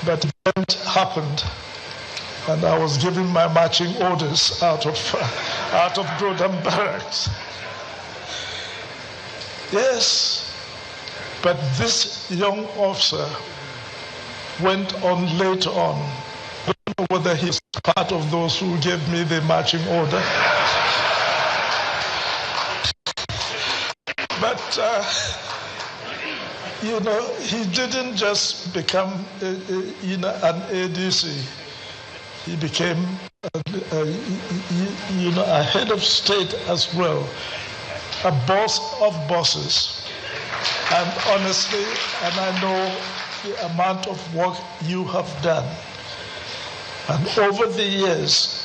but it didn't happen. And I was giving my marching orders out of Grodham Barracks. Yes, but this young officer went on later on. I don't know whether he's part of those who gave me the marching order. But, he didn't just become, an ADC. He became, a head of state as well, a boss of bosses. And honestly, and I know the amount of work you have done. And over the years,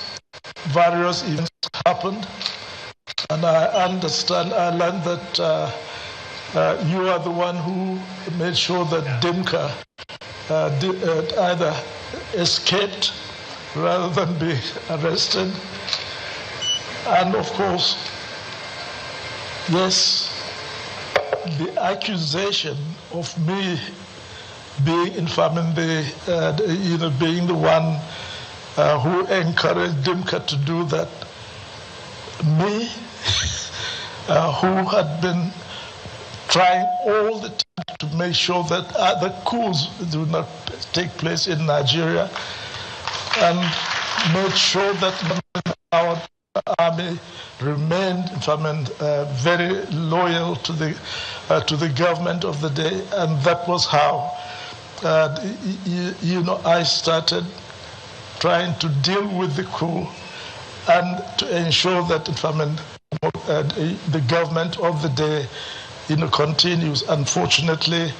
various events happened. And I learned that you are the one who made sure that Dimka either escaped rather than be arrested. And of course, yes, the accusation of me being being the one who encouraged Dimka to do that, me, who had been trying all the time to make sure that other coups do not take place in Nigeria, and made sure that our army remained, very loyal to the government of the day, and that was how, I started trying to deal with the coup and to ensure that, the government of the day, continues. Unfortunately,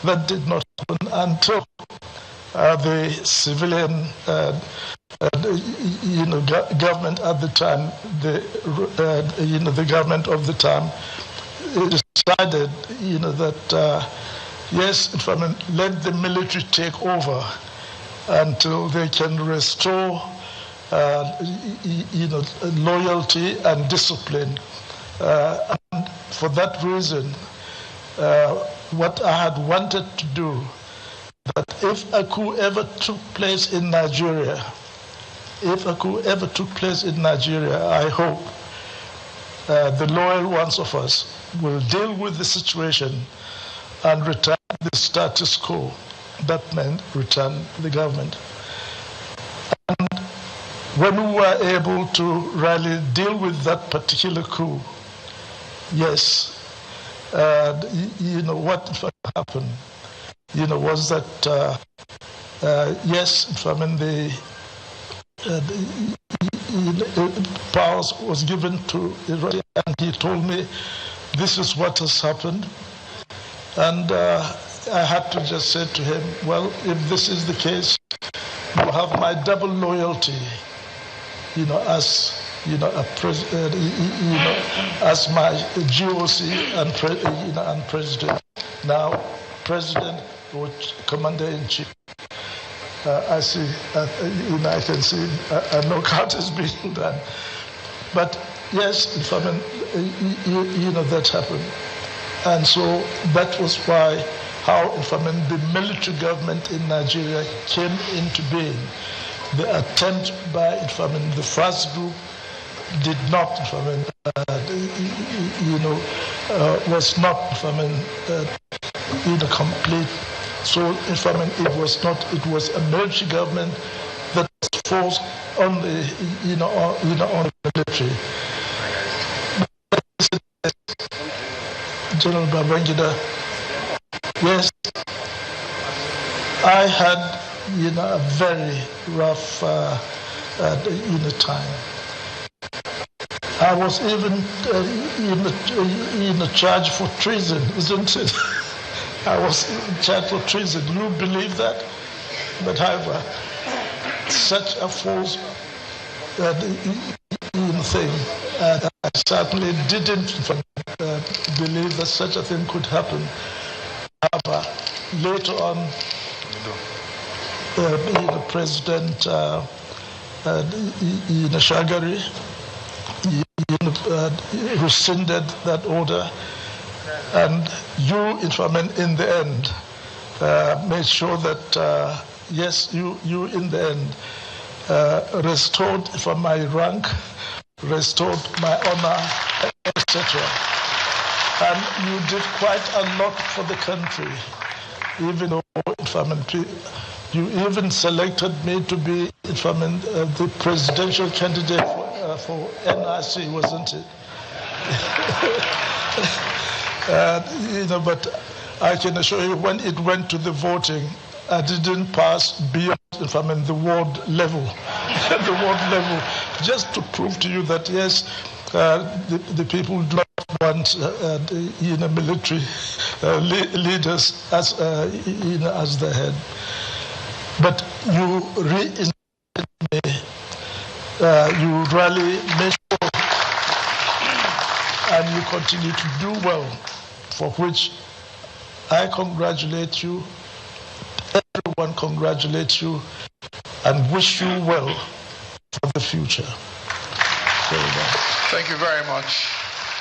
that did not happen until the civilian, government at the time, the government of the time decided, that yes, let the military take over until they can restore, loyalty and discipline. And for that reason, what I had wanted to do, that if a coup ever took place in Nigeria, I hope the loyal ones of us will deal with the situation and return the status quo. That meant return the government. And when we were able to really deal with that particular coup, yes, what happened, was that, yes, the powers was given to Ibrahim, and he told me, this is what has happened. And I had to just say to him, well, if this is the case, you have my double loyalty, as as my GOC and president. Now, president or commander-in-chief. I see, I can see a knockout is being done. But yes, that happened. And so that was how the military government in Nigeria came into being. The attempt by the first group did not, was not, complete. So, it was not. It was a military government that was forced on the, on the military. General Babangida, yes, I had, a very rough, time. I was even in charge for treason, isn't it? I was in charge for treason. You believe that? But however, such a false thing, I certainly didn't believe that such a thing could happen. However, later on, President Shagari rescinded that order, and you, in the end, made sure that yes, you in the end restored from my rank, restored my honor, etc. And you did quite a lot for the country, even though, you even selected me to be, the presidential candidate for NRC, wasn't it? But I can assure you, when it went to the voting, I didn't pass beyond, the ward level, the ward level, just to prove to you that yes, the people do not want military leaders as as the head. But you reinstated me. You really made sure, and you continue to do well, for which I congratulate you. Everyone congratulates you and wish you well for the future. Thank you very much.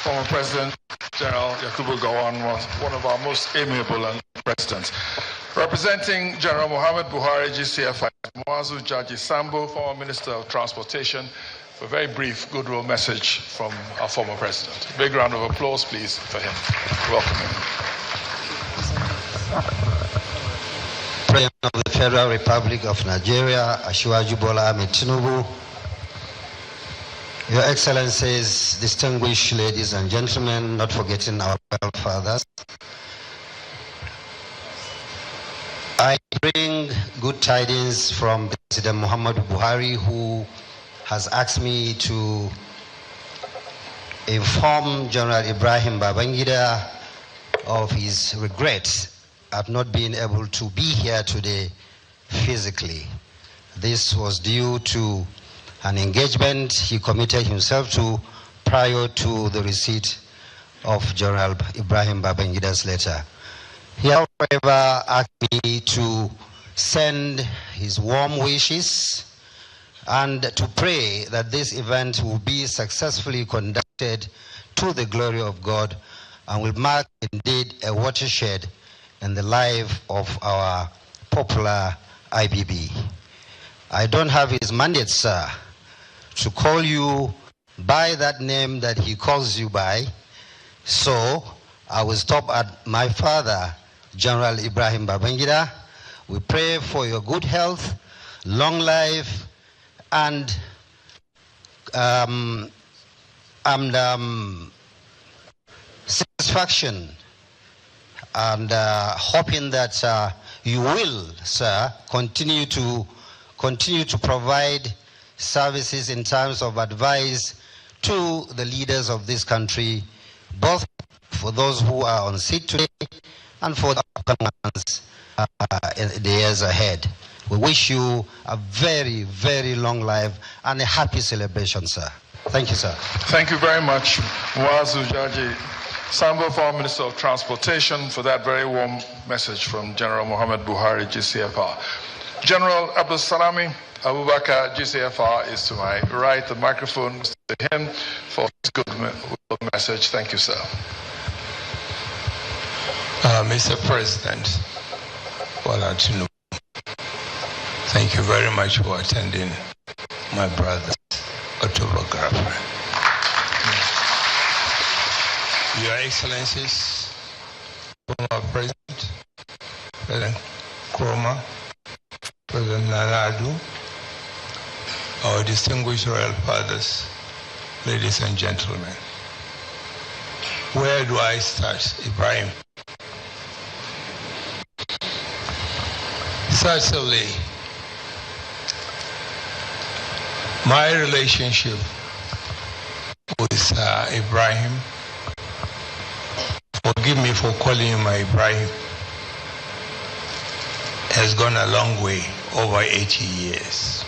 Former President General Yakubu Gowon was one of our most amiable and presidents. Representing General Muhammad Buhari, GCFI, Muazu Jaji Sambo, former Minister of Transportation, for a very brief goodwill message from our former president. A big round of applause, please, for him. Welcome him. President of the Federal Republic of Nigeria, Asiwaju Bola Ahmed Tinubu, Your Excellencies, distinguished ladies and gentlemen, not forgetting our fathers, I bring good tidings from President Muhammad Buhari, who has asked me to inform General Ibrahim Babangida of his regrets at not being able to be here today physically. This was due to an engagement he committed himself to prior to the receipt of General Ibrahim Babangida's letter. He, however, asked me to send his warm wishes and to pray that this event will be successfully conducted to the glory of God and will mark indeed a watershed in the life of our popular IBB. I don't have his mandate, sir, to call you by that name that he calls you by, so I will stop at my father, General Ibrahim Babangida. We pray for your good health, long life, and satisfaction, and hoping that you will, sir, continue to provide services in terms of advice to the leaders of this country, both for those who are on seat today and for the upcoming ones in the years ahead. We wish you a very, very long life and a happy celebration, sir. Thank you, sir. Thank you very much, Muazu Jaji Sambo, former Minister of Transportation, for that very warm message from General Muhammad Buhari, GCFR. General Abdul Salami Abubakar, GCFR, is to my right. The microphone is to him for his good message. Thank you, sir. Mr. President, Bola Tinubu, thank you very much for attending my brother's autobiography. Your Excellencies, former President, President Kroma, President Nanadu, our distinguished royal fathers, ladies and gentlemen. Where do I start, Ibrahim? Certainly, my relationship with Ibrahim, forgive me for calling him my Ibrahim, has gone a long way, over 80 years.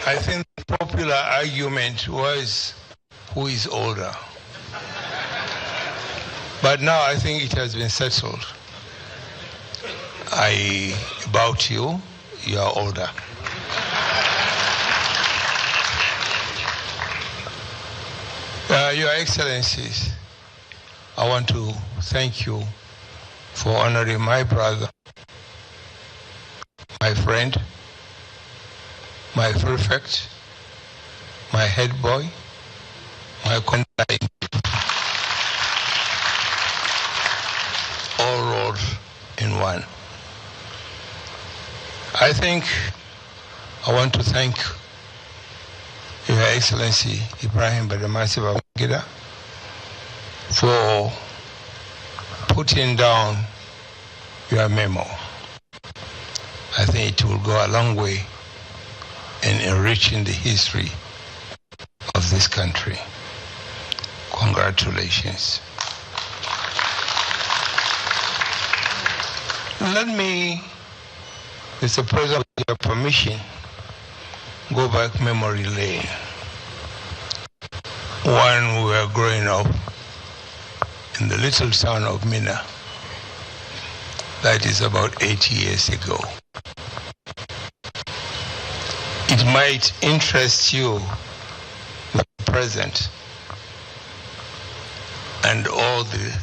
I think the popular argument was, who is older? But now I think it has been settled. I bow to you, you are older. Your Excellencies, I want to thank you for honoring my brother, my friend, my prefect, my head boy, my companion, all rolled in one. I think I want to thank Your Excellency Ibrahim Babangida for putting down your memo. I think it will go a long way in enriching the history of this country. Congratulations. Let me, Mr. President, with your permission, go back memory lane. When we were growing up in the little town of Mina, that is about 80 years ago. It might interest you, the present, and all the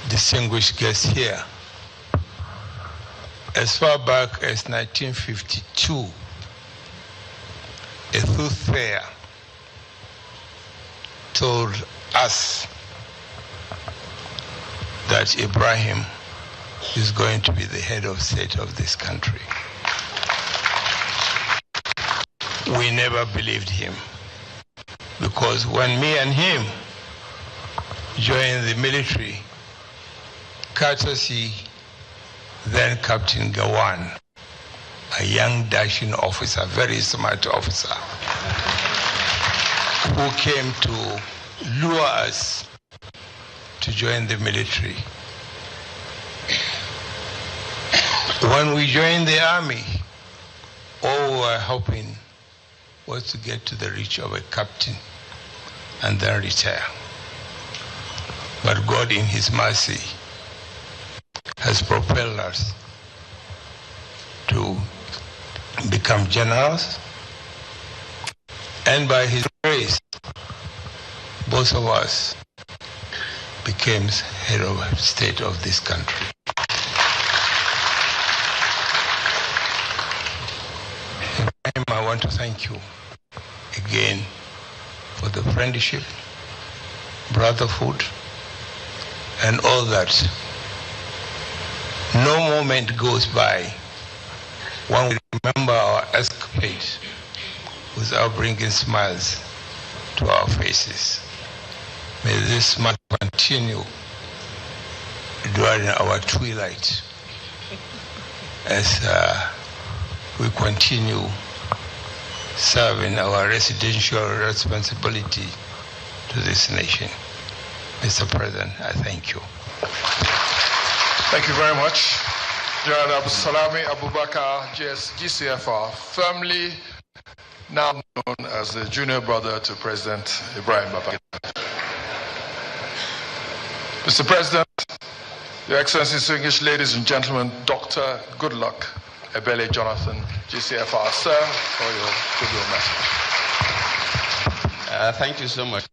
distinguished guests here. As far back as 1952, a soothsayer told us that Ibrahim is going to be the head of state of this country. We never believed him, because when me and him joined the military, courtesy then Captain Gawan, a young dashing officer, very smart officer, who came to lure us to join the military. When we joined the army, all we were hoping was to get to the reach of a captain and then retire. But God in His mercy has propelled us to become generals, and by His grace, both of us became head of state of this country. Ibrahim, I want to thank you again for the friendship, brotherhood, and all that. No moment goes by when we remember our escapade without bringing smiles to our faces. May this smile continue during our twilight as we continue serving our residential responsibility to this nation. Mr. President, I thank you. Thank you very much. General Abu Salami Abubakar, GCFR, firmly now known as the junior brother to President Ibrahim Babangida. Mr. President, Your Excellency, distinguished ladies and gentlemen, Dr. Goodluck Ebele Jonathan, GCFR, sir, for your goodwill message. Thank you so much.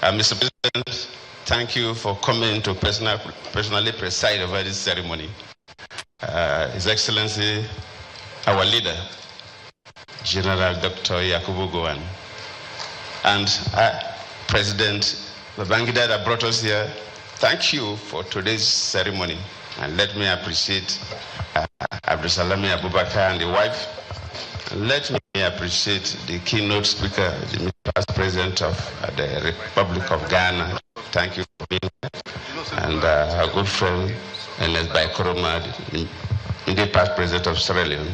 Mr. President, thank you for coming to personally preside over this ceremony. His Excellency, our leader, General Dr. Yakubu Gowon, and President Babangida that brought us here, thank you for today's ceremony. And let me appreciate Abdusalami Abubakar and the wife. And let me appreciate the keynote speaker, the past president of the Republic of Ghana. Thank you for being here. And our good friend, Ernest Baikoroma, the past president of Sierra Leone.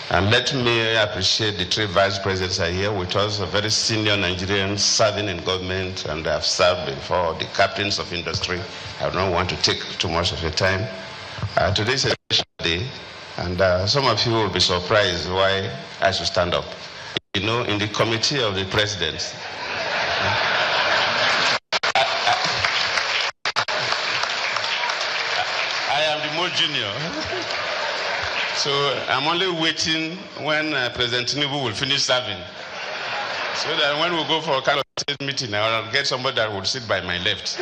And let me appreciate the three vice presidents are here with us, a very senior Nigerian serving in government, and have served before, the captains of industry. I don't want to take too much of your time. Today is a special day, and some of you will be surprised why I should stand up. You know, in the committee of the presidents, I am the most junior. So I'm only waiting when President Tinubu will finish serving. So that when we go for a kind of state meeting, I'll get somebody that will sit by my left.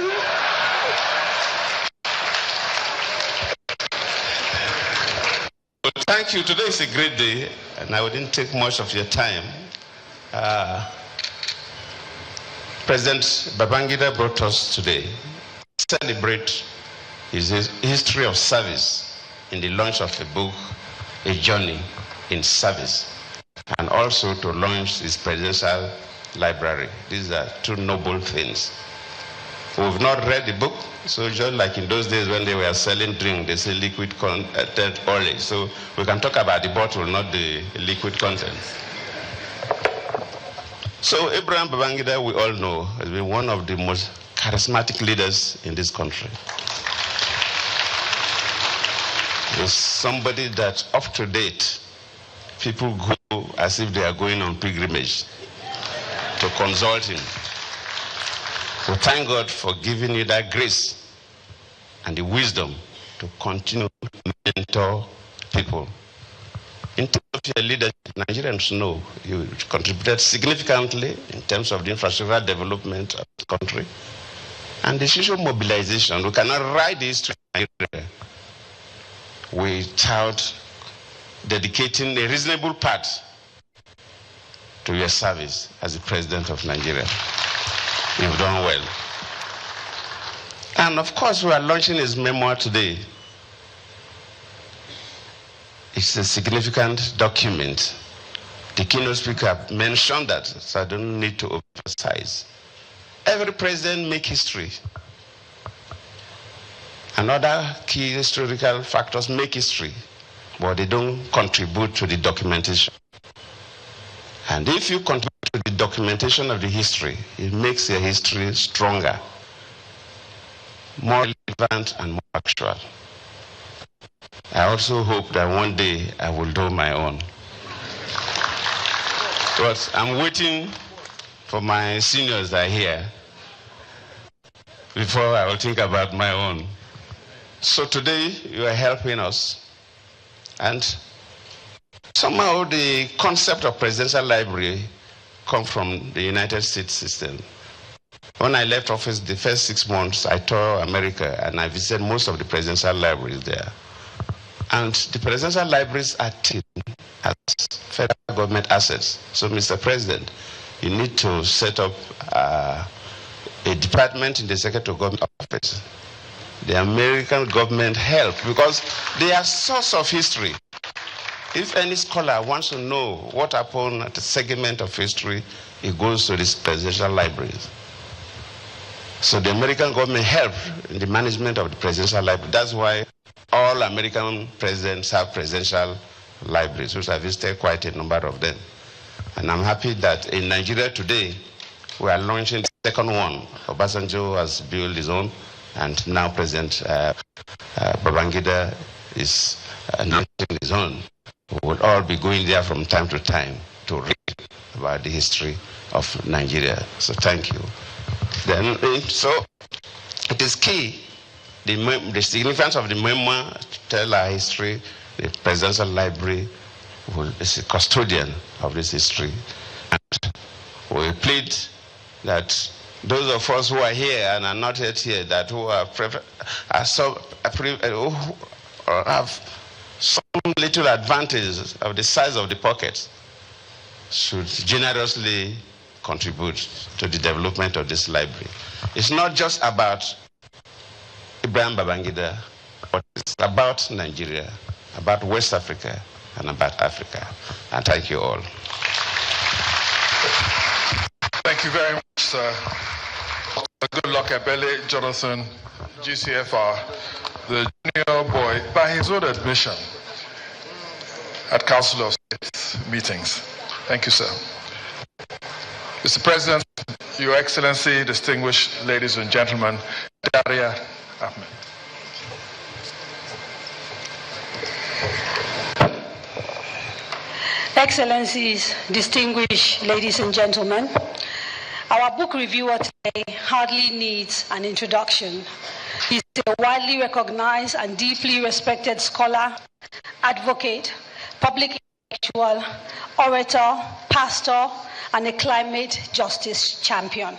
thank you. Today is a great day, and I wouldn't take much of your time. President Babangida brought us today to celebrate his history of service in the launch of a book, A Journey in Service, and also to launch his presidential library. These are two noble things. We've not read the book, so just like in those days when they were selling drink, they say liquid content only. So we can talk about the bottle, not the liquid content. So Ibrahim Babangida, we all know, has been one of the most charismatic leaders in this country. He's somebody that up to date, people go as if they are going on pilgrimage to consult him. We thank God for giving you that grace and the wisdom to continue to mentor people. In terms of your leadership, Nigerians know you contributed significantly in terms of the infrastructural development of the country and the social mobilization. We cannot write this to Nigeria without dedicating a reasonable part to your service as the President of Nigeria. You've done well. And of course, we are launching his memoir today. It's a significant document. The keynote speaker mentioned that, so I don't need to emphasize. Every president makes history. And other key historical factors make history, but they don't contribute to the documentation. And if you contribute to the documentation of the history, it makes your history stronger, more relevant, and more actual. I also hope that one day I will do my own. But I'm waiting for my seniors that are here before I will think about my own. So today you are helping us, and somehow the concept of presidential library comes from the United States system. When I left office, the first 6 months, I toured America and I visited most of the presidential libraries there. And the presidential libraries are treated as federal government assets. So, Mr. President, you need to set up a department in the Secretary of Government Office. The American government helped because they are source of history. If any scholar wants to know what happened at a segment of history, he goes to these presidential libraries. So the American government helped in the management of the presidential library. That's why all American presidents have presidential libraries, which I visited quite a number of them. And I'm happy that in Nigeria today, we are launching the second one. Obasanjo has built his own, and now President Babangida is launching his own. We will all be going there from time to time to read about the history of Nigeria. So thank you. Then, so it is key, the significance of the memoir to tell our history. The presidential library is a custodian of this history. And we plead that those of us who are here and are not yet here, that who have some little advantage of the size of the pocket, should generously contribute to the development of this library. It's not just about Ibrahim Babangida, but it's about Nigeria, about West Africa, and about Africa. And thank you all. Thank you very much, sir. Good luck, Ebele Jonathan, GCFR, the junior boy, by his own admission, at Council of State meetings. Thank you, sir. Mr. President, Your Excellency, distinguished ladies and gentlemen, Daria Ahmed. Excellencies, distinguished ladies and gentlemen, our book reviewer today hardly needs an introduction. He's a widely recognized and deeply respected scholar, advocate, public intellectual, orator, pastor, and a climate justice champion.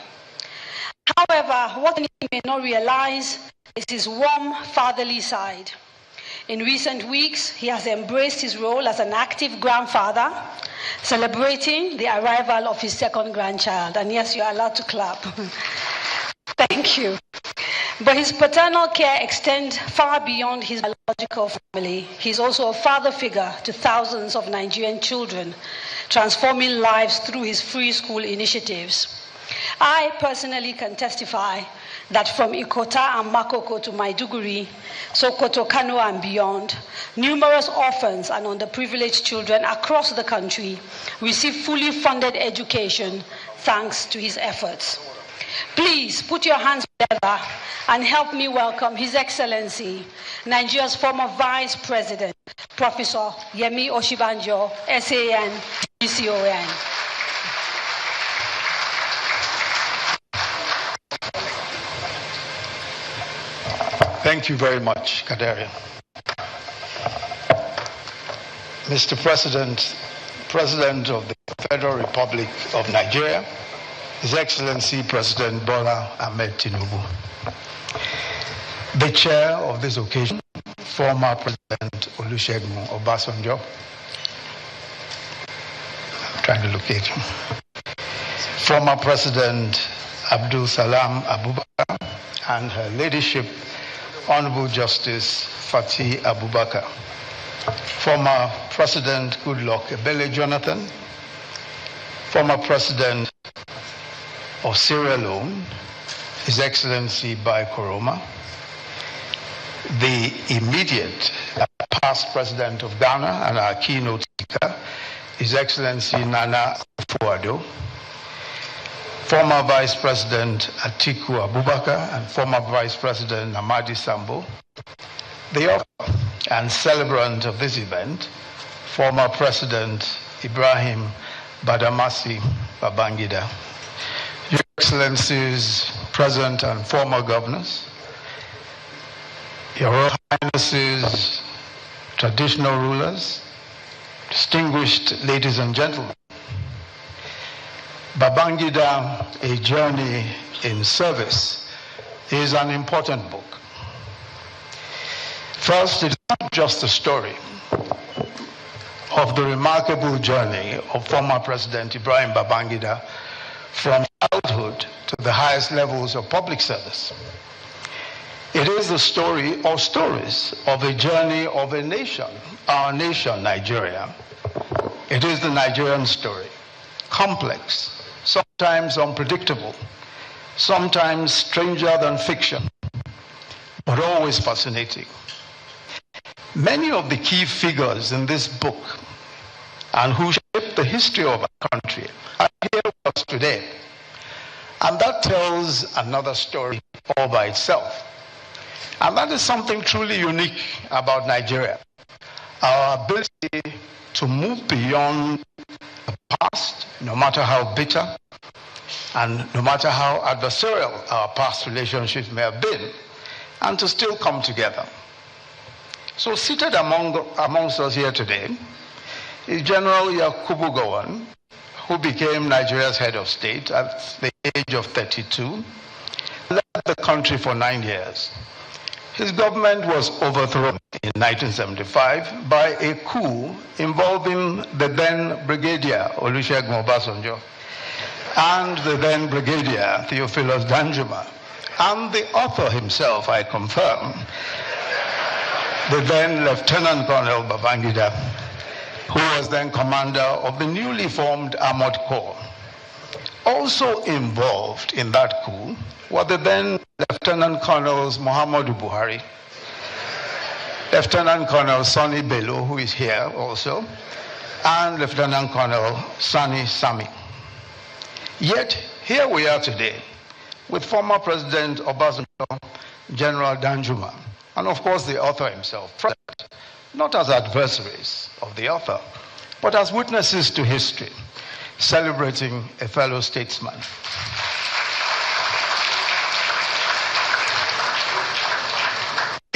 However, what he may not realize is his warm fatherly side. In recent weeks, he has embraced his role as an active grandfather, celebrating the arrival of his second grandchild. And yes, you're allowed to clap. Thank you. But his paternal care extends far beyond his biological family. He's also a father figure to thousands of Nigerian children, transforming lives through his free school initiatives. I personally can testify that from Ikota and Makoko to Maiduguri, Sokoto, Kano and beyond, numerous orphans and underprivileged children across the country receive fully funded education thanks to his efforts. Please put your hands together and help me welcome His Excellency, Nigeria's former Vice President, Professor Yemi Oshibanjo, SAN, GCON. Thank you very much, Kaderi. Mr. President, President of the Federal Republic of Nigeria, His Excellency President Bola Ahmed Tinubu, the chair of this occasion, former President Olusegun Obasanjo, I'm trying to locate him, former President Abdul Salam Abubakar, and her ladyship, Honorable Justice Fatih Abubakar, former President Goodluck Ebele Jonathan, former President of Sierra Leone, His Excellency Bai Koroma, the immediate past President of Ghana and our keynote speaker, His Excellency Nana Akufo-Addo, former Vice President Atiku Abubakar and former Vice President Namadi Sambo, the author and celebrant of this event, former President Ibrahim Badamasi Babangida, Your Excellencies, present and former governors, Your Royal Highnesses, traditional rulers, distinguished ladies and gentlemen, Babangida, A Journey in Service, is an important book. First, it's not just a story of the remarkable journey of former President Ibrahim Babangida from childhood to the highest levels of public service. It is the story or stories of a journey of a nation, our nation, Nigeria. It is the Nigerian story, complex, sometimes unpredictable, sometimes stranger than fiction, but always fascinating. Many of the key figures in this book and who shaped the history of our country are here with us today. And that tells another story all by itself. And that is something truly unique about Nigeria. Our ability to move beyond the past, no matter how bitter and no matter how adversarial our past relationships may have been, and to still come together. So seated amongst us here today is General Yakubu Gowon, who became Nigeria's head of state at the age of 32, and led the country for 9 years. His government was overthrown in 1975 by a coup involving the then Brigadier Olusegun Obasanjo and the then Brigadier Theophilus Danjuma, and the author himself, I confirm, the then Lieutenant Colonel Babangida, who was then commander of the newly formed Armored Corps. Also involved in that coup were the then Lieutenant Colonels Muhammadu Buhari, Lieutenant Colonel Sani Bello, who is here also, and Lieutenant Colonel Sani Sami. Yet, here we are today with former President Obasanjo, General Danjuma, and of course the author himself, present, not as adversaries of the author, but as witnesses to history, celebrating a fellow statesman.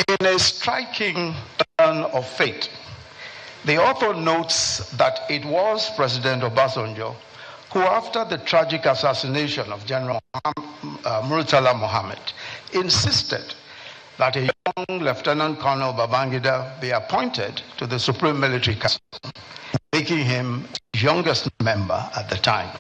In a striking turn of fate, the author notes that it was President Obasanjo who, after the tragic assassination of General Murtala Mohammed, insisted that a young young Lieutenant Colonel Babangida be appointed to the Supreme Military Council, making him the youngest member at the time.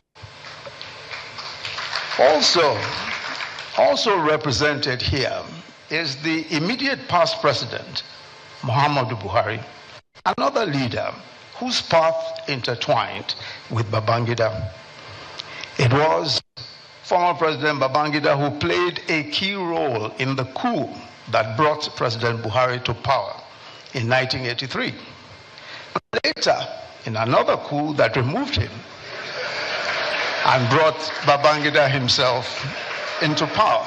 Also represented here is the immediate past president, Muhammadu Buhari, another leader whose path intertwined with Babangida. It was former President Babangida who played a key role in the coup that brought President Buhari to power in 1983. Later, in another coup that removed him and brought Babangida himself into power.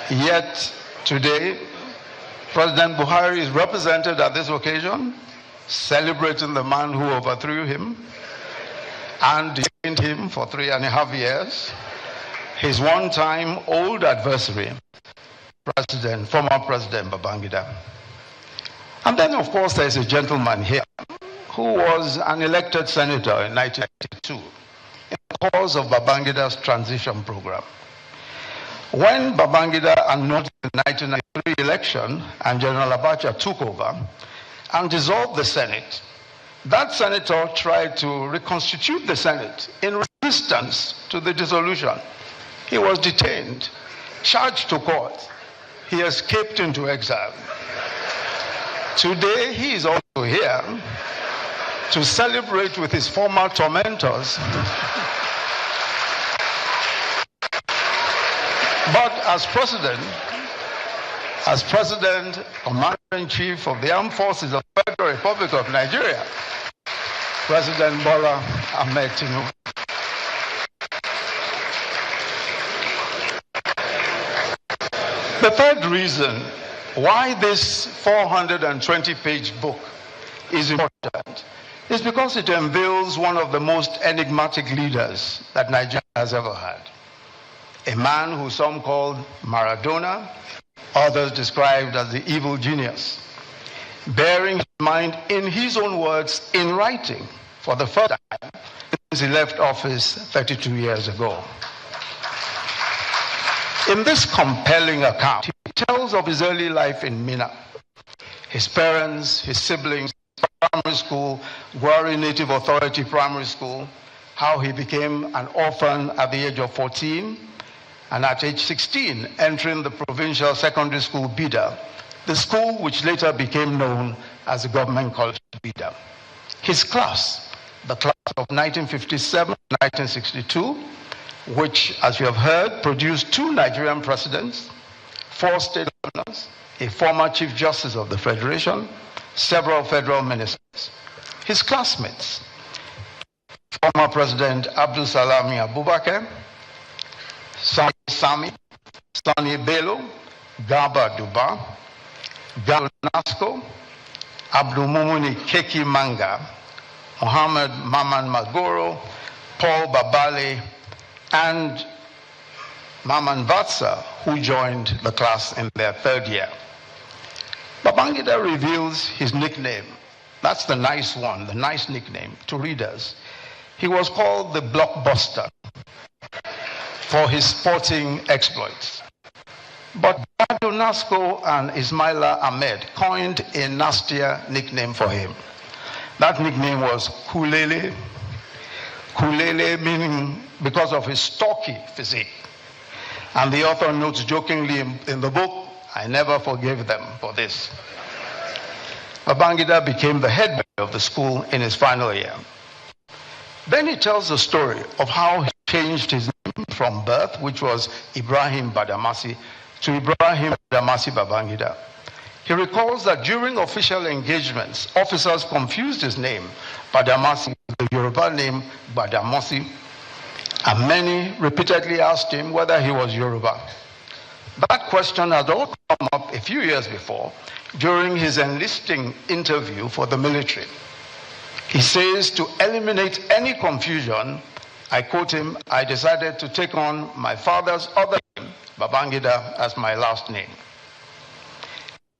Yet today, President Buhari is represented at this occasion, celebrating the man who overthrew him and detained him for 3.5 years, his one-time old adversary, former President Babangida. And then, of course, there's a gentleman here who was an elected senator in 1992 in the course of Babangida's transition program. When Babangida announced the 1993 election and General Abacha took over and dissolved the Senate, that senator tried to reconstitute the Senate in resistance to the dissolution. He was detained, charged to court. He escaped into exile. Today, he is also here to celebrate with his former tormentors. But as President, Commander-in-Chief of the Armed Forces of the Federal Republic of Nigeria, President Bola Ahmed Tinubu. The third reason why this 420-page book is important is because it unveils one of the most enigmatic leaders that Nigeria has ever had. A man who some called Maradona, others described as the evil genius, bearing his mind, in his own words, in writing for the first time since he left office 32 years ago. In this compelling account, he tells of his early life in Minna, his parents, his siblings, primary school, Gwari Native Authority Primary School, how he became an orphan at the age of 14, and at age 16, entering the provincial secondary school Bida, the school which later became known as the Government College Bida. His class, the class of 1957-1962, which, as you have heard, produced 2 Nigerian presidents, 4 state governors, a former Chief Justice of the Federation, several federal ministers. His classmates, former President Abdul Salami Abubakar, Sami, Sani Bello, Garba Duba, Gal Nasco, Abdul Mumuni Keki Manga, Muhammad Maman Magoro, Paul Babale, and Maman Vatsa, who joined the class in their 3rd year. Babangida reveals his nickname. That's the nice one, the nice nickname to readers. He was called the Blockbuster for his sporting exploits. But Donasco and Ismaila Ahmed coined a nastier nickname for him. That nickname was Kulele. Kulele meaning because of his stocky physique. And the author notes jokingly in the book, I never forgave them for this. Babangida became the head boy of the school in his final year. Then he tells the story of how he changed his name from birth, which was Ibrahim Badamasi, to Ibrahim Badamasi Babangida. He recalls that during official engagements, officers confused his name, Badamasi, with the Yoruba name Badamosi, and many repeatedly asked him whether he was Yoruba. That question had all come up a few years before during his enlisting interview for the military. He says, to eliminate any confusion, I quote him, I decided to take on my father's other name, Babangida, as my last name.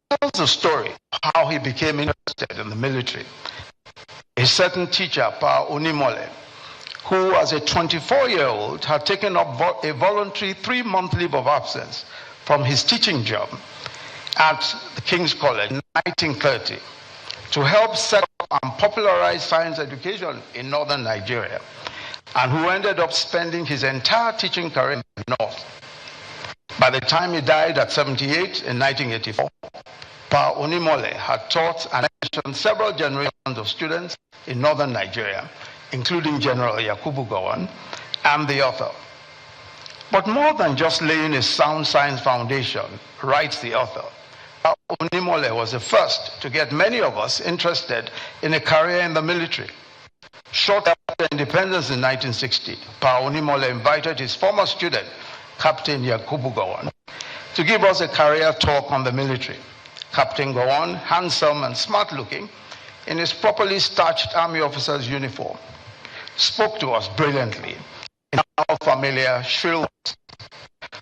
He tells the story of how he became interested in the military. A certain teacher, Pa Onimole, who as a 24-year-old had taken up a voluntary 3-month leave of absence from his teaching job at the King's College in 1930 to help set up and popularize science education in northern Nigeria, and who ended up spending his entire teaching career in the north. By the time he died at 78 in 1984, Pa Onimole had taught and lectured several generations of students in northern Nigeria, including General Yakubu Gowon and the author. But more than just laying a sound science foundation, writes the author, Pa Onimole was the first to get many of us interested in a career in the military. Shortly after independence in 1960, Pa Onimole invited his former student, Captain Yakubu Gowon, to give us a career talk on the military. Captain Gowon, handsome and smart-looking, in his properly starched army officer's uniform, spoke to us brilliantly in our familiar shrill voice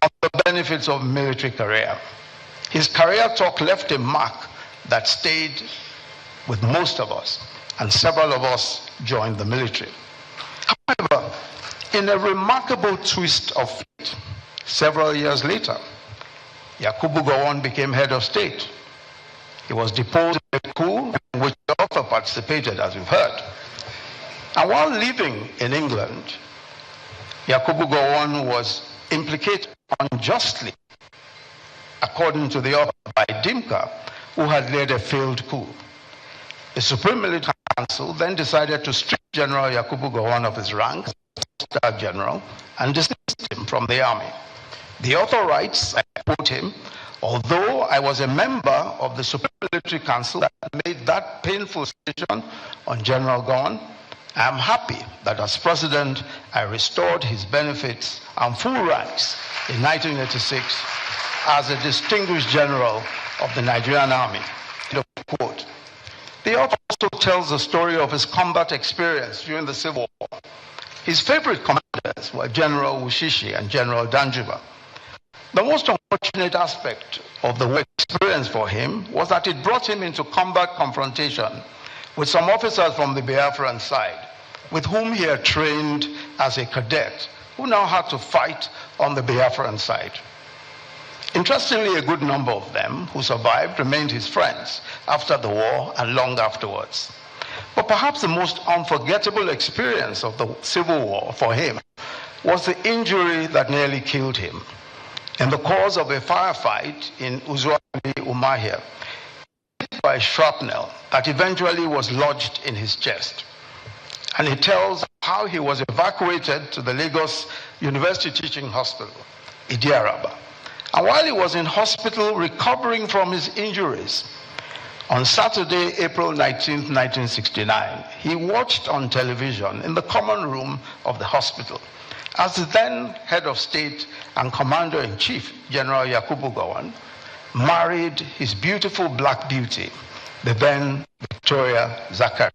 of the benefits of military career. His career talk left a mark that stayed with most of us, and several of us joined the military. However, in a remarkable twist of fate, several years later, Yakubu Gowon became head of state. He was deposed in a coup in which the author participated, as we've heard. And while living in England, Yakubu Gowon was implicated unjustly, according to the author, by Dimka, who had led a failed coup. The Supreme Military Council then decided to strip General Yakubu Gowon of his rank as Staff General and dismissed him from the army. The author writes, I quote him, "Although I was a member of the Supreme Military Council that made that painful decision on General Gowon, I am happy that as president, I restored his benefits and full rights in 1986 as a distinguished general of the Nigerian Army." End of quote. The author also tells the story of his combat experience during the Civil War. His favorite commanders were General Wushishi and General Danjuma. The most unfortunate aspect of the war experience for him was that it brought him into combat confrontation with some officers from the Biafran side, with whom he had trained as a cadet, who now had to fight on the Biafran side. Interestingly, a good number of them who survived remained his friends after the war and long afterwards. But perhaps the most unforgettable experience of the Civil War for him was the injury that nearly killed him. In the course of a firefight in Uzuali, Umahia, by shrapnel that eventually was lodged in his chest. And he tells how he was evacuated to the Lagos University Teaching Hospital, Idiaraba. And while he was in hospital recovering from his injuries, on Saturday, April 19, 1969, he watched on television in the common room of the hospital as the then head of state and commander-in-chief, General Yakubu Gowon, married his beautiful black beauty, the then Victoria Zakari.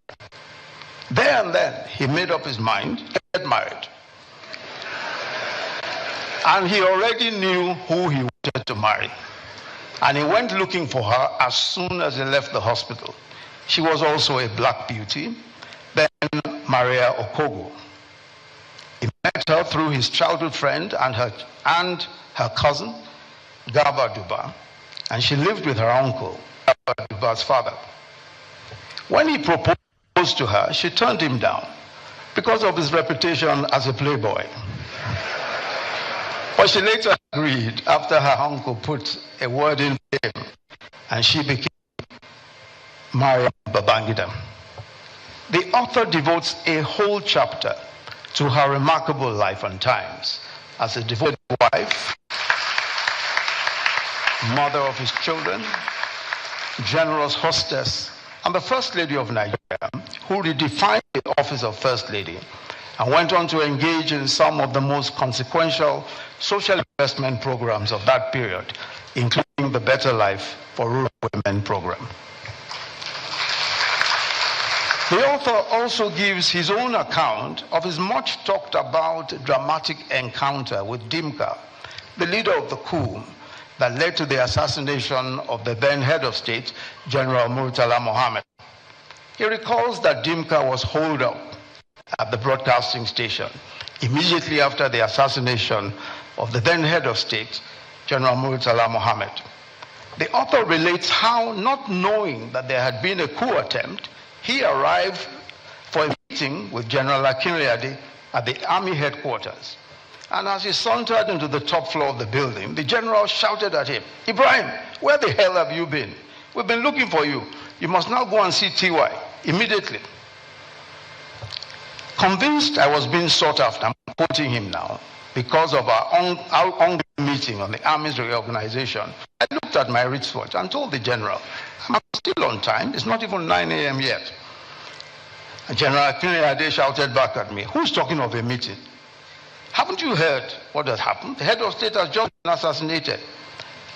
There and then, he made up his mind to get married. And he already knew who he wanted to marry. And he went looking for her as soon as he left the hospital. She was also a black beauty, then Maria Okogo. He met her through his childhood friend and her cousin, Garba Duba, and she lived with her uncle, Garba Duba's father. When he proposed to her, she turned him down because of his reputation as a playboy. But she later agreed after her uncle put a word in for him, and she became Maria Babangida. The author devotes a whole chapter to her remarkable life and times as a devoted wife, mother of his children, generous hostess, and the First Lady of Nigeria, who redefined the office of First Lady and went on to engage in some of the most consequential social investment programs of that period, including the Better Life for Rural Women program. The author also gives his own account of his much talked about dramatic encounter with Dimka, the leader of the coup that led to the assassination of the then head of state, General Murtala Mohammed. He recalls that Dimka was holed up at the broadcasting station immediately after the assassination of the then head of state, General Murtala Mohammed. The author relates how, not knowing that there had been a coup attempt, he arrived for a meeting with General Akinlade at the army headquarters. And as he sauntered into the top floor of the building, the general shouted at him, "Ibrahim, where the hell have you been? We've been looking for you. You must now go and see TY immediately." Convinced I was being sought after, I'm quoting him now, because of our ongoing meeting on the Army's reorganization, I looked at my wristwatch and told the general, "I'm still on time. It's not even 9 a.m. yet." And General Akinlade shouted back at me, "Who's talking of a meeting? Haven't you heard what has happened? The head of state has just been assassinated.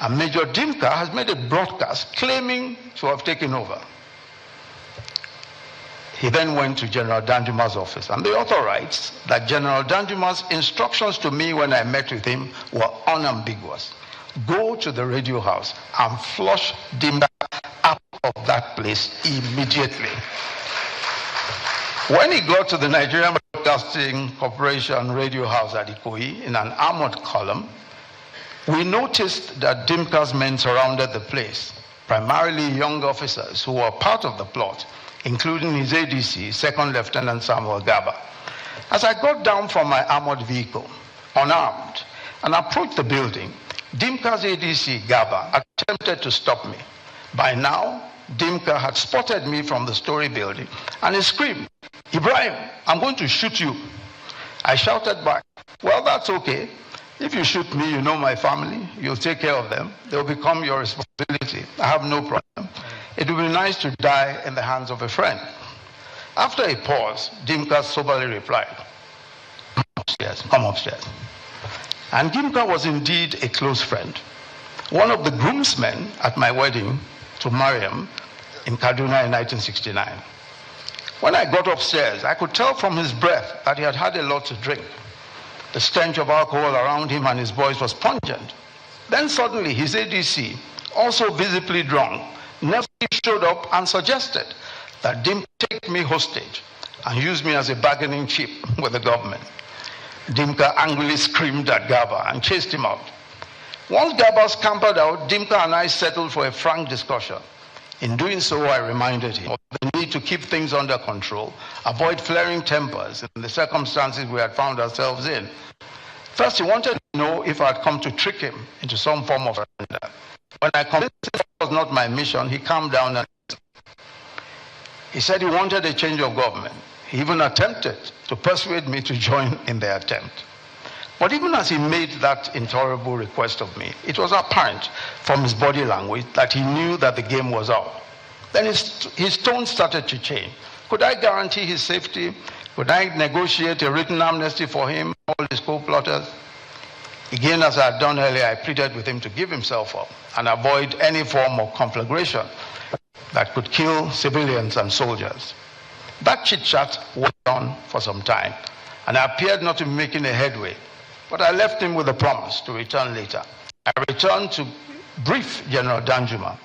And Major Dimka has made a broadcast claiming to have taken over." He then went to General Danjuma's office, and the author writes that General Danjuma's instructions to me when I met with him were unambiguous. Go to the radio house and flush Dimka out of that place immediately. When he got to the Nigerian Broadcasting Corporation radio house at Ikoyi in an armored column, we noticed that Dimka's men surrounded the place, primarily young officers who were part of the plot, including his ADC, Second Lieutenant Samuel Gaba. As I got down from my armored vehicle, unarmed, and approached the building, Dimka's ADC, Gaba, attempted to stop me. By now, Dimka had spotted me from the story building, and he screamed, "Ibrahim, I'm going to shoot you." I shouted back, "Well, that's okay. If you shoot me, you know my family. You'll take care of them. They'll become your responsibility. I have no problem. It would be nice to die in the hands of a friend." After a pause, Dimka soberly replied, "Come upstairs." And Dimka was indeed a close friend. One of the groomsmen at my wedding to Mariam in Kaduna in 1969. When I got upstairs, I could tell from his breath that he had had a lot to drink. The stench of alcohol around him and his voice was pungent. Then suddenly his ADC, also visibly drunk, never showed up and suggested that Dimka take me hostage and use me as a bargaining chip with the government. Dimka angrily screamed at Gaba and chased him out. Once Gaba scampered out, Dimka and I settled for a frank discussion. In doing so, I reminded him of the need to keep things under control, avoid flaring tempers in the circumstances we had found ourselves in. First, he wanted to know if I had come to trick him into some form of surrender. When I convinced him that was not my mission, he calmed down and he said he wanted a change of government. He even attempted to persuade me to join in the attempt. But even as he made that intolerable request of me, it was apparent from his body language that he knew that the game was up. Then his tone started to change. Could I guarantee his safety? Could I negotiate a written amnesty for him, all his co-plotters? Again, as I had done earlier, I pleaded with him to give himself up and avoid any form of conflagration that could kill civilians and soldiers. That chit-chat went on for some time, and I appeared not to be making a headway, but I left him with a promise to return later. I returned to brief General Danjuma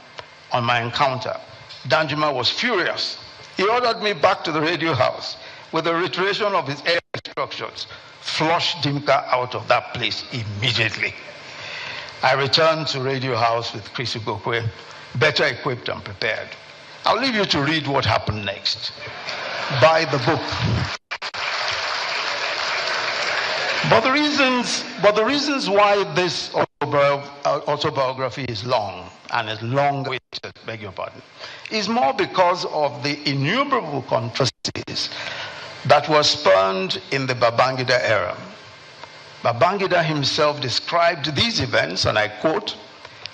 on my encounter. Danjuma was furious. He ordered me back to the radio house with a reiteration of his air instructions. Flush Dimka out of that place immediately. I returned to Radio House with Chris Ugokwe, better equipped and prepared. I'll leave you to read what happened next. Buy the book. But the reasons why this autobiography is long, and is long-awaited, beg your pardon, is more because of the innumerable controversies that were spurned in the Babangida era. Babangida himself described these events, and I quote,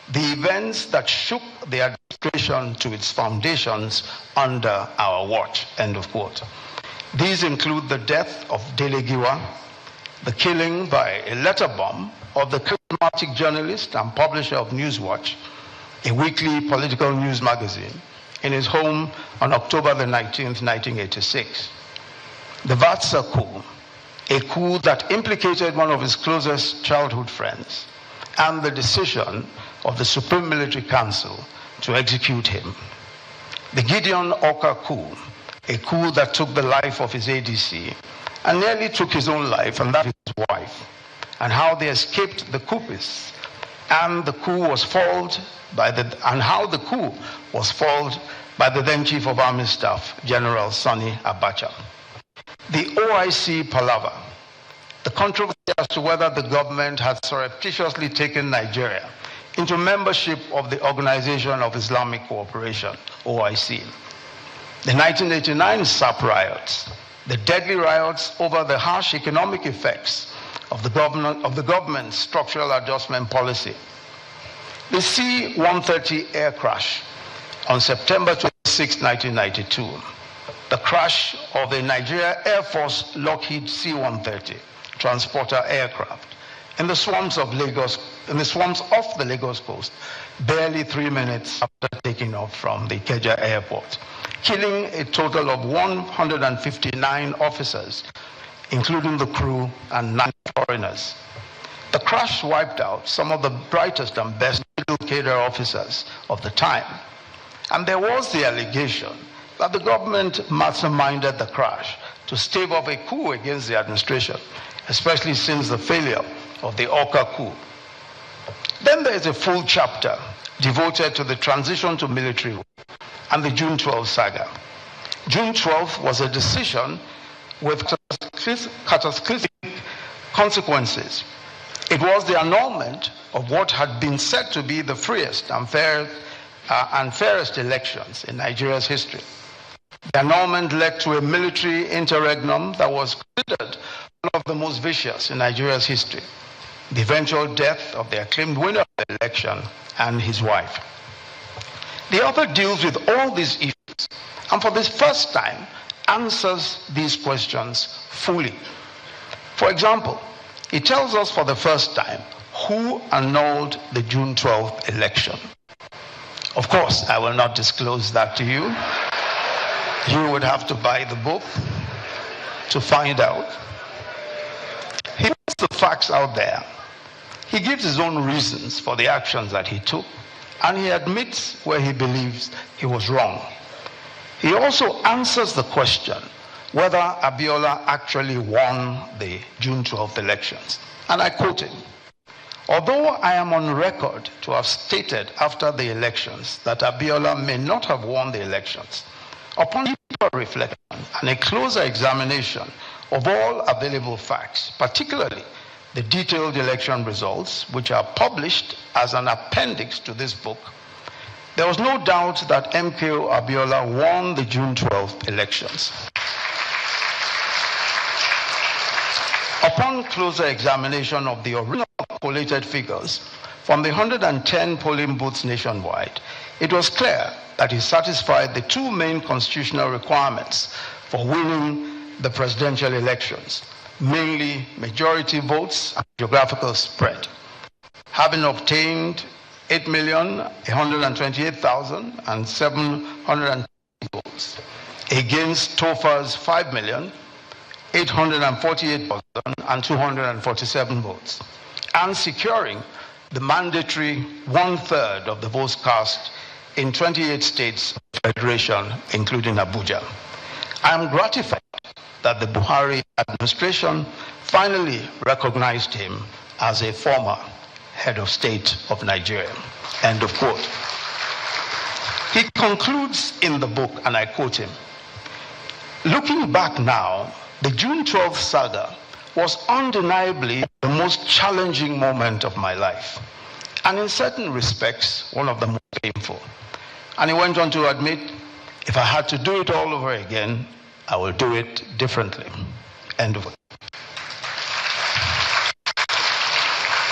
"the events that shook the administration to its foundations under our watch," end of quote. These include the death of Dele Giwa, the killing by a letter bomb of the charismatic journalist and publisher of Newswatch, a weekly political news magazine, in his home on October the 19th, 1986. The Vatsa coup, a coup that implicated one of his closest childhood friends, and the decision of the Supreme Military Council to execute him. The Gideon Oka coup, a coup that took the life of his ADC and nearly took his own life and that of his wife, and how they escaped the coupists and the coup was foiled and how the coup was foiled by the then Chief of Army Staff, General Sani Abacha. The OIC palaver, the controversy as to whether the government had surreptitiously taken Nigeria into membership of the Organization of Islamic Cooperation, OIC. The 1989 SAP riots, the deadly riots over the harsh economic effects of the government's structural adjustment policy. The C-130 air crash on September 26, 1992. The crash of the Nigeria Air Force Lockheed C-130 transporter aircraft in the swamps of Lagos, in the swamps off the Lagos coast, barely 3 minutes after taking off from the Ikeja airport, killing a total of 159 officers, including the crew and 9 foreigners. The crash wiped out some of the brightest and best cadre officers of the time. And there was the allegation that the government masterminded the crash to stave off a coup against the administration, especially since the failure of the Oka coup. Then there is a full chapter devoted to the transition to military rule and the June 12 saga. June 12 was a decision with catastrophic consequences. It was the annulment of what had been said to be the freest and fairest elections in Nigeria's history. The annulment led to a military interregnum that was considered one of the most vicious in Nigeria's history. The eventual death of the acclaimed winner of the election and his wife. The author deals with all these issues and for the first time answers these questions fully. For example, he tells us for the first time who annulled the June 12th election. Of course, I will not disclose that to you. You would have to buy the book to find out. He puts the facts out there. He gives his own reasons for the actions that he took, and he admits where he believes he was wrong. He also answers the question whether Abiola actually won the June 12th elections. And I quote him, "Although I am on record to have stated after the elections that Abiola may not have won the elections, upon deeper reflection and a closer examination of all available facts, particularly the detailed election results, which are published as an appendix to this book, there was no doubt that MKO Abiola won the June 12th elections. Upon closer examination of the original collated figures from the 110 polling booths nationwide, it was clear that he satisfied the two main constitutional requirements for winning the presidential elections, mainly majority votes and geographical spread, having obtained 8,128,700 votes against Tofa's 5,848,247 votes, and securing the mandatory 1/3 of the votes cast in 28 states of the Federation, including Abuja. I am gratified that the Buhari administration finally recognized him as a former head of state of Nigeria." End of quote. He concludes in the book, and I quote him, "Looking back now, the June 12th saga was undeniably the most challenging moment of my life, and in certain respects, one of the most painful." And he went on to admit, "If I had to do it all over again, I will do it differently." End of it.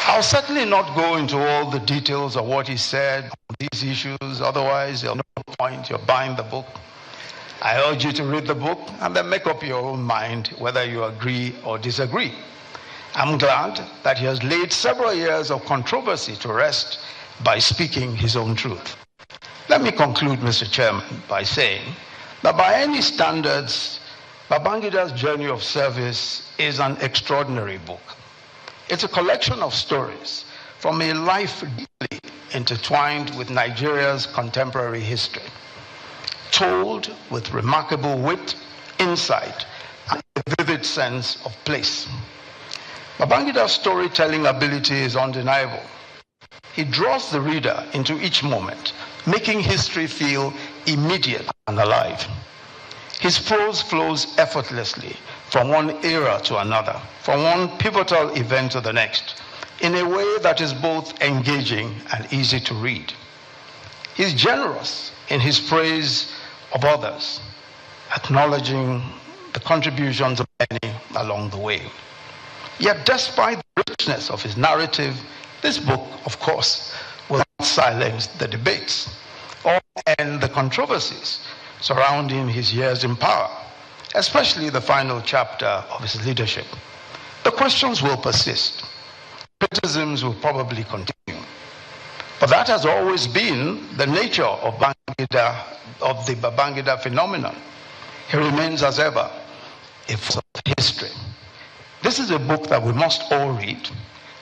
I'll certainly not go into all the details of what he said on these issues, otherwise there's no point, you're buying the book. I urge you to read the book and then make up your own mind whether you agree or disagree. I'm glad that he has laid several years of controversy to rest by speaking his own truth. Let me conclude, Mr. Chairman, by saying that by any standards, Babangida's Journey of Service is an extraordinary book. It's a collection of stories from a life deeply intertwined with Nigeria's contemporary history, told with remarkable wit, insight, and a vivid sense of place. Babangida's storytelling ability is undeniable. he draws the reader into each moment, making history feel immediate and alive. His prose flows effortlessly from one era to another, from one pivotal event to the next, in a way that is both engaging and easy to read. He's generous in his praise of others, acknowledging the contributions of many along the way. Yet despite the richness of his narrative, this book, of course, will not silence the debates or end the controversies surrounding his years in power, especially the final chapter of his leadership. The questions will persist. Criticisms will probably continue. But that has always been the nature of the Babangida phenomenon. He remains, as ever, a force of history. This is a book that we must all read,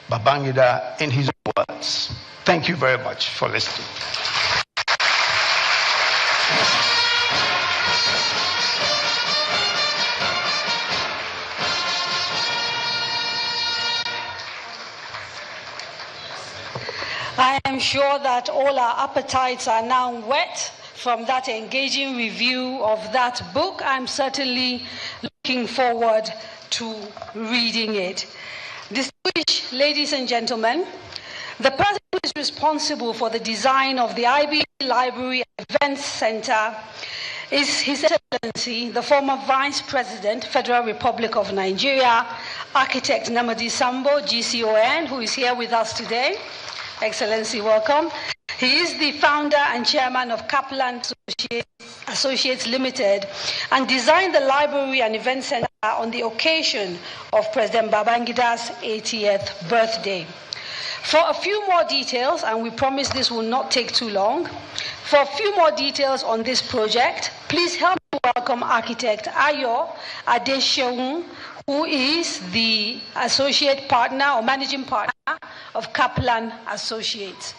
Babangida in his words. Thank you very much for listening. I am sure that all our appetites are now whet from that engaging review of that book. I'm certainly looking forward to reading it. Distinguished ladies and gentlemen, the person who is responsible for the design of the IB Library Events Center is His Excellency, the former Vice President, Federal Republic of Nigeria, Architect Nnamdi Sambo, GCON, who is here with us today. Excellency, welcome. He is the founder and chairman of Kaplan Associates Limited and designed the library and event center on the occasion of President Babangida's 80th birthday. For a few more details, and we promise this will not take too long, for a few more details on this project, please help me welcome Architect Ayo Adesheun, who is the associate partner or managing partner of Kaplan Associates.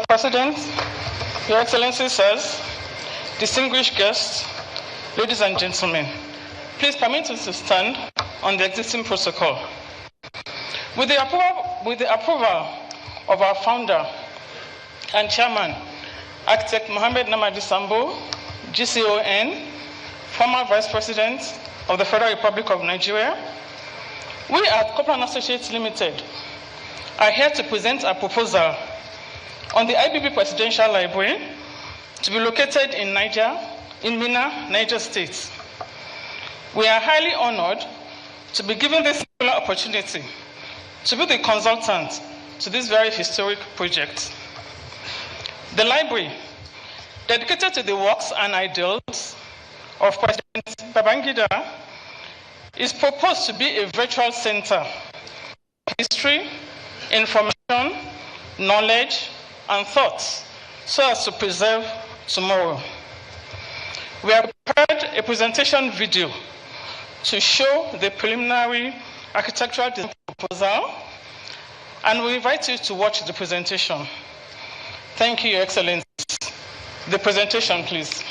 President, Your Excellency sirs, distinguished guests, ladies and gentlemen, please permit us to stand on the existing protocol. With the approval of our founder and chairman, Architect Mohammed Nnamdi Sambo, GCON, former Vice President of the Federal Republic of Nigeria, we at Kaplan Associates Limited are here to present a proposal on the IBB Presidential Library to be located in Minna, Niger State. We are highly honored to be given this opportunity to be the consultant to this very historic project. The library, dedicated to the works and ideals of President Babangida, is proposed to be a virtual center of history, information, knowledge, and thoughts, so as to preserve tomorrow. We have prepared a presentation video to show the preliminary architectural design proposal, and we invite you to watch the presentation. Thank you, Your Excellency. The presentation, please.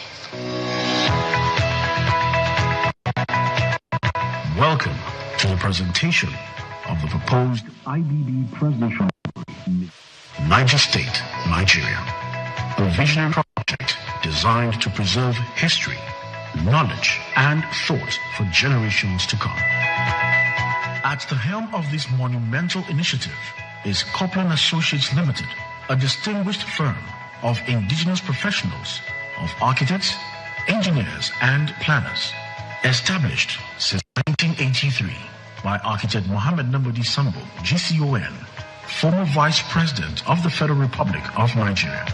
Welcome to the presentation of the proposed IBB Presidential Library, Niger State, Nigeria, a visionary project designed to preserve history, knowledge, and thought for generations to come. At the helm of this monumental initiative is Kaplan Associates Limited, a distinguished firm of indigenous professionals, of architects, engineers, and planners, established since 1983 by Architect Mohammed Nnamdi Sambo, GCON, former Vice President of the Federal Republic of Nigeria.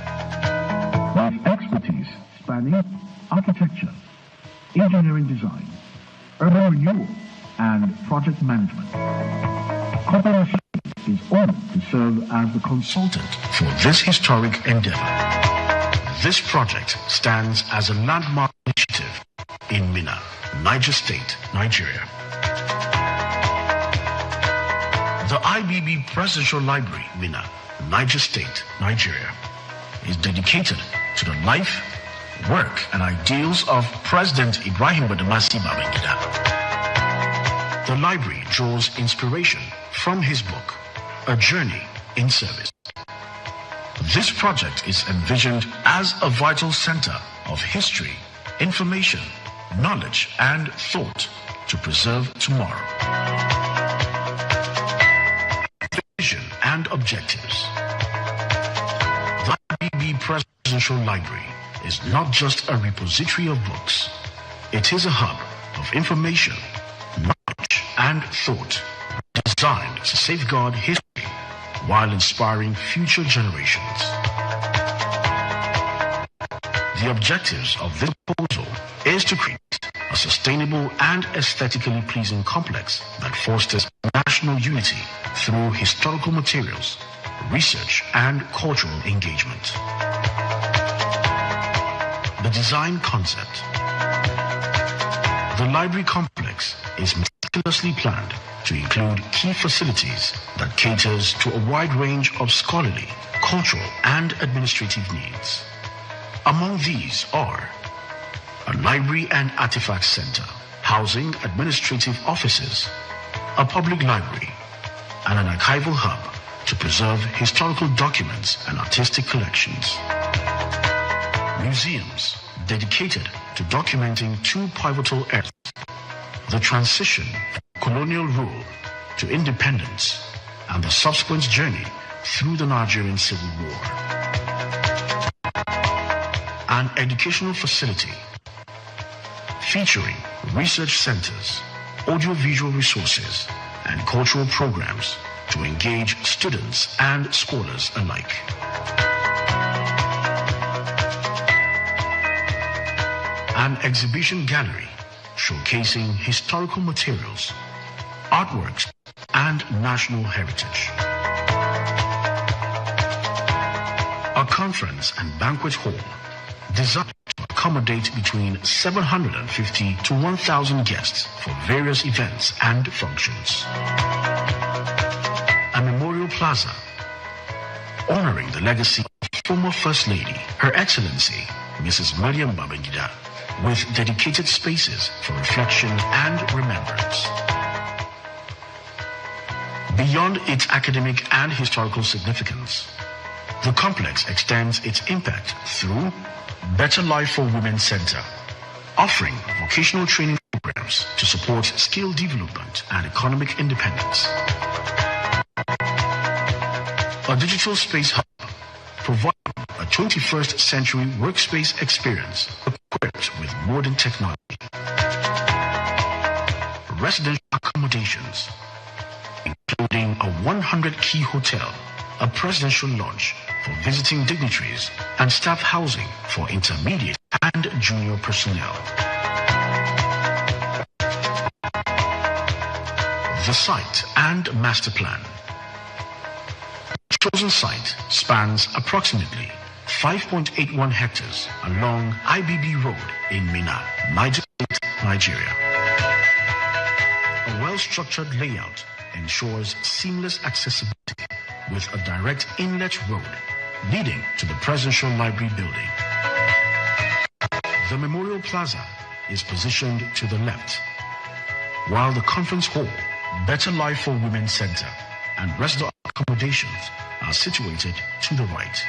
With expertise spanning architecture, engineering design, urban renewal, and project management, Kaplan Associates is honored to serve as the consultant for this historic endeavor. This project stands as a landmark initiative in Minna, Niger State, Nigeria. The IBB Presidential Library, Minna, Niger State, Nigeria, is dedicated to the life, work and ideals of President Ibrahim Babangida. The library draws inspiration from his book, A Journey in Service. This project is envisioned as a vital center of history, information, knowledge, and thought to preserve tomorrow. Vision and objectives. The IBB Presidential Library is not just a repository of books. It is a hub of information, knowledge, and thought designed to safeguard history while inspiring future generations. The objectives of this proposal is to create a sustainable and aesthetically pleasing complex that fosters national unity through historical materials, research, and cultural engagement. The design concept. The library complex is meticulously planned to include key facilities that caters to a wide range of scholarly, cultural, and administrative needs. Among these are a library and artifact center, housing administrative offices, a public library, and an archival hub to preserve historical documents and artistic collections. Museums dedicated to documenting two pivotal eras, the transition from colonial rule to independence and the subsequent journey through the Nigerian Civil War. An educational facility featuring research centers, audiovisual resources, and cultural programs to engage students and scholars alike. An exhibition gallery showcasing historical materials, artworks, and national heritage. A conference and banquet hall designed to accommodate between 750 to 1,000 guests for various events and functions. A memorial plaza honoring the legacy of former First Lady, Her Excellency, Mrs. Mariam Babangida, with dedicated spaces for reflection and remembrance. Beyond its academic and historical significance, the complex extends its impact through Better Life for Women Center, offering vocational training programs to support skill development and economic independence. A digital space hub providing a 21st century workspace experience equipped with modern technology. Residential accommodations, including a 100-key hotel, a presidential lodge for visiting dignitaries, and staff housing for intermediate and junior personnel. The site and master plan. The chosen site spans approximately 5.81 hectares along IBB Road in Minna, Niger State, Nigeria. A well-structured layout ensures seamless accessibility with a direct inlet road leading to the Presidential Library building. The Memorial Plaza is positioned to the left, while the Conference Hall, Better Life for Women Center, and resident accommodations are situated to the right.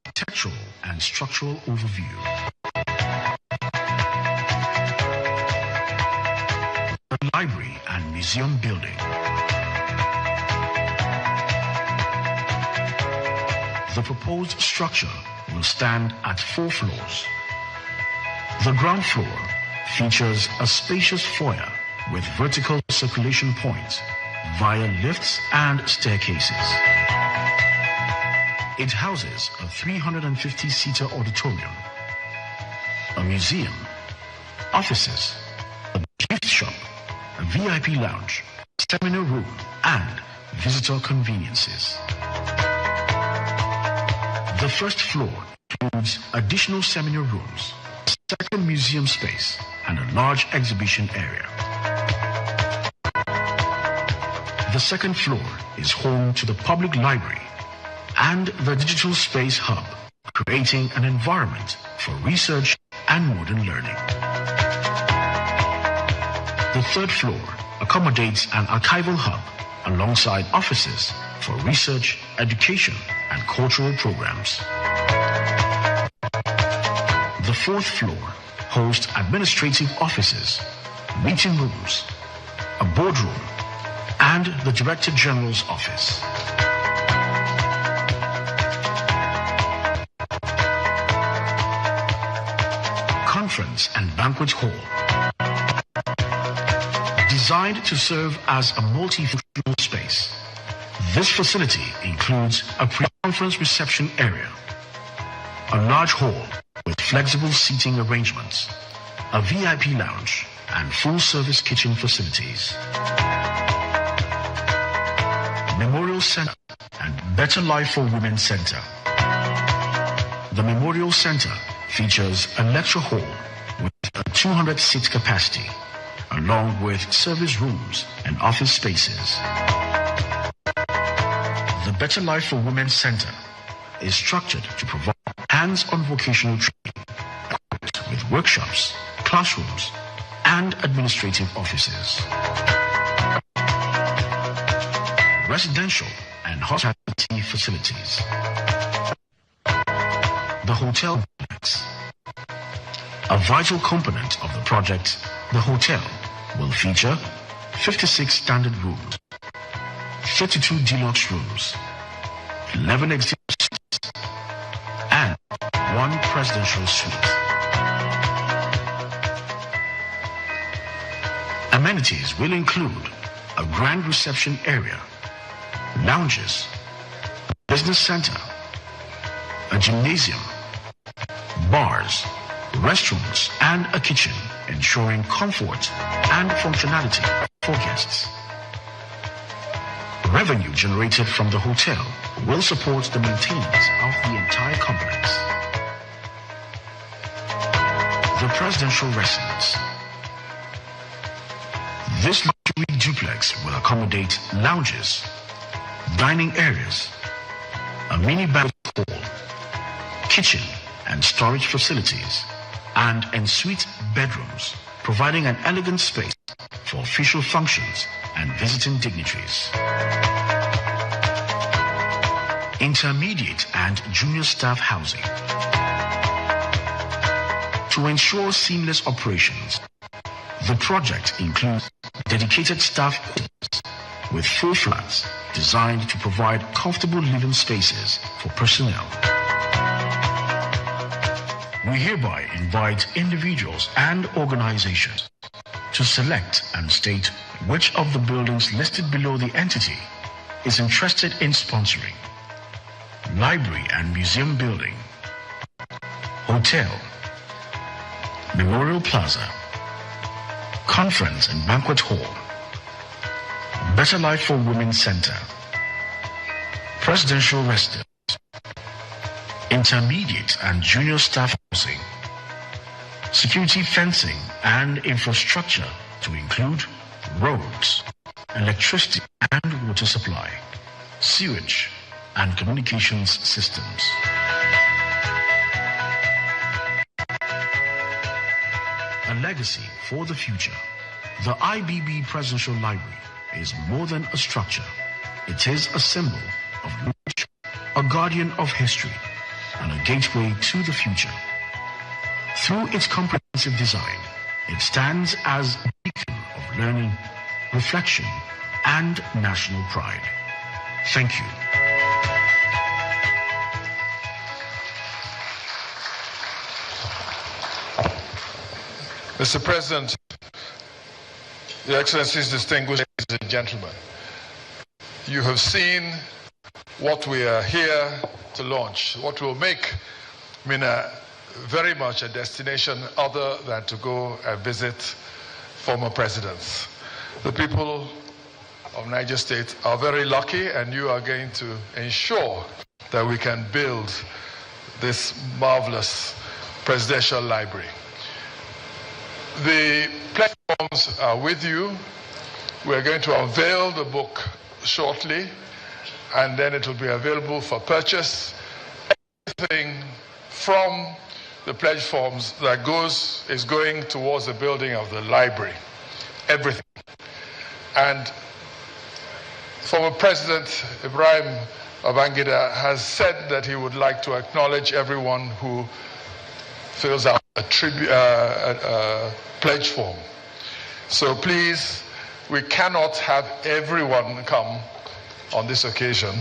Architectural and structural overview. The library and museum building. The proposed structure will stand at 4 floors. The ground floor features a spacious foyer with vertical circulation points via lifts and staircases. It houses a 350-seater auditorium, a museum, offices, a gift shop, a VIP lounge, seminar room, and visitor conveniences. The first floor includes additional seminar rooms, a second museum space, and a large exhibition area. The second floor is home to the public library and the Digital Space Hub, creating an environment for research and modern learning. The third floor accommodates an archival hub alongside offices for research, education, and cultural programs. The fourth floor hosts administrative offices, meeting rooms, a boardroom, and the Director General's office. Conference and Banquet Hall. Designed to serve as a multi-functional space, this facility includes a pre-conference reception area, a large hall with flexible seating arrangements, a VIP lounge, and full-service kitchen facilities. Memorial Center and Better Life for Women Center. The Memorial Center features a lecture hall with a 200-seat capacity, along with service rooms and office spaces. The Better Life for Women Center is structured to provide hands-on vocational training with workshops, classrooms, and administrative offices. Residential and hospitality facilities. The hotel complex. A vital component of the project, the hotel will feature 56 standard rooms, 32 deluxe rooms, 11 executive suites, and 1 presidential suite. Amenities will include a grand reception area, lounges, a business center, a gymnasium, bars, restrooms, and a kitchen, ensuring comfort and functionality for guests. Revenue generated from the hotel will support the maintenance of the entire complex. The presidential residence. This luxury duplex will accommodate lounges, dining areas, a mini banquet hall, kitchen and storage facilities, and ensuite bedrooms, providing an elegant space for official functions and visiting dignitaries. Intermediate and junior staff housing. To ensure seamless operations, the project includes dedicated staff quarters with 4 flats designed to provide comfortable living spaces for personnel. We hereby invite individuals and organizations to select and state which of the buildings listed below the entity is interested in sponsoring. Library and Museum Building, Hotel, Memorial Plaza, Conference and Banquet Hall, Better Life for Women Center, Presidential Residence, Intermediate and Junior Staff Housing, Security Fencing and Infrastructure to include roads, electricity and water supply, sewage, and communications systems. A legacy for the future. The IBB Presidential Library is more than a structure. It is a symbol of knowledge, a guardian of history, and a gateway to the future. Through its comprehensive design, it stands as a beacon of learning, reflection, and national pride. Thank you. Mr. President, Your Excellencies, distinguished ladies and gentlemen, you have seen what we are here to launch, what will make Mina very much a destination other than to go and visit former presidents. The people of Niger State are very lucky, and you are going to ensure that we can build this marvelous presidential library. The platforms are with you. We're going to unveil the book shortly, and then it will be available for purchase. Everything from the pledge forms that is going towards the building of the library. Everything. And former President Ibrahim Babangida has said that he would like to acknowledge everyone who fills out a pledge form. So please, we cannot have everyone come on this occasion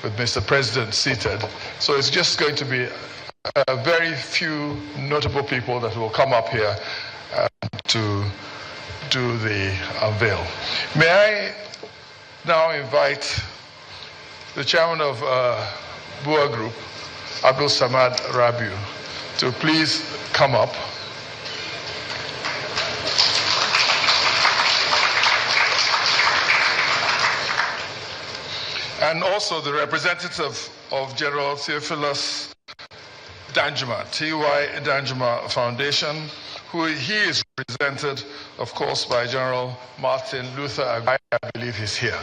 with Mr. President seated. So it's just going to be a very few notable people that will come up here to do the unveil. May I now invite the chairman of BUA Group, Abdul Samad Rabiu, to please come up. And also the representative of General Theophilus Danjuma, T.Y. Danjuma Foundation, he is represented, of course, by General Martin Luther Aguirre. I believe he's here.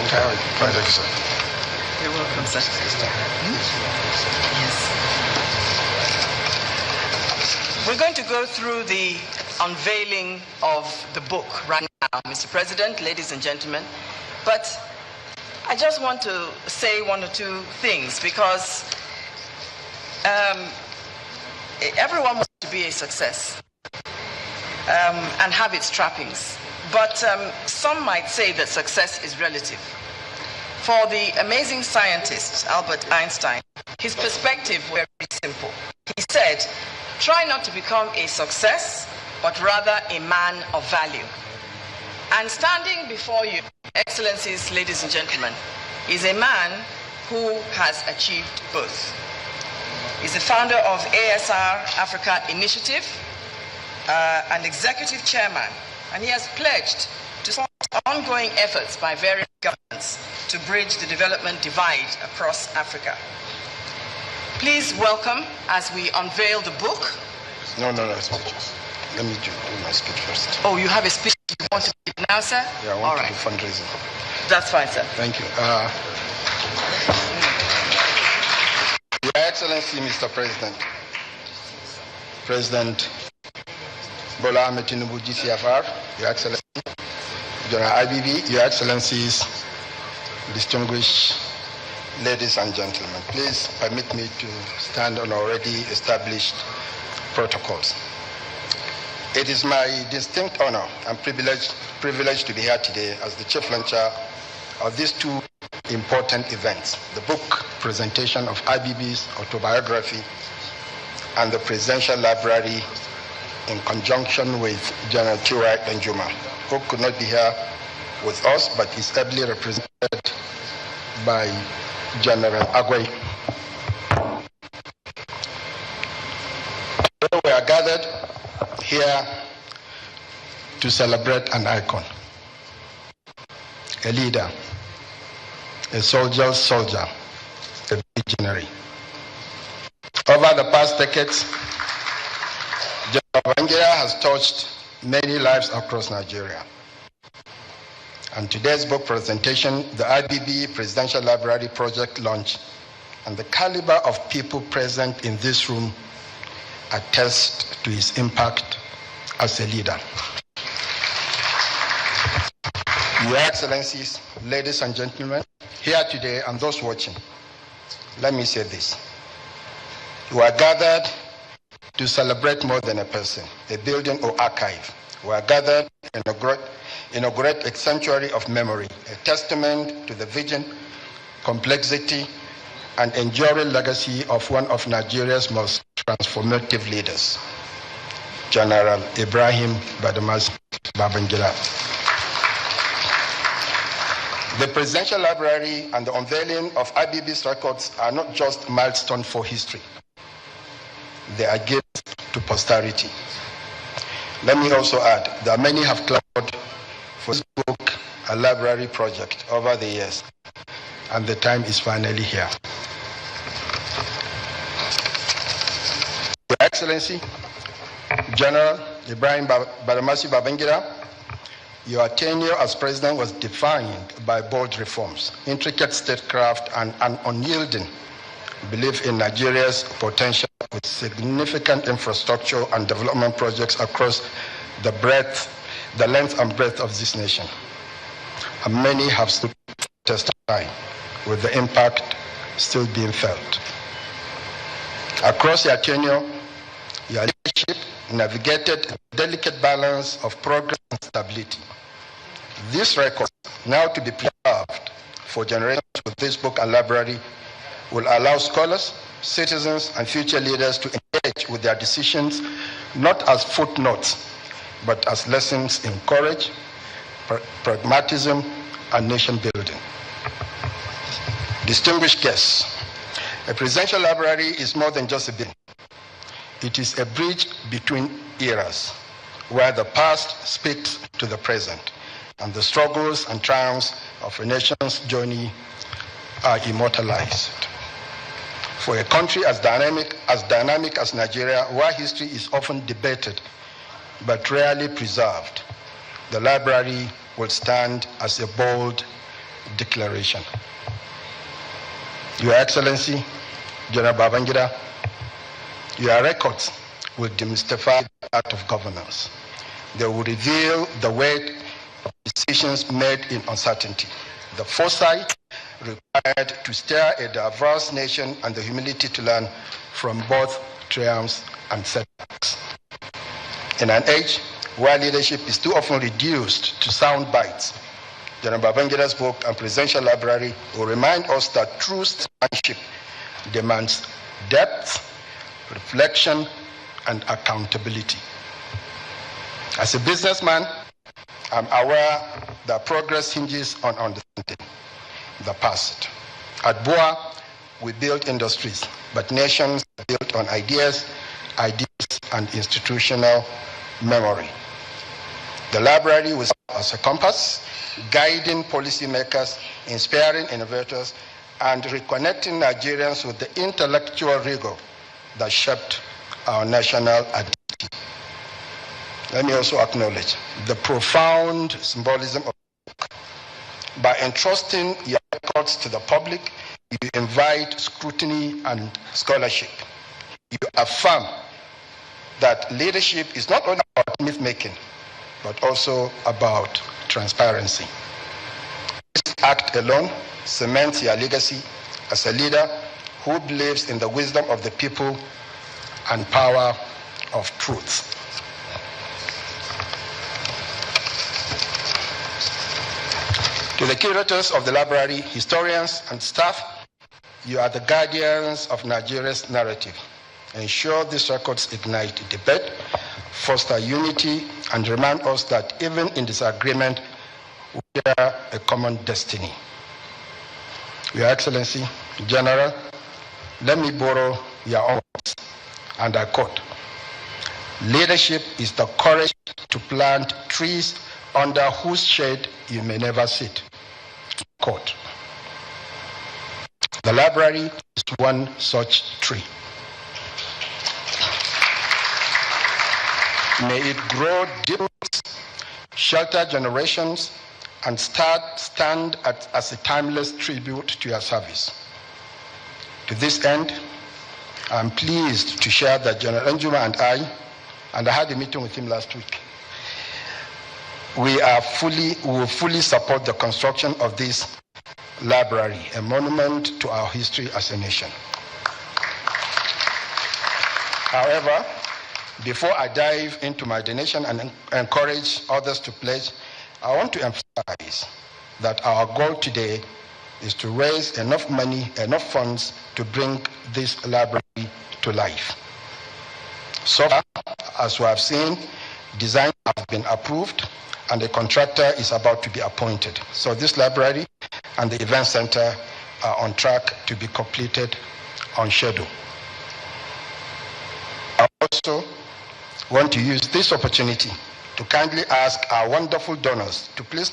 Okay. Thank you, sir. You're welcome, sir. Yes. We're going to go through the unveiling of the book right now, Mr. President, ladies and gentlemen. But I just want to say one or two things, because everyone wants to be a success and have its trappings. But some might say that success is relative. For the amazing scientist, Albert Einstein, his perspective was very simple. He said, try not to become a success, but rather a man of value. And standing before you, Excellencies, ladies and gentlemen, is a man who has achieved both. He's the founder of ASR Africa Initiative, an executive chairman, and he has pledged to support ongoing efforts by various governments to bridge the development divide across Africa. Please welcome, as we unveil the book. No, speeches. Let me do my speech first. Oh, you have a speech you want to give now, sir? Yeah, I want to do fundraising. That's fine, sir. Thank you. Your Excellency, Mr. President, President Bola Ahmed Tinubu, GCFR, Your Excellency, General IBB, Your Excellencies, distinguished ladies and gentlemen, please permit me to stand on already established protocols. It is my distinct honor and privilege to be here today as the chief launcher of these two important events, the book presentation of IBB's Autobiography and the Presidential Library in conjunction with General T.Y. Danjuma, who could not be here with us, but is ably represented by General Aguirre. We are gathered here to celebrate an icon, a leader, a soldier's soldier, a visionary. Over the past decades, General Babangida has touched many lives across Nigeria. And today's book presentation, the IBB Presidential Library Project launch, and the caliber of people present in this room attest to his impact as a leader. Your Excellencies, ladies and gentlemen, here today and those watching, let me say this. You are gathered to celebrate more than a person, a building or archive. We are gathered in inaugurate a sanctuary of memory, a testament to the vision, complexity, and enduring legacy of one of Nigeria's most transformative leaders, General Ibrahim Babangida. The Presidential Library and the unveiling of IBB's records are not just milestones for history. They are gifts to posterity. Let me also add that many have clamored for this book, a library project, over the years, and the time is finally here. Your Excellency, General, Ibrahim Babangida, your tenure as president was defined by bold reforms, intricate statecraft, and an unyielding belief in Nigeria's potential with significant infrastructure and development projects across the length and breadth of this nation. And many have stood the test of time, with the impact still being felt. Across your tenure, your leadership navigated a delicate balance of progress and stability. This record, now to be preserved for generations with this book and library, will allow scholars, citizens, and future leaders to engage with their decisions not as footnotes, but as lessons in courage, pragmatism, and nation building. Distinguished guests, a presidential library is more than just a building. It is a bridge between eras, where the past speaks to the present, and the struggles and triumphs of a nation's journey are immortalized. For a country as dynamic as Nigeria, where history is often debated but rarely preserved, the library will stand as a bold declaration. Your Excellency, General Babangida, your records will demystify the art of governance. They will reveal the weight of decisions made in uncertainty, the foresight required to steer a diverse nation, and the humility to learn from both triumphs and setbacks. In an age where leadership is too often reduced to sound bites, General Babangida's book and presidential library will remind us that true stewardship demands depth, reflection, and accountability. As a businessman, I'm aware that progress hinges on understanding the past. At BUA, we build industries, but nations are built on ideas, and institutional memory. The library will serve as a compass, guiding policymakers, inspiring innovators, and reconnecting Nigerians with the intellectual rigor that shaped our national identity. Let me also acknowledge the profound symbolism of the book. By entrusting your records to the public, you invite scrutiny and scholarship. You affirm that leadership is not only about myth-making, but also about transparency. This act alone cements your legacy as a leader who believes in the wisdom of the people and power of truth. To the curators of the library, historians, and staff, you are the guardians of Nigeria's narrative. Ensure these records ignite debate, foster unity, and remind us that even in disagreement, we share a common destiny. Your Excellency, General, let me borrow your own words, and I quote, "Leadership is the courage to plant trees under whose shade you may never sit." Quote. The library is one such tree. May it grow deep, shelter generations, and stand as a timeless tribute to your service. To this end, I'm pleased to share that General Njuma and I had a meeting with him last week, we will fully support the construction of this library, a monument to our history as a nation. However, before I dive into my donation and encourage others to pledge, I want to emphasize that our goal today is to raise enough money, enough funds to bring this library to life. So far, as we have seen, designs have been approved and a contractor is about to be appointed. So this library and the event center are on track to be completed on schedule. I also want to use this opportunity to kindly ask our wonderful donors to please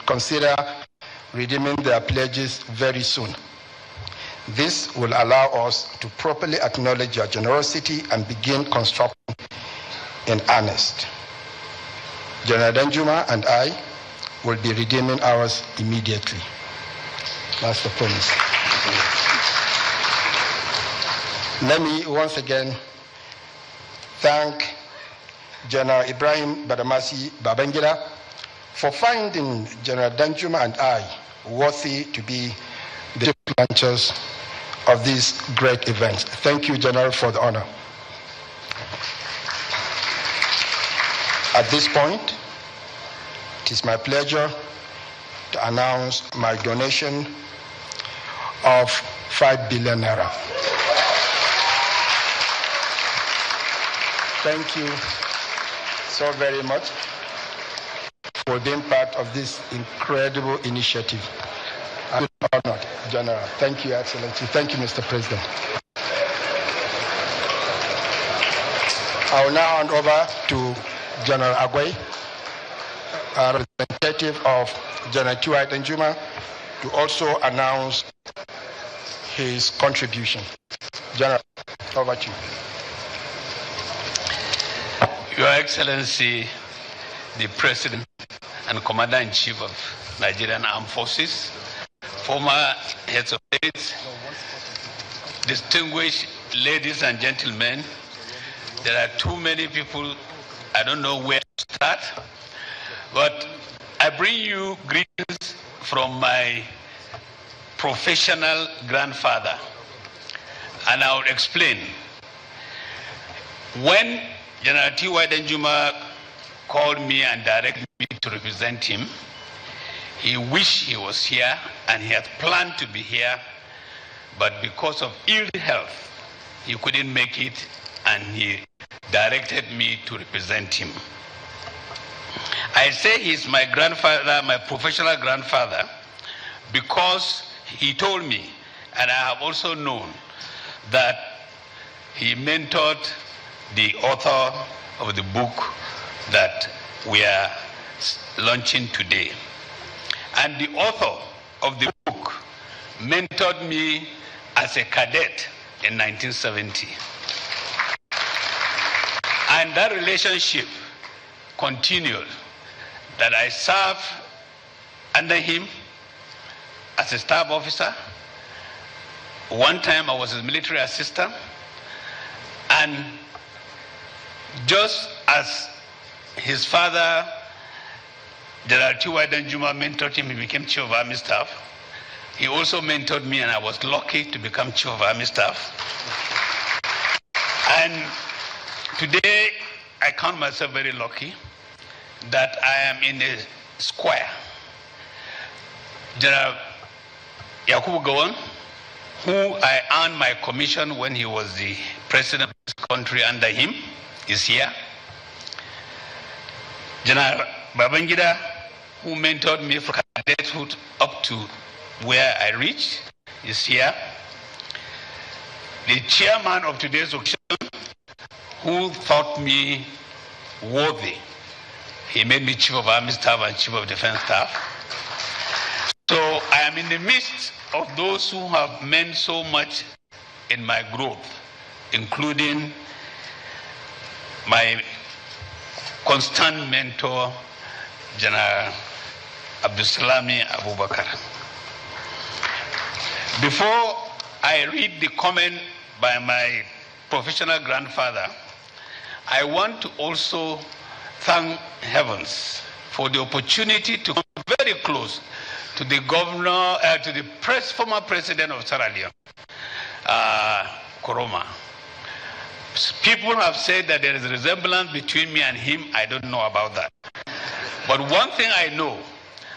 consider redeeming their pledges very soon. This will allow us to properly acknowledge your generosity and begin construction in earnest. General Danjuma and I will be redeeming ours immediately. That's the promise. Let me once again thank General Ibrahim Babangida for finding General Danjuma and I worthy to be the launchers of this great event. Thank you, General, for the honor. At this point, it is my pleasure to announce my donation of 5 billion naira. Thank you so very much for being part of this incredible initiative. I'm honored, General. Thank you, Excellency. Thank you, Mr. President. I will now hand over to General Agway, a representative of General T.Y. Danjuma, to also announce his contribution. General, over to you. Your Excellency, the President and Commander-in-Chief of Nigerian Armed Forces, former heads of state, distinguished ladies and gentlemen, there are too many people, I don't know where to start, but I bring you greetings from my professional grandfather, and I will explain. When General T.Y. Danjuma called me and directed me to represent him, he wished he was here and he had planned to be here, but because of ill health, he couldn't make it, and he directed me to represent him. I say he's my grandfather, my professional grandfather, because he told me, and I have also known, that he mentored the author of the book that we are launching today. And the author of the book mentored me as a cadet in 1970. And that relationship continued, that I served under him as a staff officer. One time I was his military assistant, and just as his father, General T.Y. Danjuma, mentored him, he became Chief of Army Staff. He also mentored me, and I was lucky to become Chief of Army Staff. And today, I count myself very lucky that I am in a square. General Yakubu Gowon, who I earned my commission when he was the president of this country under him, is here. General Babangida, who mentored me from cadethood up to where I reached, is here. The chairman of today's occasion, who thought me worthy, he made me Chief of Army Staff and Chief of Defense Staff. So I am in the midst of those who have meant so much in my growth, including my constant mentor, General Abdulsalami Abubakar. Before I read the comment by my professional grandfather, I want to also thank heavens for the opportunity to come very close to the governor, to the former president of Sierra Leone, Koroma. People have said that there is a resemblance between me and him. I don't know about that. But one thing I know,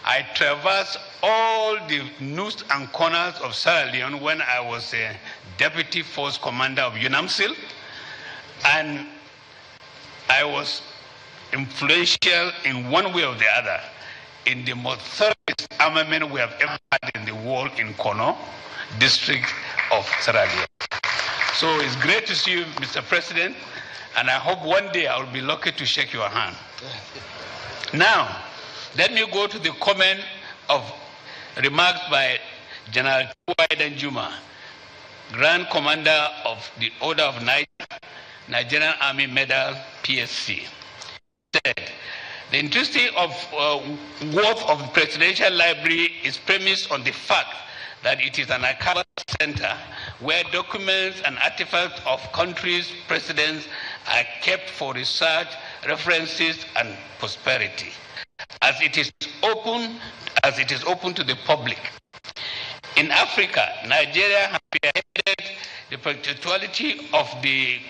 I traversed all the nooks and corners of Sierra Leone when I was a deputy force commander of UNAMSIL, and I was influential in one way or the other in the most thorough armament we have ever had in the world in Kono, district of Sierra Leone. So it's great to see you, Mr. President, and I hope one day I will be lucky to shake your hand. Now, let me go to the comment of remarks by General T.Y. Danjuma, Grand Commander of the Order of Nigerian Army Medal, PSC. Said, The intrinsic worth of the Presidential Library is premised on the fact that it is an archival center where documents and artifacts of countries' presidents are kept for research, references, and prosperity, as it is open to the public. In Africa, Nigeria has spearheaded the perpetuity of the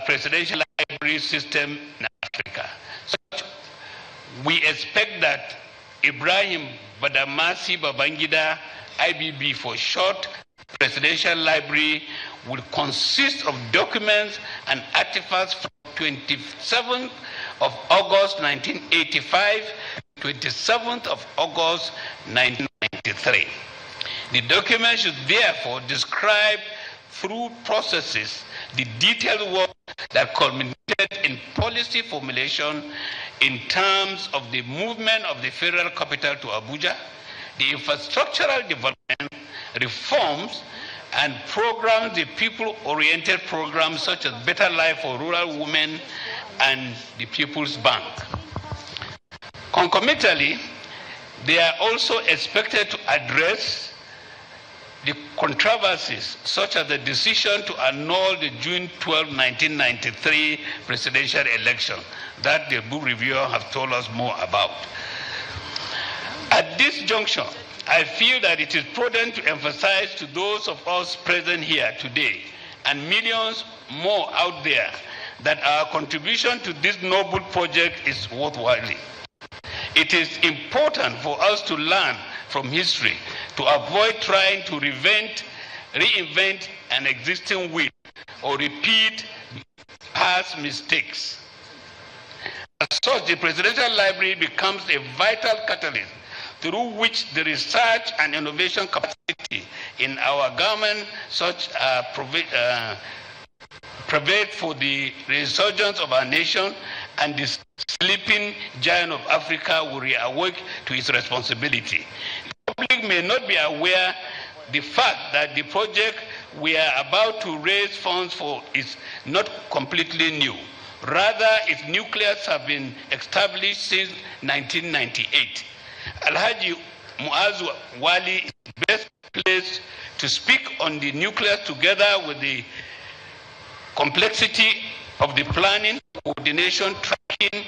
presidential library system in Africa. So we expect that Ibrahim Babangida, IBB for short, Presidential Library will consist of documents and artifacts from 27th of August 1985 to 27th of August 1993. The document should therefore describe through processes the detailed work that culminated in policy formulation in terms of the movement of the federal capital to Abuja, the infrastructural development, reforms, and programs, the people-oriented programs such as Better Life for Rural Women and the People's Bank. Concomitantly, they are also expected to address the controversies such as the decision to annul the June 12, 1993 presidential election that the book reviewer have told us more about. At this juncture, I feel that it is prudent to emphasize to those of us present here today and millions more out there that our contribution to this noble project is worthwhile. It is important for us to learn from history to avoid trying to reinvent an existing wheel or repeat past mistakes. As such, the Presidential Library becomes a vital catalyst through which the research and innovation capacity in our government provide for the resurgence of our nation, and the sleeping giant of Africa will reawake to its responsibility. The public may not be aware the fact that the project we are about to raise funds for is not completely new. Rather, its nucleus have been established since 1998. Alhaji Muazu Wali is best placed to speak on the nucleus together with the complexity of the planning, coordination, tracking,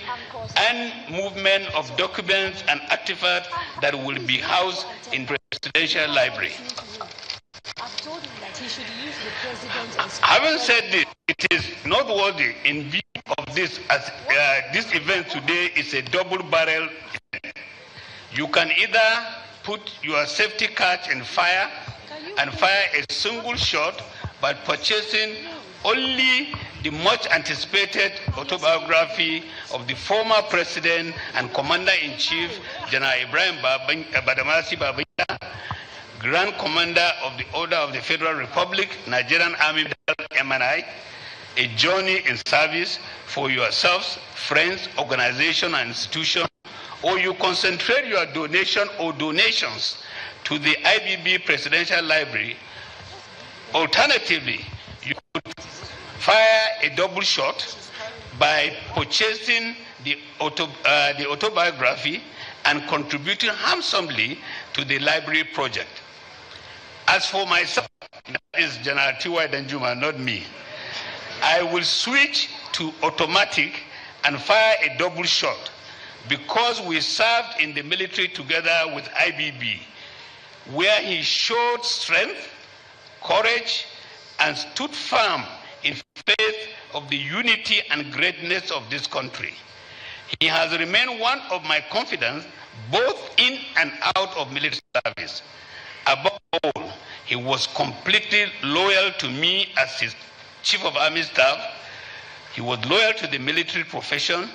and movement of documents and artifacts that will be housed in the Presidential Library. Having said this, it is noteworthy in view of this, as this event today is a double-barrel event. You can either put your safety catch in fire and fire a single shot by purchasing only the much anticipated autobiography of the former president and commander-in-chief, General Ibrahim Babangida, Grand Commander of the Order of the Federal Republic, Nigerian Army, MNI, a journey in service for yourselves, friends, organizations, and institutions, or you concentrate your donation or donations to the IBB Presidential Library. Alternatively, you could fire a double shot by purchasing the autobiography and contributing handsomely to the library project. As for myself, that is General T.Y. Danjuma, not me, I will switch to automatic and fire a double shot because we served in the military together with IBB, where he showed strength, courage, and stood firm in faith of the unity and greatness of this country. He has remained one of my confidants both in and out of military service. Above all, he was completely loyal to me as his Chief of Army Staff. He was loyal to the military profession,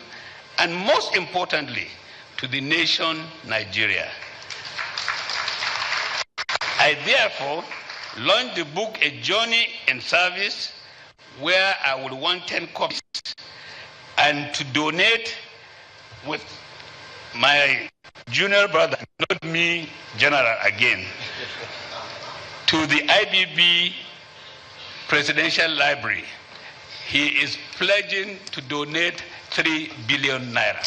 and most importantly, to the nation, Nigeria. I therefore launched the book, A Journey in Service, where I would want 10 copies, and to donate with my junior brother, not me, General again, to the IBB Presidential Library. He is pledging to donate 3 billion naira.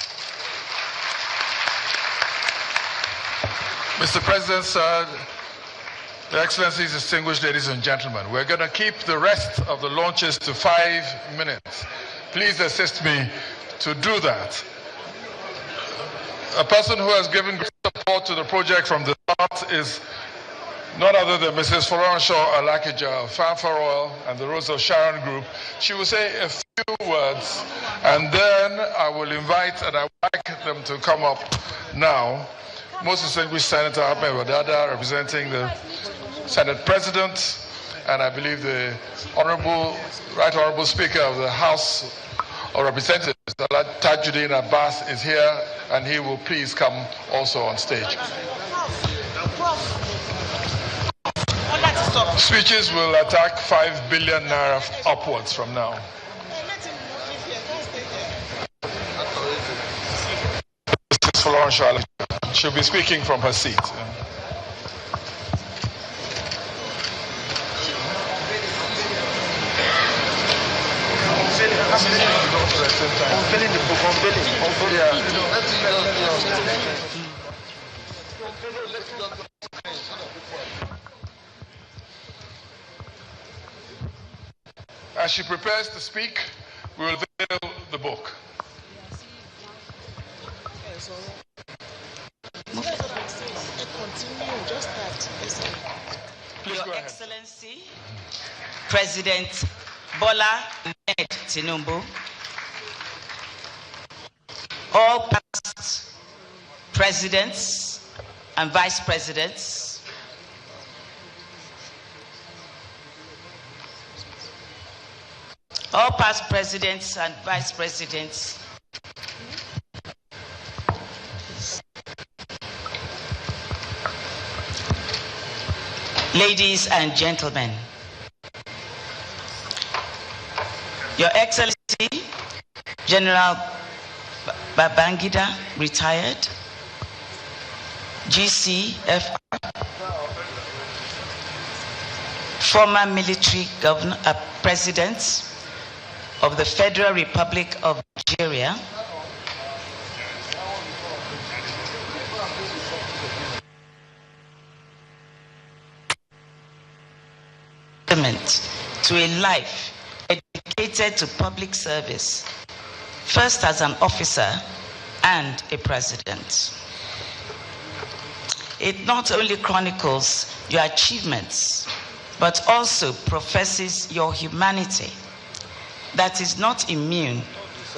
Mr. President, sir, Your Excellencies, distinguished ladies and gentlemen, we're going to keep the rest of the launches to 5 minutes. Please assist me to do that. A person who has given great support to the project from the start is none other than Mrs. Florenshaw Alakija of Fanfare Oil and the Rose of Sharon Group. She will say a few words, and then I will invite, and I would like them to come up now, most distinguished Senator Ahmed Wadada, representing the Senate President, and I believe the Right Honorable Speaker of the House of Representatives, Tajuddin Abbas, is here, and he will please come also on stage. Speeches will attack 5 billion naira upwards from now. Mrs. Florenshaw she'll be speaking from her seat. As she prepares to speak, we will unveil the book. Your Excellency, President Bola Ahmed Tinubu, all past presidents and vice presidents, all past presidents and vice presidents, ladies and gentlemen, Your Excellency, General Babangida, retired, GCFR, former military governor, president of the Federal Republic of Nigeria, to a life dedicated to public service, first as an officer and a president. It not only chronicles your achievements, but also professes your humanity that is not immune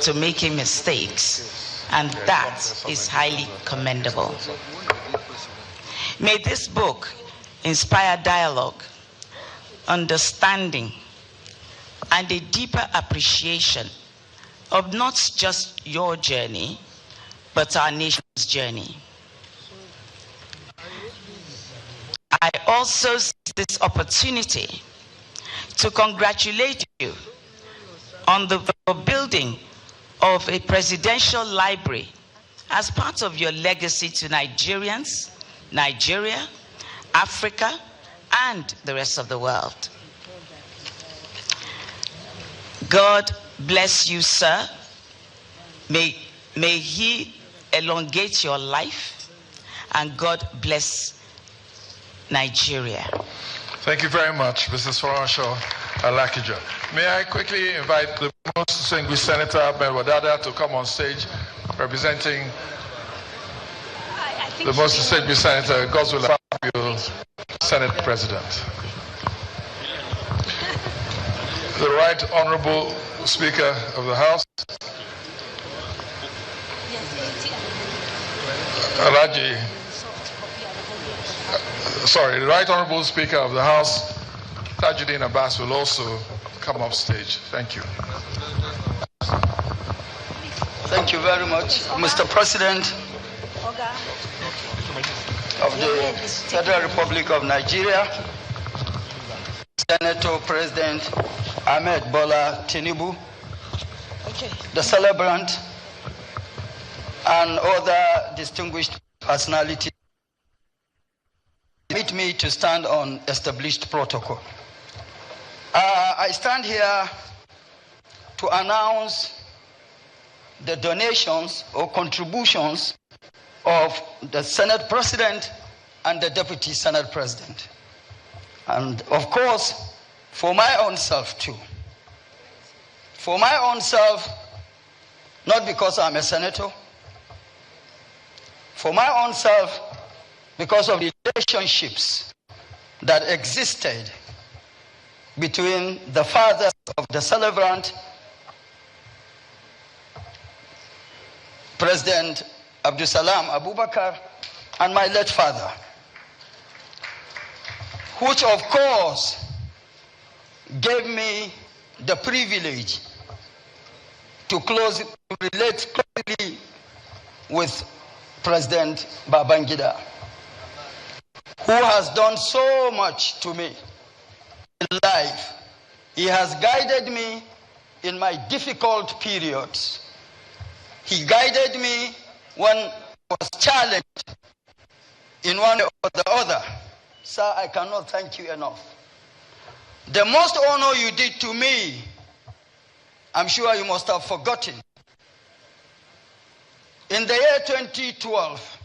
to making mistakes, and that is highly commendable. May this book inspire dialogue, understanding, and a deeper appreciation of not just your journey, but our nation's journey. I also see this opportunity to congratulate you on the building of a presidential library as part of your legacy to Nigerians, Nigeria, Africa, and the rest of the world. God bless you, sir. May He elongate your life, and God bless Nigeria. Thank you very much, Mrs. Florenshaw Alakija. May I quickly invite the most distinguished Senator Ahmed Wadada to come on stage, representing the most distinguished Senator Godswill Akpabio, Senate President. The Right Honorable Speaker of the House, the Right Honorable Speaker of the House, Tajuddin Abbas, will also come up stage. Thank you. Thank you very much, Mr. President of the Federal Republic of Nigeria, Senator President Ahmed Bola Tinubu, the celebrant, and other distinguished personalities. Permit me to stand on established protocol. I stand here to announce the donations or contributions of the Senate President and the Deputy Senate President. And of course, for my own self too. For my own self, not because I'm a senator, for my own self, because of the relationships that existed between the father of the celebrant, President Abdusalam Abubakar, and my late father, which of course gave me the privilege to relate closely with President Babangida, who has done so much to me in life. He has guided me in my difficult periods. He guided me when I was challenged in one or the other. Sir, I cannot thank you enough. The most honor you did to me, I'm sure you must have forgotten. In the year 2012,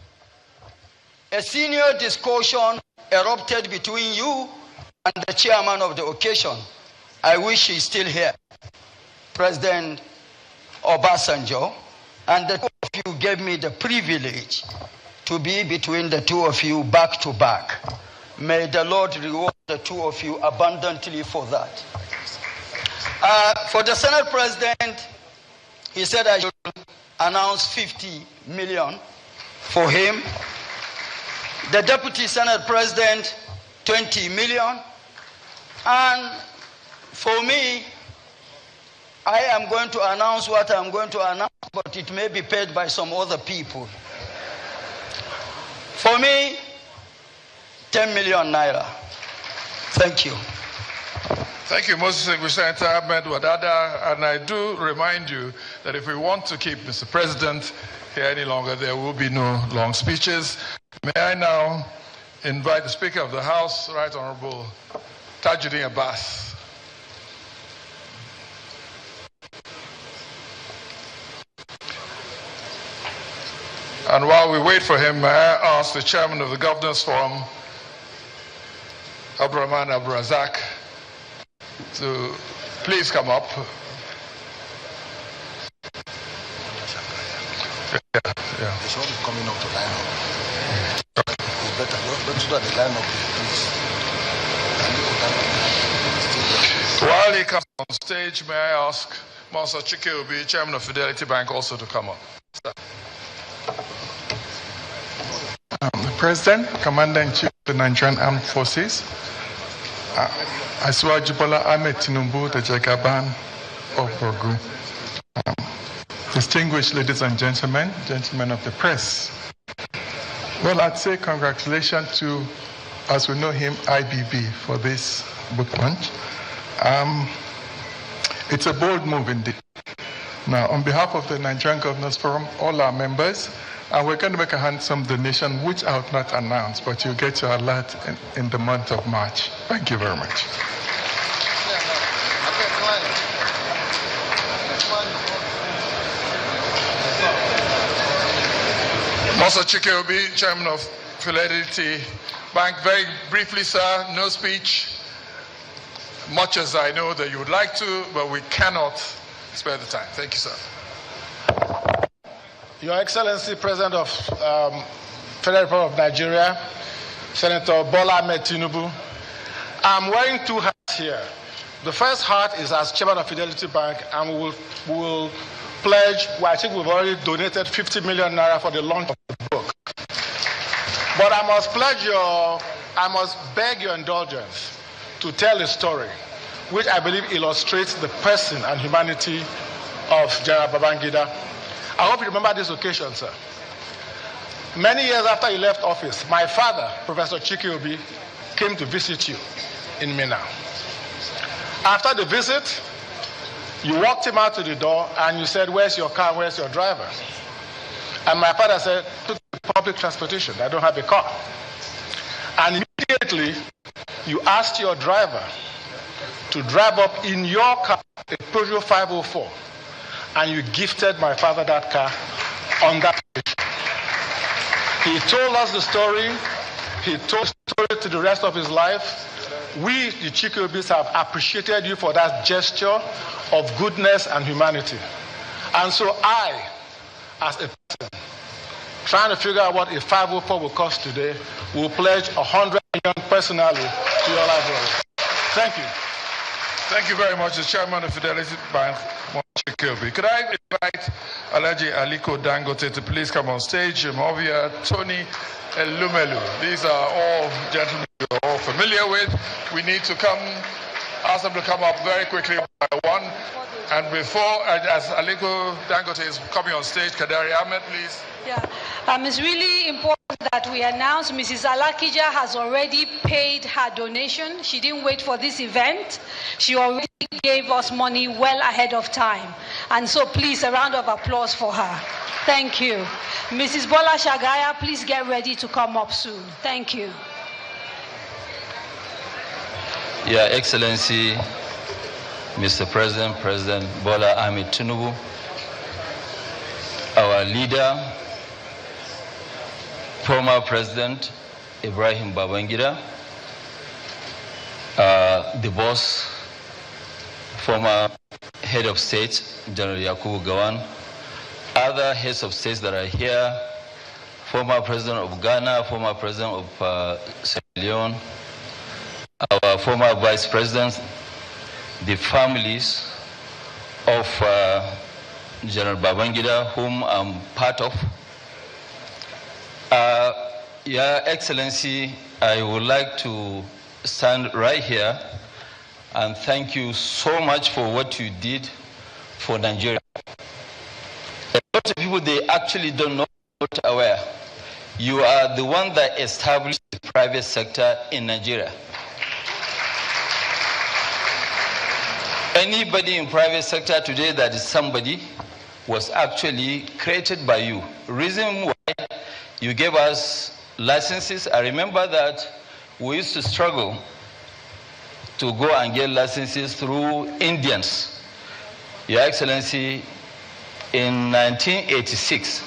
a senior discussion erupted between you and the chairman of the occasion. I wish he's still here, President Obasanjo, and the two of you gave me the privilege to be between the two of you back to back. May the Lord reward the two of you abundantly for that. For the Senate President, he said I should announce 50 million for him. The Deputy Senate President, 20 million. And for me, I am going to announce what I'm going to announce, but it may be paid by some other people. For me, 10 million naira. Thank you. Thank you, most distinguished Senator Ahmed Wadada. And I do remind you that if we want to keep Mr. President here any longer, there will be no long speeches. May I now invite the Speaker of the House, Right Honorable Tajuddin Abbas. And while we wait for him, may I ask the Chairman of the Governors Forum, Abdurrahman Abdurazak, to please come up. Yeah. They should be coming up to line up. It's better. Don't do the line up, please. While he comes on stage, may I ask Monsa Chikeobi, Chairman of Fidelity Bank, also to come up. The President, Commander-in-Chief of the Nigerian Armed Forces, Asiwaju Bola Ahmed Tinubu, the Jagaban of Borgu. Distinguished ladies and gentlemen, gentlemen of the press. Well, I'd say congratulations to, as we know him, IBB for this book launch. It's a bold move indeed. Now, on behalf of the Nigerian Governors Forum, all our members, we're going to make a handsome donation, which I will not announce, but you'll get your alert in the month of March. Thank you very much. Monsa Chikeobi, Chairman of Fidelity Bank. Very briefly, sir, no speech. Much as I know that you would like to, but we cannot spare the time. Thank you, sir. Your Excellency, President of Federal Republic of Nigeria, Senator Bola Ahmed Tinubu, I'm wearing two hats here. The first hat is as Chairman of Fidelity Bank, and we will pledge, well, I think we've already donated 50 million naira for the launch of the book. But I must beg your indulgence to tell a story which I believe illustrates the person and humanity of General Babangida. I hope you remember this occasion, sir. Many years after you left office, my father, Professor Chikeobi, came to visit you in Minna. After the visit, you walked him out to the door and you said, "Where's your car? Where's your driver?" And my father said, "Public transportation. I don't have a car." And immediately, you asked your driver to drive up in your car, a Peugeot 504, and you gifted my father that car on that day. He told us the story. He told the story to the rest of his life. We, the Chikwubis, have appreciated you for that gesture of goodness and humanity. And so I, as a person, trying to figure out what a 504 will cost today, will pledge 100 million personally to your library. Thank you. Thank you very much, the Chairman of Fidelity Bank, Kirby. Could I invite Alhaji Aliko Dangote to please come on stage? Movia, Tony, and Lumelu. These are all gentlemen you're all familiar with. We need to ask them to come up very quickly by one. And before, as Aliko Dangote is coming on stage, Kadari Ahmed, please. Yeah, it's really important that we announce Mrs. Alakija has already paid her donation. She didn't wait for this event. She already gave us money well ahead of time. And so please, a round of applause for her. Thank you. Mrs. Bola Shagaya, please get ready to come up soon. Thank you. Your Excellency, Mr. President, President Bola Ahmed Tinubu, our leader, former President Ibrahim Babangida, the boss, former head of state, General Yakubu Gowon, other heads of states that are here, former President of Ghana, former President of Sierra Leone, our former Vice Presidents, the families of General Babangida, whom I'm part of. Your Excellency, I would like to stand right here and thank you so much for what you did for Nigeria. A lot of people, they actually don't know, not aware. You are the one that established the private sector in Nigeria. Anybody in private sector today that is somebody was actually created by you. Reason why you gave us licenses, I remember that we used to struggle to go and get licenses through Indians. Your Excellency, in 1986,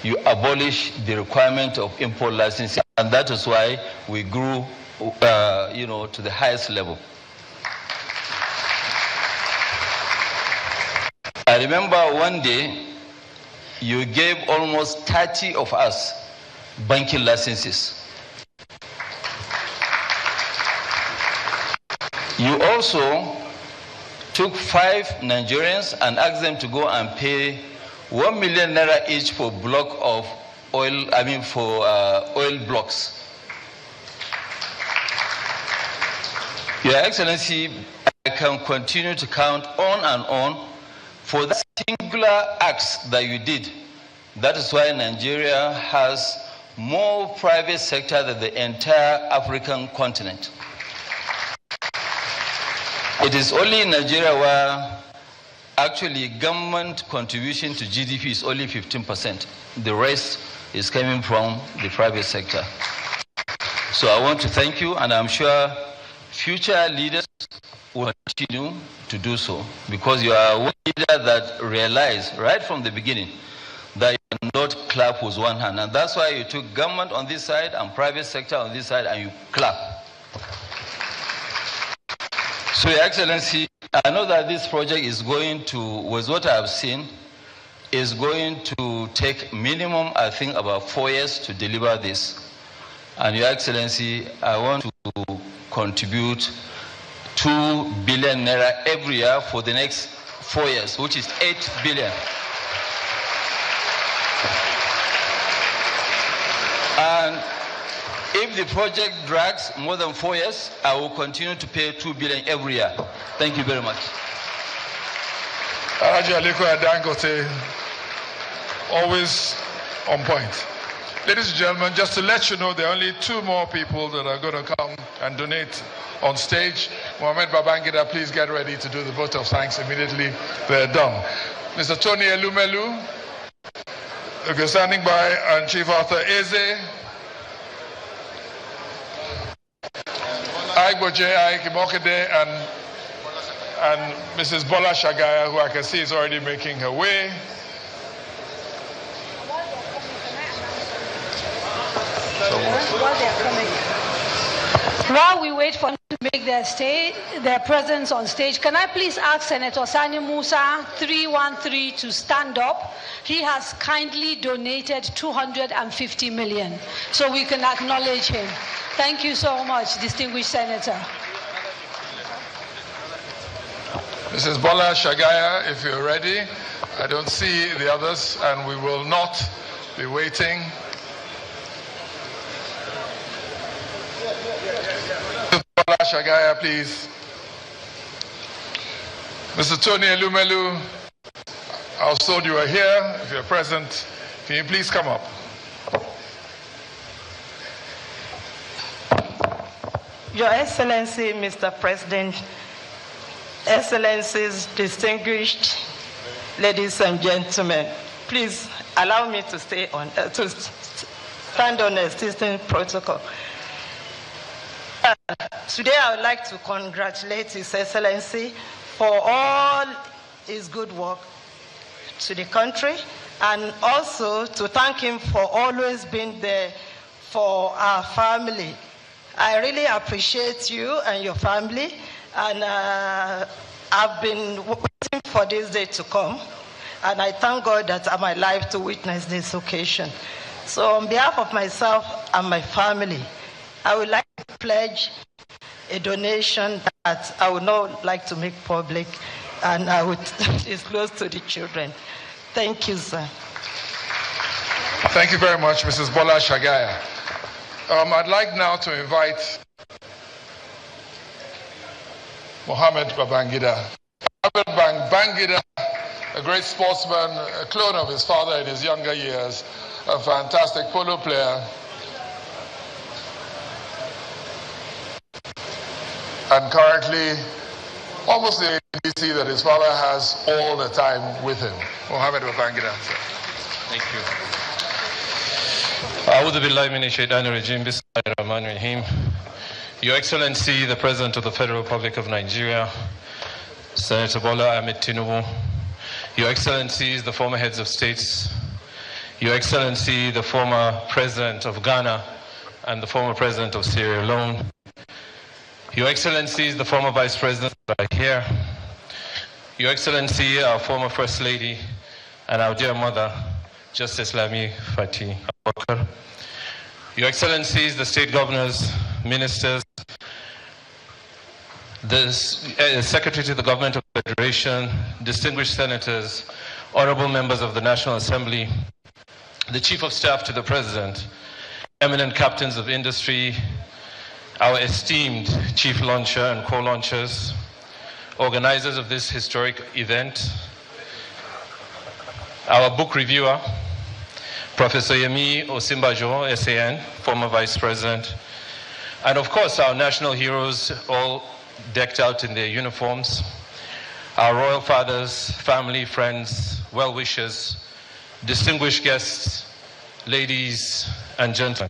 you abolished the requirement of import licensing, and that is why we grew to the highest level. I remember one day you gave almost 30 of us banking licenses. You also took 5 Nigerians and asked them to go and pay 1 million naira each for block of oil, oil blocks. Your Excellency, I can continue to count on and on for the singular acts that you did. That is why Nigeria has more private sector than the entire African continent. It is only in Nigeria where actually government contribution to GDP is only 15%. The rest is coming from the private sector. So I want to thank you, and I'm sure future leaders will continue to do so, because you are one leader that realized right from the beginning that you cannot clap with one hand. And that's why you took government on this side and private sector on this side and you clap. So, Your Excellency, I know that this project is going to, with what I have seen, is going to take minimum, I think, about 4 years to deliver this. And Your Excellency, I want to contribute 2 billion naira every year for the next 4 years, which is 8 billion. And if the project drags more than 4 years, I will continue to pay 2 billion every year. Thank you very much. Aliko Dangote, always on point. Ladies and gentlemen, just to let you know, there are only 2 more people that are going to come and donate on stage. Mohamed Babangida, please get ready to do the vote of thanks immediately they're done. Mr. Tony Elumelu, okay, standing by, and Chief Arthur Eze, Aigbo J.I. Kimokede, and and Mrs. Bola Shagaya, who I can see is already making her way. While we wait for them to make their presence on stage, can I please ask Senator Sani Musa 313 to stand up? He has kindly donated 250 million, so we can acknowledge him. Thank you so much, distinguished Senator. Mrs. Bola Shagaya, if you're ready. I don't see the others, and we will not be waiting. Bola Shagaya, please. Mr. Tony Elumelu, I was told you were here. If you're present, can you please come up? Your Excellency, Mr. President, Excellencies, distinguished ladies and gentlemen, please allow me to stand on existing protocol. Today, I would like to congratulate His Excellency for all his good work to the country, and also to thank him for always being there for our family. I really appreciate you and your family, and I've been waiting for this day to come, and I thank God that I'm alive to witness this occasion. So on behalf of myself and my family, I would like to pledge a donation that I would not like to make public, and I would disclose to the children. Thank you, sir. Thank you very much, Mrs. Bola Shagaya. I'd like now to invite Mohammed Babangida. Mohammed Babangida, a great sportsman, a clone of his father in his younger years, a fantastic polo player, and currently almost the ABC that his father has all the time with him. Mohammed Babangida. Thank you. A'udhu billahi minash shaitanir rajim. Bismillahir rahmanir rahim. Your Excellency, the President of the Federal Republic of Nigeria, Senator Bola Ahmed Tinubu, Your Excellencies, the former heads of states, Your Excellency, the former President of Ghana and the former President of Sierra Leone, Your Excellencies, the former Vice President right here, Your Excellency, our former First Lady, and our dear mother, Justice Lami Fati Abubakar, Your Excellencies, the state governors, ministers, the Secretary to the Government of the Federation, distinguished senators, honorable members of the National Assembly, the Chief of Staff to the President, eminent captains of industry, our esteemed chief launcher and co-launchers, organizers of this historic event, our book reviewer, Professor Yemi Osinbajo, SAN, former Vice President, and of course our national heroes, all decked out in their uniforms, our royal fathers, family, friends, well-wishers, distinguished guests, ladies and gentlemen.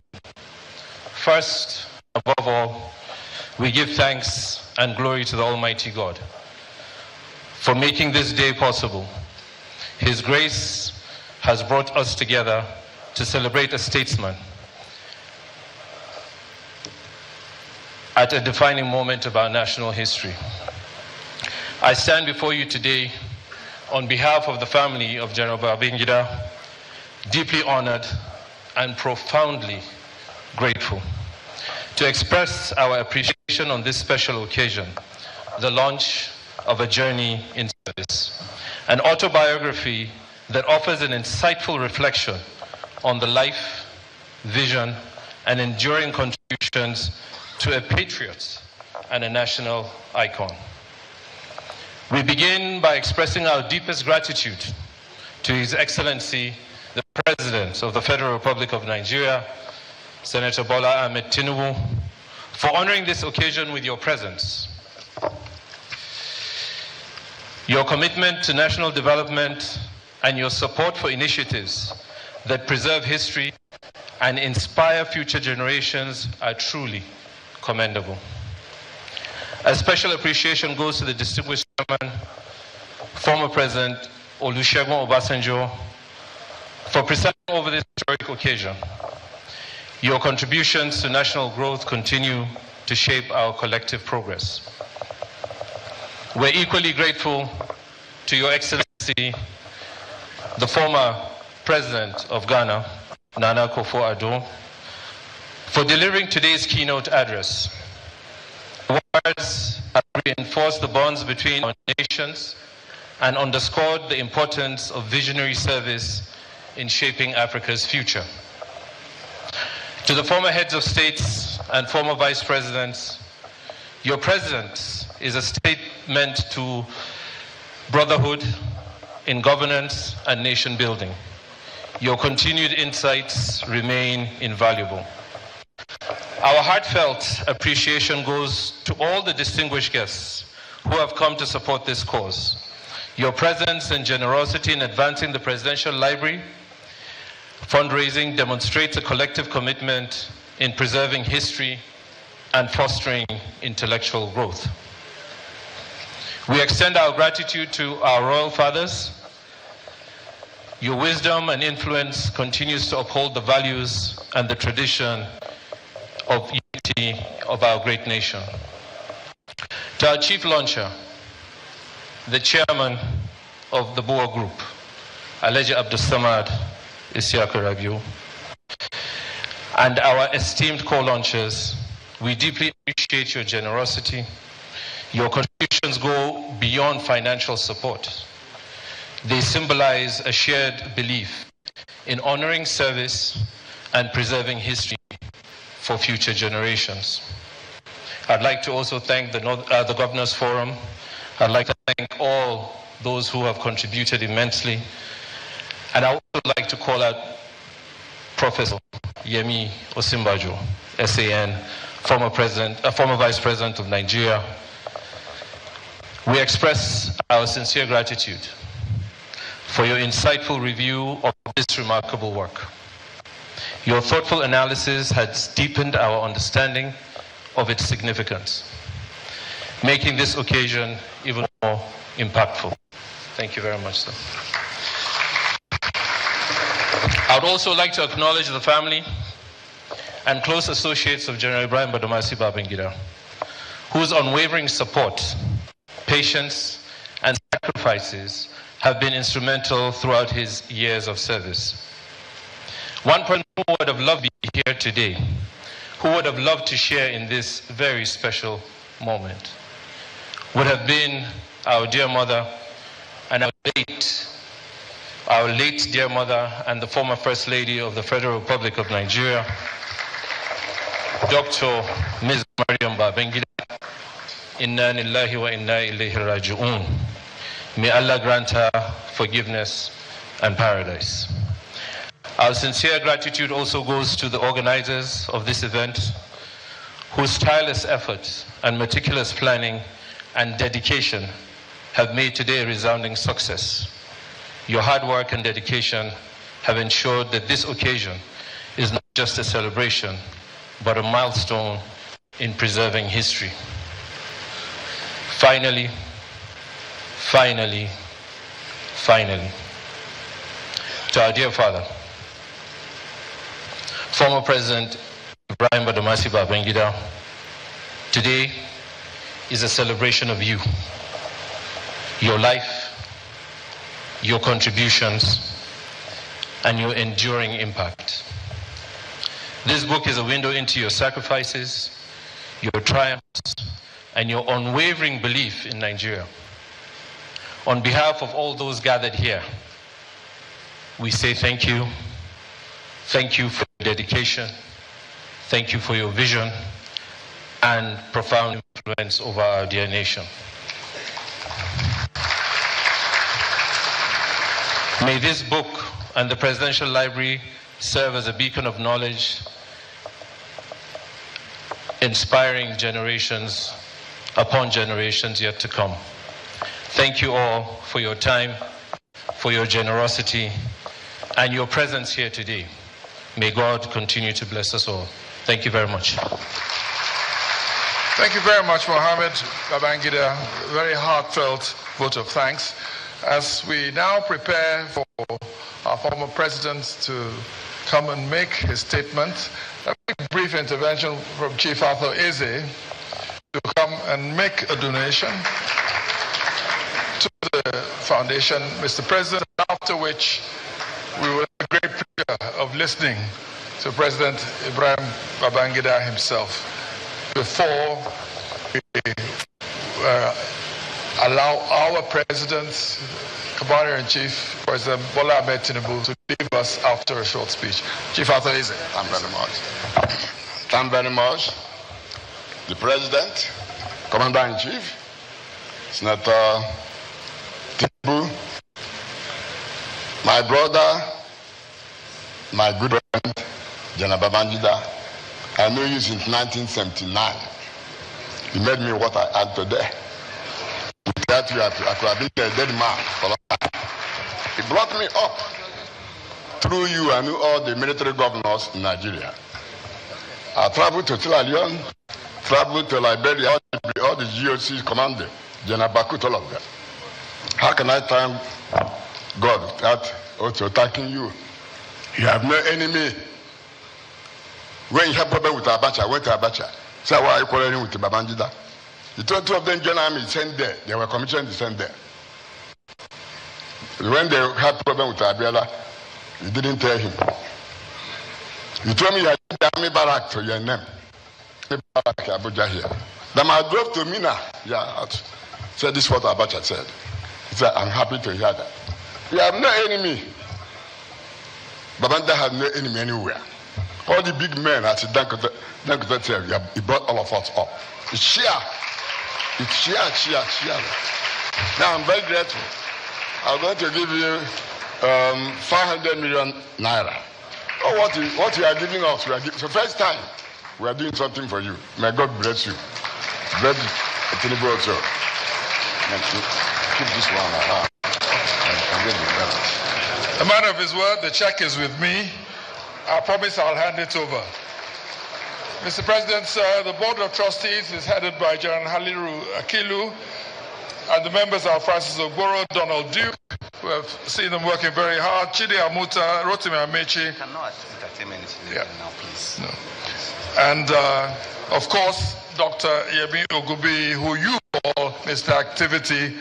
First, above all, we give thanks and glory to the Almighty God for making this day possible. His grace has brought us together to celebrate a statesman at a defining moment of our national history. I stand before you today on behalf of the family of General Babangida, deeply honored and profoundly grateful to express our appreciation on this special occasion, the launch of A Journey in Service, an autobiography that offers an insightful reflection on the life, vision, and enduring contributions to a patriot and a national icon. We begin by expressing our deepest gratitude to His Excellency, the President of the Federal Republic of Nigeria, Senator Bola Ahmed Tinubu, for honoring this occasion with your presence. Your commitment to national development and your support for initiatives that preserve history and inspire future generations are truly commendable. A special appreciation goes to the distinguished chairman, former President Olusegun Obasanjo, for presiding over this historic occasion. Your contributions to national growth continue to shape our collective progress. We're equally grateful to Your Excellency, the former President of Ghana, Nana Akufo-Addo, for delivering today's keynote address. Words have reinforced the bonds between our nations and underscored the importance of visionary service in shaping Africa's future. To the former heads of states and former vice presidents, your presence is a statement to brotherhood in governance and nation building. Your continued insights remain invaluable. Our heartfelt appreciation goes to all the distinguished guests who have come to support this cause. Your presence and generosity in advancing the Presidential Library fundraising demonstrates a collective commitment in preserving history and fostering intellectual growth. We extend our gratitude to our royal fathers. Your wisdom and influence continues to uphold the values and the tradition of unity of our great nation. To our chief launcher, the chairman of the Boer Group, Alhaji Abdulsamad Isiaka Rabiu, and our esteemed co-launchers, we deeply appreciate your generosity. Your contributions go beyond financial support. They symbolize a shared belief in honoring service and preserving history for future generations. I'd like to also thank the Governors Forum. I'd like to thank all those who have contributed immensely. And I would also like to call out Professor Yemi Osinbajo, SAN, former Vice President of Nigeria. We express our sincere gratitude for your insightful review of this remarkable work. Your thoughtful analysis has deepened our understanding of its significance, making this occasion even more impactful. Thank you very much, sir. I would also like to acknowledge the family and close associates of General Ibrahim Badamasi Babangida, whose unwavering support, patience, and sacrifices have been instrumental throughout his years of service. One person who would have loved to be here today, who would have loved to share in this very special moment, would have been our dear mother and our late dear mother and the former First Lady of the Federal Republic of Nigeria, Dr. Ms. Mariam Babangida. Inna lillahi wa inna ilayhi raji'un. May Allah grant her forgiveness and paradise. Our sincere gratitude also goes to the organizers of this event, whose tireless efforts and meticulous planning and dedication have made today a resounding success. Your hard work and dedication have ensured that this occasion is not just a celebration, but a milestone in preserving history. Finally, to our dear father, former President Ibrahim Badamasi Babangida, today is a celebration of you, your life, your contributions, and your enduring impact. This book is a window into your sacrifices, your triumphs, and your unwavering belief in Nigeria. On behalf of all those gathered here, we say thank you. Thank you for your dedication. Thank you for your vision and profound influence over our dear nation. May this book and the Presidential Library serve as a beacon of knowledge, inspiring generations upon generations yet to come. Thank you all for your time, for your generosity, and your presence here today. May God continue to bless us all. Thank you very much. Thank you very much, Mohammed Babangida. Very heartfelt vote of thanks. As we now prepare for our former president to come and make his statement, a brief intervention from Chief Arthur Eze to come and make a donation to the foundation, Mr. President, after which we will have a great pleasure of listening to President Ibrahim Babangida himself before we allow our President, Commander-in-Chief, President Bola Ahmed Tinubu, to leave us after a short speech. Chief Arthur Eze. Thank you very much. Thank you very much. The President, Commander-in-Chief, Senator Tinubu, my brother, my good friend, General Babangida. I knew you since 1979. He made me what I am today. Without you, I could have been a dead man for a long time. He brought me up. Through you, I knew all the military governors in Nigeria. I traveled to Sierra Leone, traveled to Liberia, all the GOC commanders, General Bakut, all of them. How can I thank God without also thanking you? You have no enemy. When you have problem with Abacha, I went to Abacha. So why are you quarreling with Babangida? The two of them joined army sent there. They were commissioned to send there. When they had problem with Abiola, you didn't tell him. You told me you had the army barrack to your name. Barrack Abuja here. Then I drove to Mina. Yeah, said this is what Abacha said. He said, I'm happy to hear that. You have no enemy. Babangida had no enemy anywhere. All the big men, as he brought all of us up. It's sheer. It's sheer. Now I'm very grateful. I'm going to give you 500 million naira. Oh, what you are giving us, for the first time, we are doing something for you. May God bless you. Bless Tinubu also. Keep this one. A man of his word, the check is with me. I promise I'll hand it over. Mr. President, sir, the Board of Trustees is headed by General Haliru Akilu, and the members are Francis Ogboro, Donald Duke, who have seen them working very hard, Chidi Amuta, Rotimi Amechi. Cannot entertain anything now, please. No. And, of course, Dr. Yemi Ogubi, who you call Mr. Activity,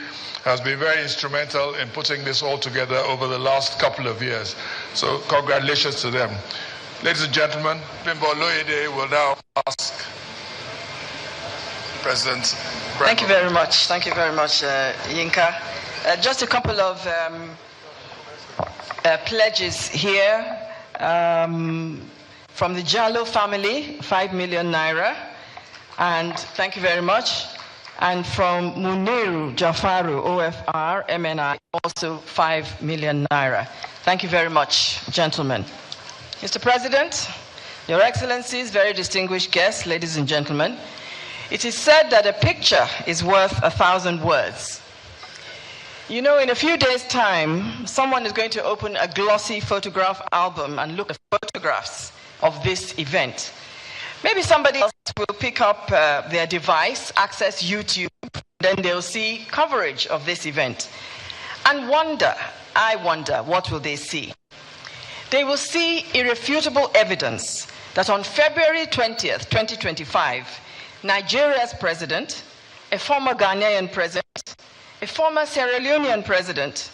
has been very instrumental in putting this all together over the last couple of years. So congratulations to them. Ladies and gentlemen, Bimbo Loyede will now ask President. Thank you very much. Thank you very much, Yinka. Just a couple of pledges here. From the Jallo family, 5 million naira. And thank you very much. And from Muniru Jafaru, OFR, MNI, also 5 million naira. Thank you very much, gentlemen. Mr. President, Your Excellencies, very distinguished guests, ladies and gentlemen, it is said that a picture is worth 1,000 words. You know, in a few days' time, someone is going to open a glossy photograph album and look at photographs of this event. Maybe somebody else will pick up their device, access YouTube, then they'll see coverage of this event. And I wonder, what will they see? They will see irrefutable evidence that on February 20th, 2025, Nigeria's president, a former Ghanaian president, a former Sierra Leonean president,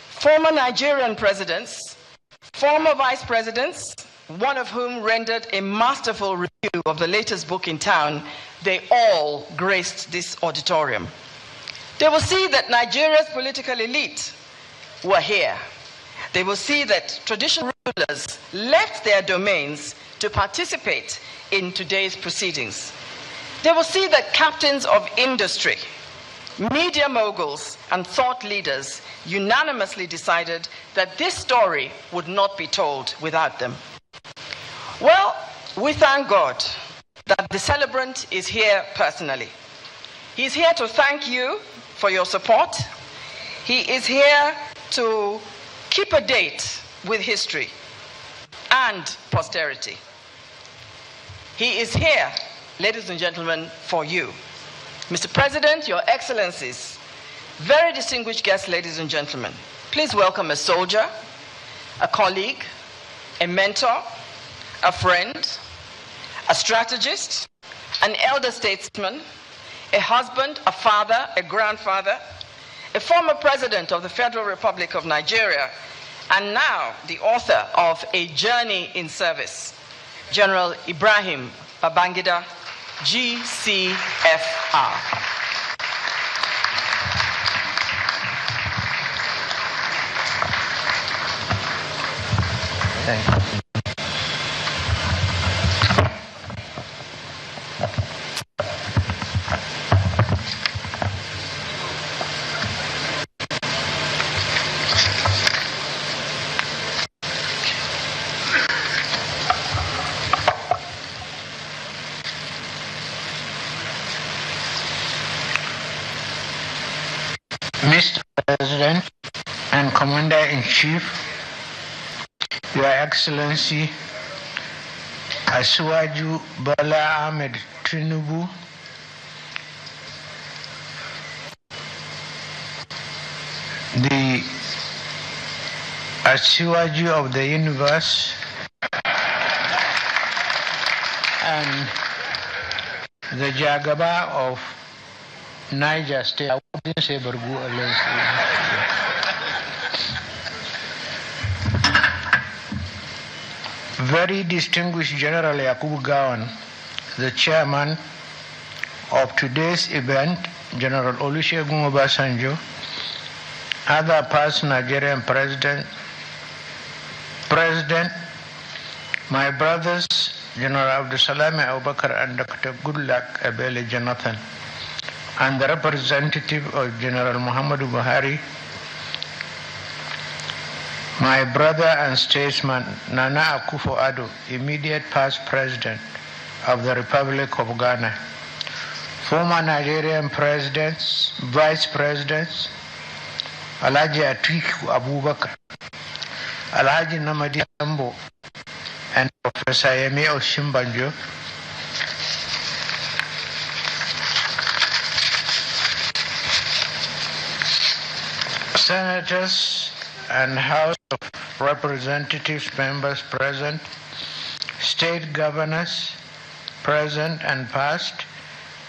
former Nigerian presidents, former vice presidents, one of whom rendered a masterful review of the latest book in town, they all graced this auditorium. They will see that Nigeria's political elite were here. They will see that traditional rulers left their domains to participate in today's proceedings. They will see that captains of industry, media moguls, and thought leaders unanimously decided that this story would not be told without them. Well, we thank God that the celebrant is here personally. He's here to thank you for your support. He is here to keep a date with history and posterity. He is here ladies and gentlemen, for you. Mr. President, Your Excellencies, very distinguished guests, ladies and gentlemen, please welcome a soldier, a colleague, a mentor, a friend, a strategist, an elder statesman, a husband, a father, a grandfather, a former president of the Federal Republic of Nigeria, and now the author of A Journey in Service, General Ibrahim Babangida, GCFR. Thank you. Mr. President and Commander-in-Chief, Your Excellency, Asiwaju Bola Ahmed Tinubu, the Asiwaju of the universe, and the Jagaba of Niger State. I wouldn't say Bargu alone. Very distinguished General Yakubu Gawan, the chairman of today's event, General Olusegun Obasanjo, other past Nigerian President, my brothers, General Abdusalami Abubakar and Dr. Goodluck Ebele Jonathan, and the representative of General Muhammadu Buhari, my brother and statesman Nana Akufo-Addo, immediate past president of the Republic of Ghana, former Nigerian presidents, vice presidents, Alhaji Atiku Abubakar, Alhaji Namadi Ambo, and Professor Yemi Osinbajo, senators and House of Representatives members present, state governors present and past,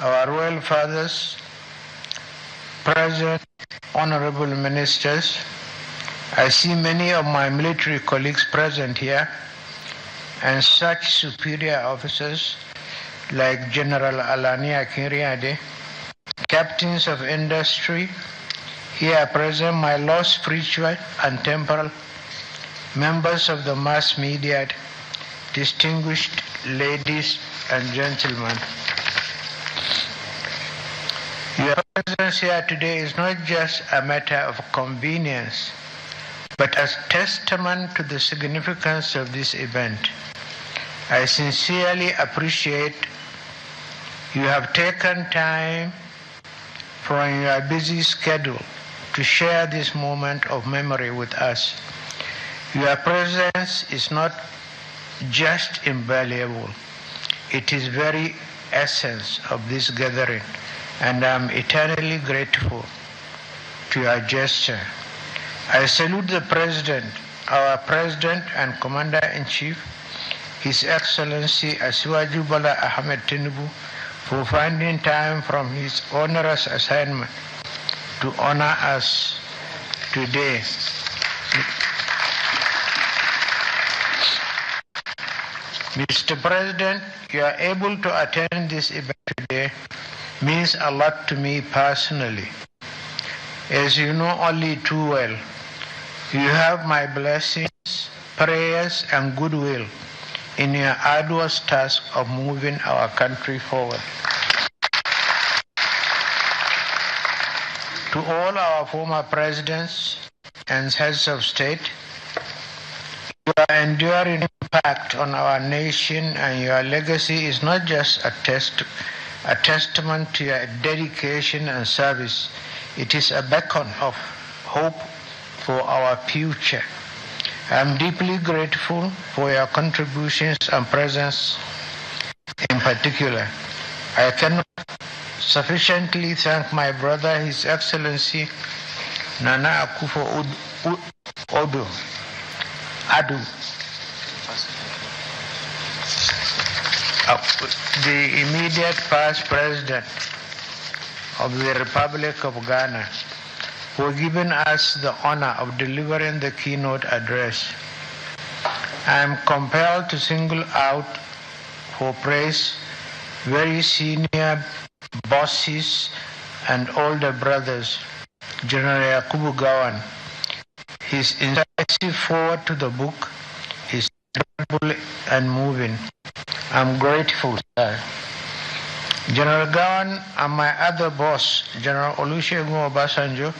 our royal fathers present, honorable ministers. I see many of my military colleagues present here, and such superior officers like General Alani Akinriade, captains of industry, here present, my Lord spiritual and temporal, members of the mass media, distinguished ladies and gentlemen. Your presence here today is not just a matter of convenience, but as testament to the significance of this event. I sincerely appreciate you have taken time from your busy schedule to share this moment of memory with us. Your presence is not just invaluable, it is very essence of this gathering, and I'm eternally grateful to your gesture. I salute the President, our President and Commander-in-Chief, His Excellency Asiwaju Bola Ahmed Tinubu, for finding time from his onerous assignment to honor us today. Mr. President, you are able to attend this event today means a lot to me personally. As you know only too well, you have my blessings, prayers, and goodwill in your arduous task of moving our country forward. To all our former presidents and heads of state, your enduring impact on our nation and your legacy is not just a testament to your dedication and service, it is a beacon of hope for our future. I am deeply grateful for your contributions and presence in particular. I cannot sufficiently thank my brother, His Excellency Nana Akufo-Addo, the immediate past president of the Republic of Ghana, for giving us the honor of delivering the keynote address. I am compelled to single out for praise very senior bosses and older brothers, General Yakubu Gawan. His incisive forward to the book is admirable and moving. I'm grateful, sir. General Gawan and my other boss, General Olusegun Obasanjo,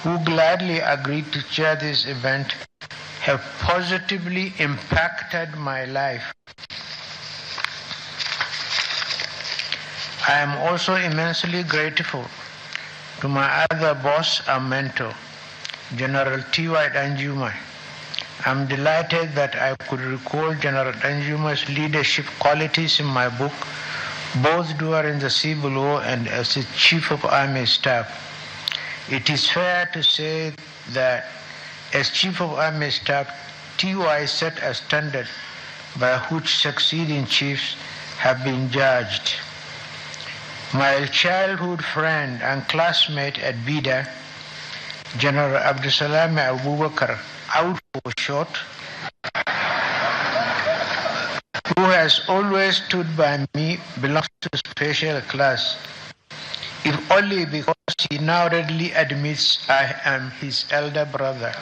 who gladly agreed to chair this event, have positively impacted my life. I am also immensely grateful to my other boss and mentor, General T.Y. Danjuma. I'm delighted that I could recall General Danjuma's leadership qualities in my book, both during the Civil War and as the Chief of Army Staff. It is fair to say that as Chief of Army Staff, T.Y. set a standard by which succeeding chiefs have been judged. My childhood friend and classmate at Bida, General Abdusalam Abubakar, out for short, who has always stood by me, belongs to a special class, if only because he now readily admits I am his elder brother.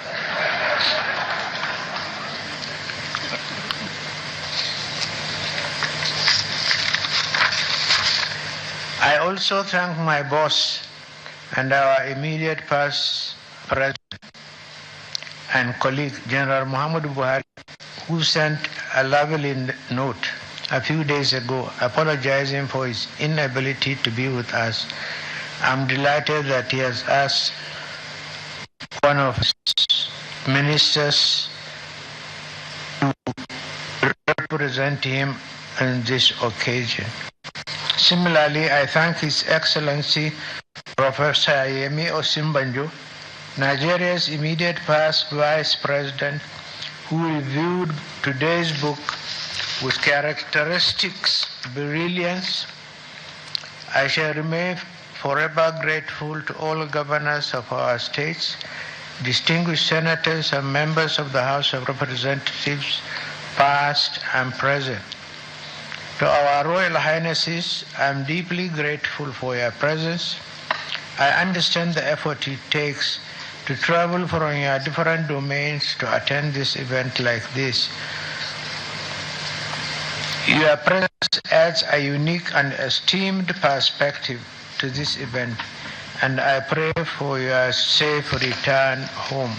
I also thank my boss and our immediate past president and colleague, General Muhammad Buhari, who sent a lovely note a few days ago apologizing for his inability to be with us. I'm delighted that he has asked one of his ministers to represent him on this occasion. Similarly, I thank His Excellency Professor Yemi Osinbajo, Nigeria's immediate past Vice President, who reviewed today's book with characteristics, brilliance. I shall remain forever grateful to all governors of our states, distinguished senators and members of the House of Representatives, past and present. To our Royal Highnesses, I am deeply grateful for your presence. I understand the effort it takes to travel from your different domains to attend this event like this. Your presence adds a unique and esteemed perspective to this event, and I pray for your safe return home.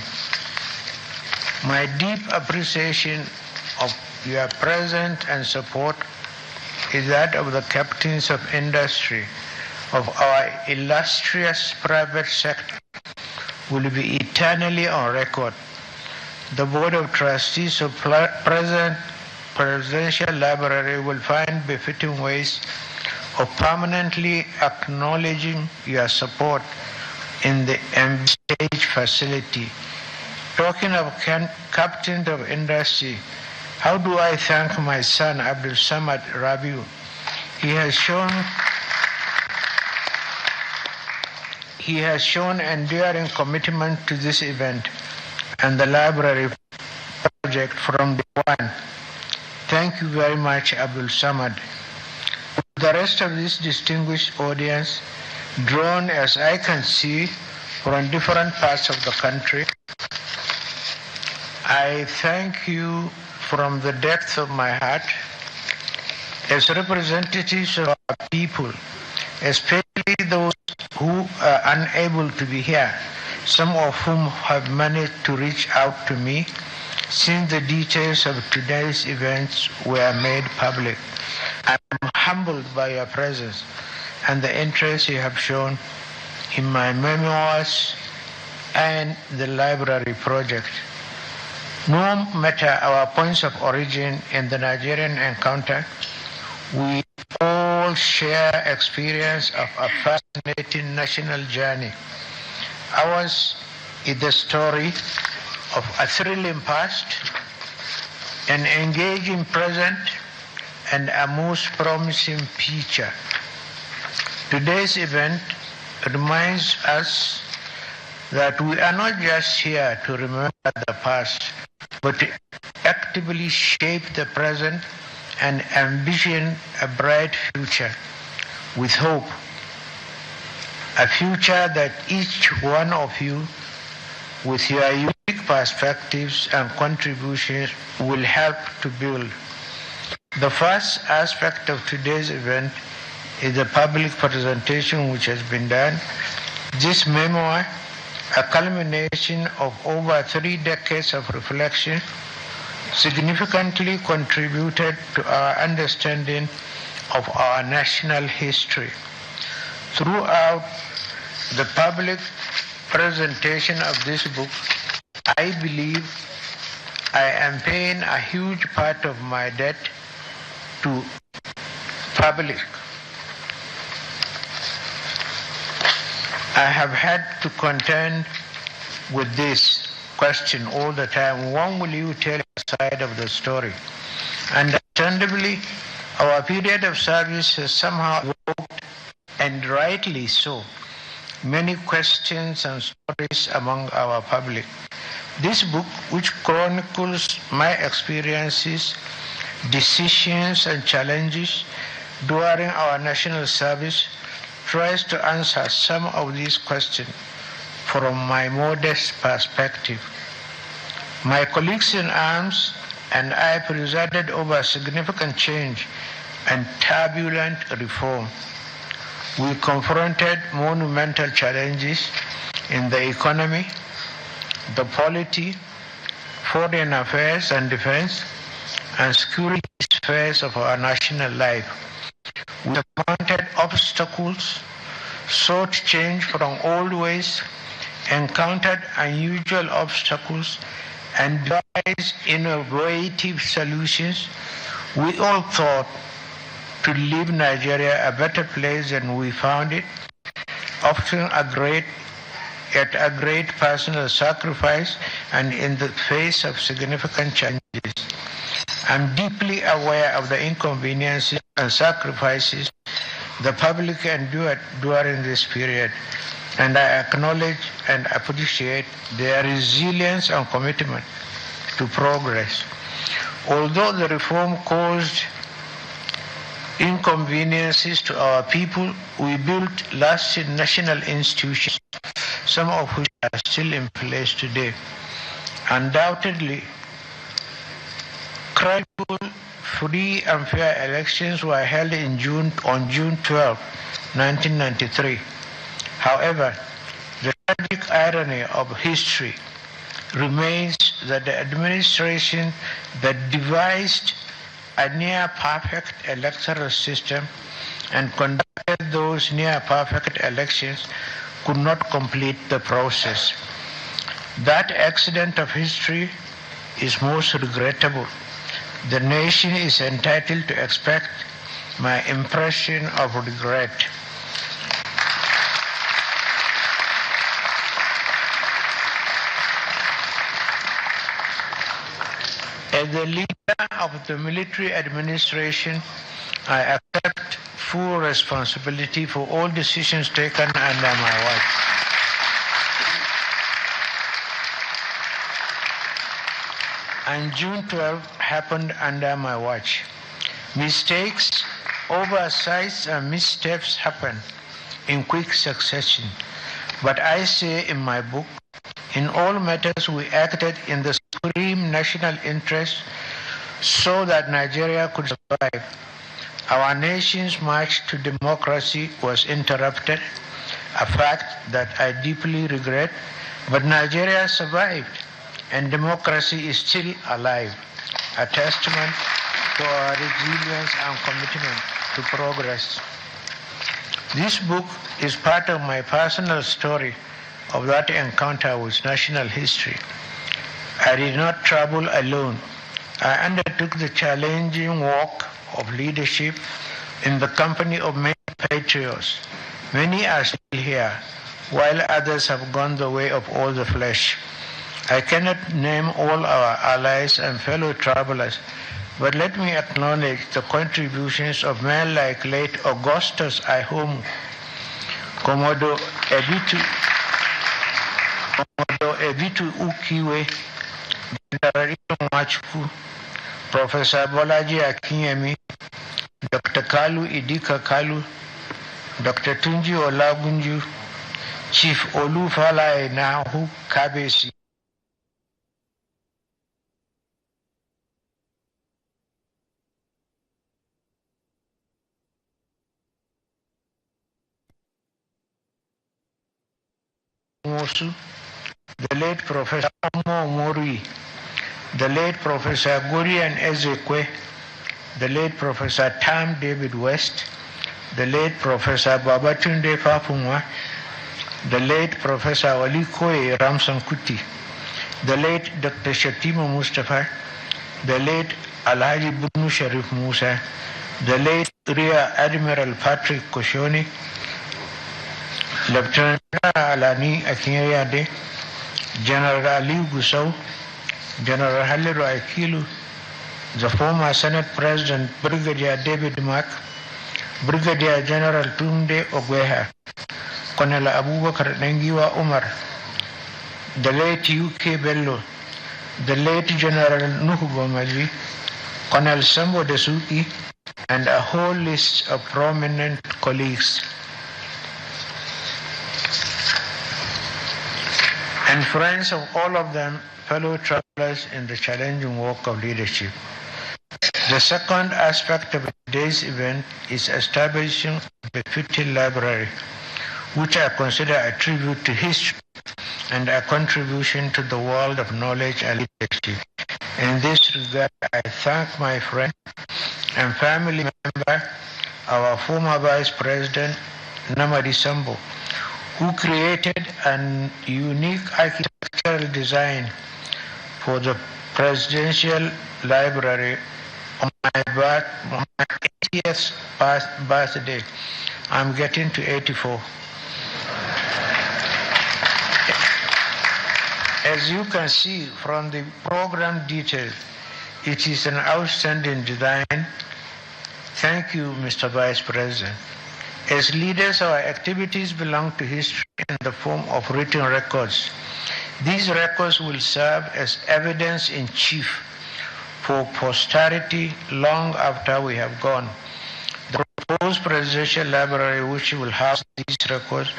My deep appreciation of your presence and support is that of the captains of industry of our illustrious private sector will be eternally on record. The Board of Trustees of Presidential Library will find befitting ways of permanently acknowledging your support in the stage facility. Talking of captains of industry, how do I thank my son, Abdul Samad Rabiu? He has shown enduring commitment to this event and the library project from day one. Thank you very much, Abdul Samad. The rest of this distinguished audience, drawn as I can see from different parts of the country, I thank you from the depth of my heart as representatives of our people, especially those who are unable to be here, some of whom have managed to reach out to me since the details of today's events were made public. I am humbled by your presence and the interest you have shown in my memoirs and the library project. No matter our points of origin in the Nigerian encounter, we all all share experience of a fascinating national journey. Ours is the story of a thrilling past, an engaging present, and a most promising future. Today's event reminds us that we are not just here to remember the past, but to actively shape the present and envision a bright future with hope. A future that each one of you, with your unique perspectives and contributions, will help to build. The first aspect of today's event is the public presentation which has been done. This memoir, a culmination of over 3 decades of reflection, significantly contributed to our understanding of our national history. Throughout the public presentation of this book, I believe I am paying a huge part of my debt to public. I have had to contend with this question all the time: when will you tell your side of the story? Understandably, our period of service has somehow evoked, and rightly so, many questions and stories among our public. This book, which chronicles my experiences, decisions, and challenges during our national service, tries to answer some of these questions from my modest perspective. My colleagues in arms and I presided over significant change and turbulent reform. We confronted monumental challenges in the economy, the polity, foreign affairs and defense, and security spheres of our national life. We confronted obstacles, sought change from old ways, encountered unusual obstacles, and devised innovative solutions. We all thought to leave Nigeria a better place than we found it, often at a great personal sacrifice and in the face of significant challenges. I'm deeply aware of the inconveniences and sacrifices the public endured during this period, and I acknowledge and appreciate their resilience and commitment to progress. Although the reform caused inconveniences to our people, we built lasting national institutions, some of which are still in place today. Undoubtedly, credible, free and fair elections were held on June 12, 1993. However, the tragic irony of history remains that the administration that devised a near-perfect electoral system and conducted those near-perfect elections could not complete the process. That accident of history is most regrettable. The nation is entitled to expect my impression of regret. As the leader of the military administration, I accept full responsibility for all decisions taken under my watch. And June 12 happened under my watch. Mistakes, oversights, and missteps happen in quick succession. But I say in my book, in all matters we acted in the supreme national interest so that Nigeria could survive. Our nation's march to democracy was interrupted, a fact that I deeply regret, but Nigeria survived, and democracy is still alive, a testament to our resilience and commitment to progress. This book is part of my personal story of that encounter with national history. I did not travel alone. I undertook the challenging work of leadership in the company of many patriots. Many are still here, while others have gone the way of all the flesh. I cannot name all our allies and fellow travelers, but let me acknowledge the contributions of men like late Augustus Ihomu, Komodo Ebitu Ukiwe, General Machuku, Professor Bolaji Akinyemi, Dr. Kalu Idika Kalu, Dr. Tunji Olagunju, Chief Olufala Enahu Kabesi, the late Professor Amo Mori, the late Professor Gurian Ezekwe, the late Professor Tam David West, the late Professor Babatunde Papumwa, the late Professor Walikoe Ramson Kuti, the late Dr. Shatima Mustafa, the late Alhaji Bunu Sharif Musa, the late Rear Admiral Patrick Koshoni, Lieutenant Alani Akinyade, General Ali Gusau, General Haliru Akilu, the former Senate President Brigadier David Mack, Brigadier General Tunde Ogweha, Colonel Abubakar Nengiwa Umar, the late UK Bello, the late General Nuhu Gomaji, Colonel Sambo Desuki, and a whole list of prominent colleagues and friends of all of them, fellow travelers in the challenging work of leadership. The second aspect of today's event is establishing the Fitty Library, which I consider a tribute to history and a contribution to the world of knowledge and leadership. In this regard, I thank my friend and family member, our former Vice President, Namadi Sambo, who created a unique architectural design for the Presidential Library on my 80th birthday. I'm getting to 84. As you can see from the program details, it is an outstanding design. Thank you, Mr. Vice President. As leaders, our activities belong to history in the form of written records. These records will serve as evidence in chief for posterity long after we have gone. The proposed Presidential Library, which will house these records,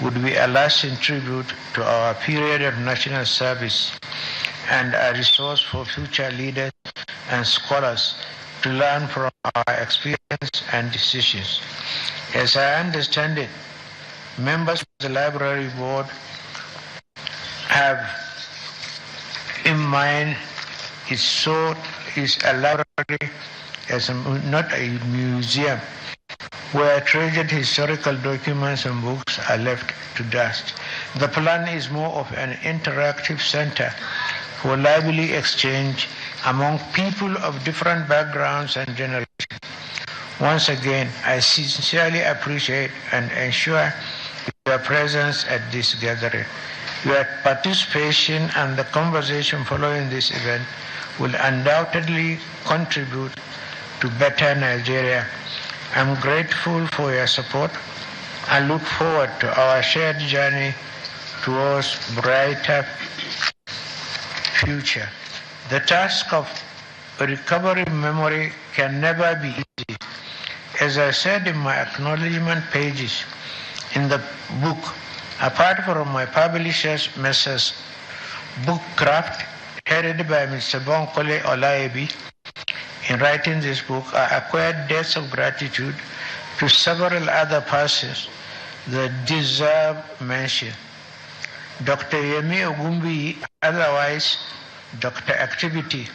would be a lasting tribute to our period of national service and a resource for future leaders and scholars to learn from our experience and decisions. As I understand it, members of the library board have in mind is a library as not a museum where treasured historical documents and books are left to dust. The plan is more of an interactive center for lively exchange among people of different backgrounds and generations. Once again, I sincerely appreciate and ensure your presence at this gathering. Your participation and the conversation following this event will undoubtedly contribute to better Nigeria. I'm grateful for your support and look forward to our shared journey towards brighter future. The task of recovering memory can never be easy. As I said in my acknowledgement pages in the book, apart from my publishers, Messrs. Bookcraft, headed by Mr. Bonkole Olaebi, in writing this book, I acquired debts of gratitude to several other persons that deserve mention. Dr. Yemi Ogumbi, otherwise Dr. Activity,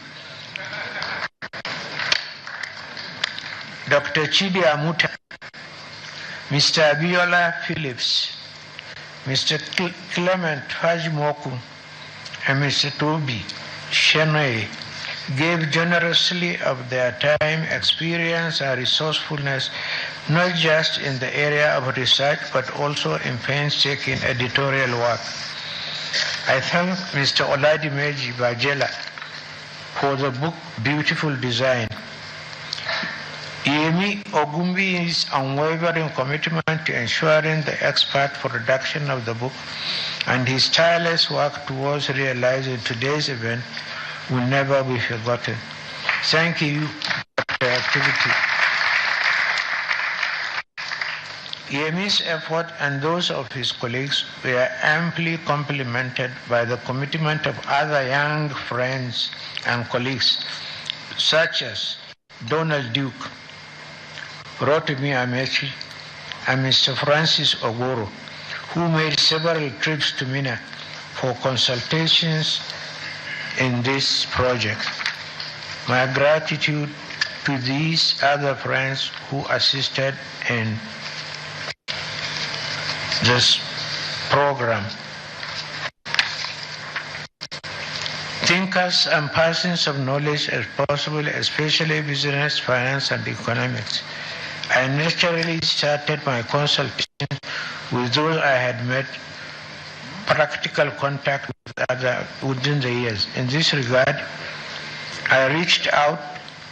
Dr. Chidi Amuta, Mr. Abiola Phillips, Mr. Clement Fajimoku, and Mr. Toby Shenoy, gave generously of their time, experience, and resourcefulness, not just in the area of research, but also in painstaking editorial work. I thank Mr. Oladimeji Bajela for the book Beautiful Design. Yemi Ogumbi's unwavering commitment to ensuring the expert production of the book and his tireless work towards realizing today's event will never be forgotten. Thank you for your activity. Yemi's effort and those of his colleagues were amply complemented by the commitment of other young friends and colleagues, such as Donald Duke, Rotimi Amechi, and Mr. Francis Ogoro, who made several trips to Mina for consultations in this project. My gratitude to these other friends who assisted in this program. Thinkers and persons of knowledge as possible, especially business, finance, and economics. I naturally started my consultation with those I had met practical contact with within the years. In this regard, I reached out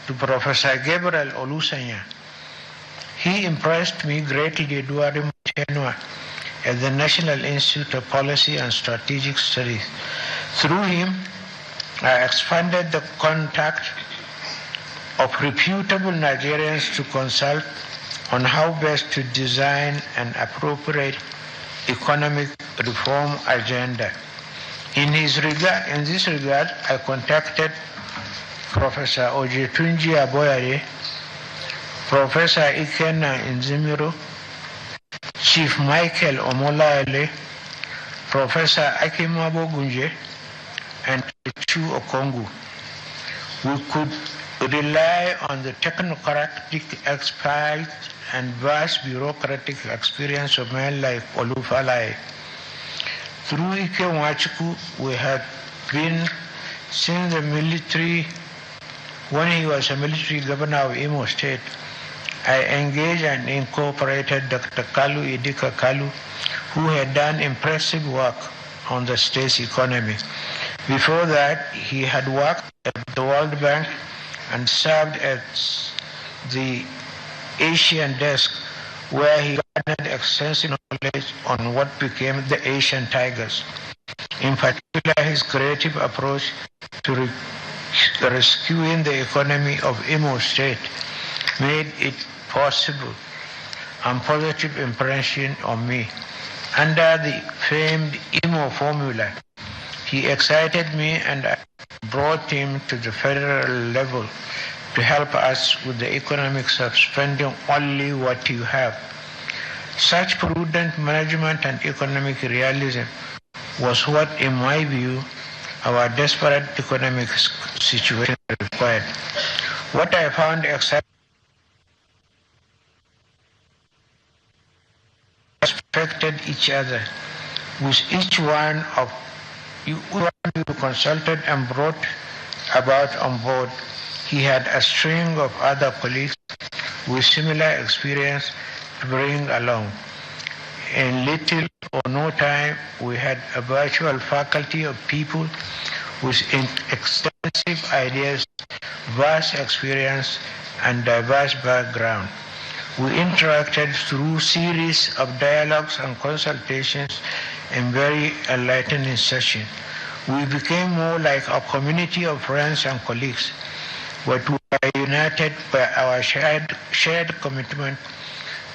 to Professor Gabriel Olusanya. He impressed me greatly during my tenure at the National Institute of Policy and Strategic Studies. Through him, I expanded the contact of reputable Nigerians to consult on how best to design an appropriate economic reform agenda. In this regard, I contacted Professor Ojetunji Aboyare, Professor Ikenna Nzimiro, Chief Michael Omolaele, Professor Akimabo Gunje, and Chu Okongu. We could rely on the technocratic expertise and vast bureaucratic experience of men like Olufalae. Through Ike Wachuku, we had been since the military, when he was a military governor of Imo State. I engaged and incorporated Dr. Kalu Idika Kalu, who had done impressive work on the state's economy. Before that, he had worked at the World Bank and served as the Asian desk, where he gathered extensive knowledge on what became the Asian Tigers. In particular, his creative approach to rescuing the economy of Imo State made it possible and positive impression on me. Under the famed Imo formula, he excited me and I brought him to the federal level to help us with the economics of spending only what you have. Such prudent management and economic realism was what, in my view, our desperate economic situation required. What I found exciting respected each other, with each one of you consulted and brought about on board. He had a string of other colleagues with similar experience to bring along. In little or no time, we had a virtual faculty of people with extensive ideas, vast experience, and diverse background. We interacted through series of dialogues and consultations in very enlightening sessions. We became more like a community of friends and colleagues, but we were united by our shared commitment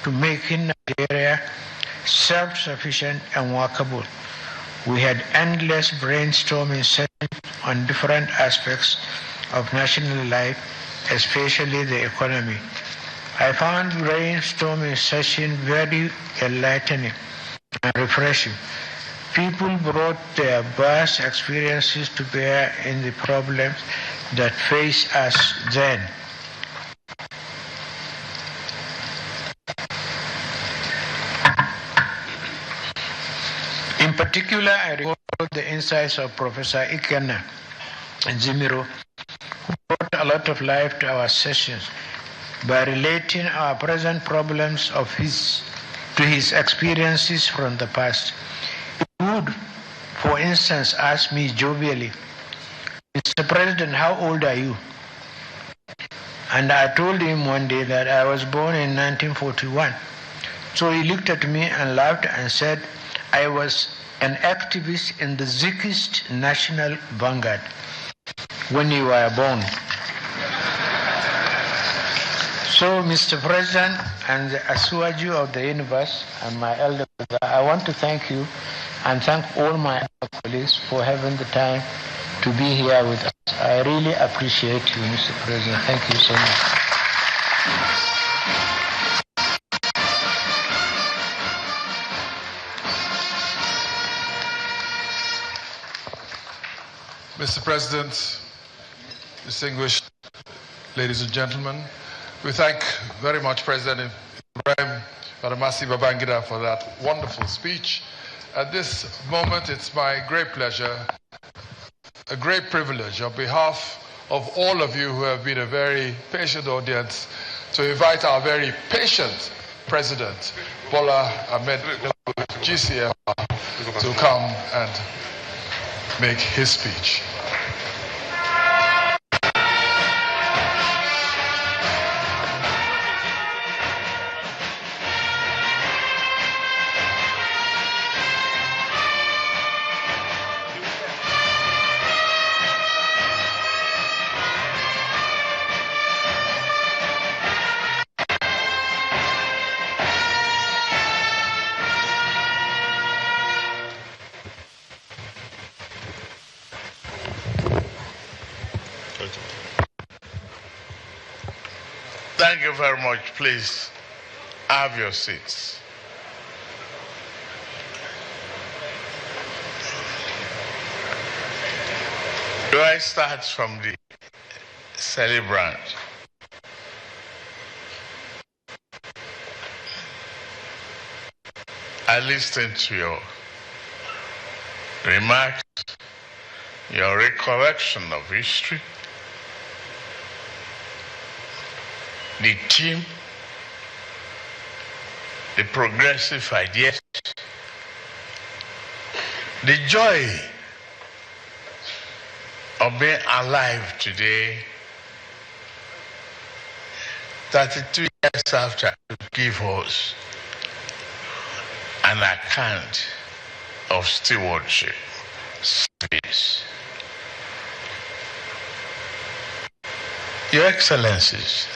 to making Nigeria self-sufficient and workable. We had endless brainstorming sessions on different aspects of national life, especially the economy. I found brainstorming sessions very enlightening and refreshing. People brought their vast experiences to bear in the problems that face us then. In particular, I recall the insights of Professor Ikenna Nzimiro, who a lot of life to our sessions by relating our present problems to his experiences from the past. He would, for instance, ask me jovially, "Mr. President, how old are you?" And I told him one day that I was born in 1941. So he looked at me and laughed and said, "I was an activist in the Zikist National Vanguard when you were born." So, Mr. President and the Asuwaju of the universe and my elder brother, I want to thank you and thank all my colleagues for having the time to be here with us. I really appreciate you, Mr. President. Thank you so much. Mr. President, distinguished ladies and gentlemen, we thank very much President Ibrahim Babangida for that wonderful speech. At this moment, it's my great pleasure, a great privilege on behalf of all of you who have been a very patient audience to invite our very patient President, Bola Ahmed GCFR, to come and make his speech. Thank you very much. Please have your seats. Do I start from the celebrant? I listened to your remarks, your recollection of history, the team, the progressive ideas, the joy of being alive today, 32 years after, to give us an account of stewardship, service. Your Excellencies,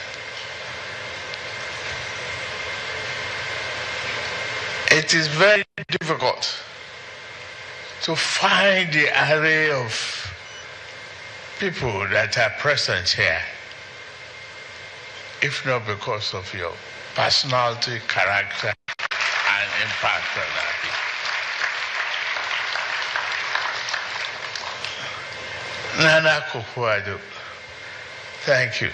it is very difficult to find the array of people that are present here, if not because of your personality, character, and impact on our people. Nana Akufo-Addo, thank you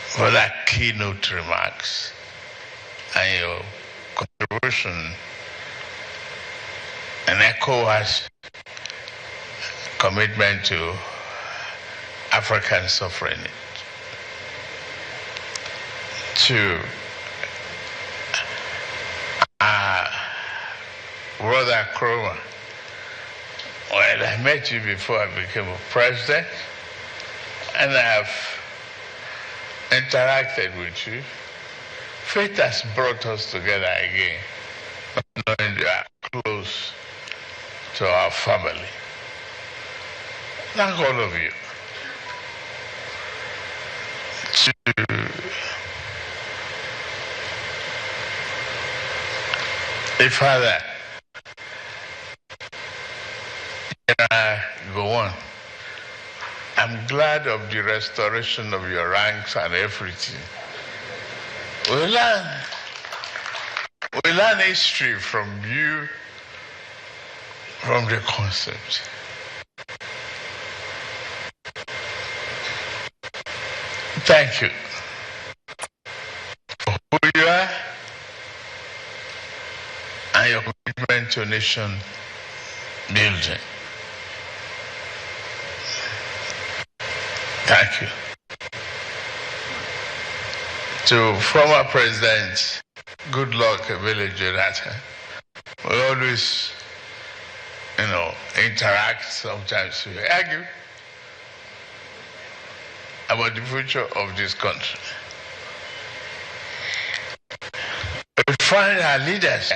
for that keynote remarks and your contribution and ECOWAS commitment to African sovereignty. To Brother Kroma, well, I met you before I became a president, and I've interacted with you. Fate has brought us together again, knowing you are close to our family. Thank all of you. To Father, go on. I'm glad of the restoration of your ranks and everything. We learn history from you, from the concept. Thank you for who you are and your commitment to nation building. Thank you. To former President Goodluck Ebele Jonathan, we always, interact. Sometimes we argue about the future of this country. We find our leaders.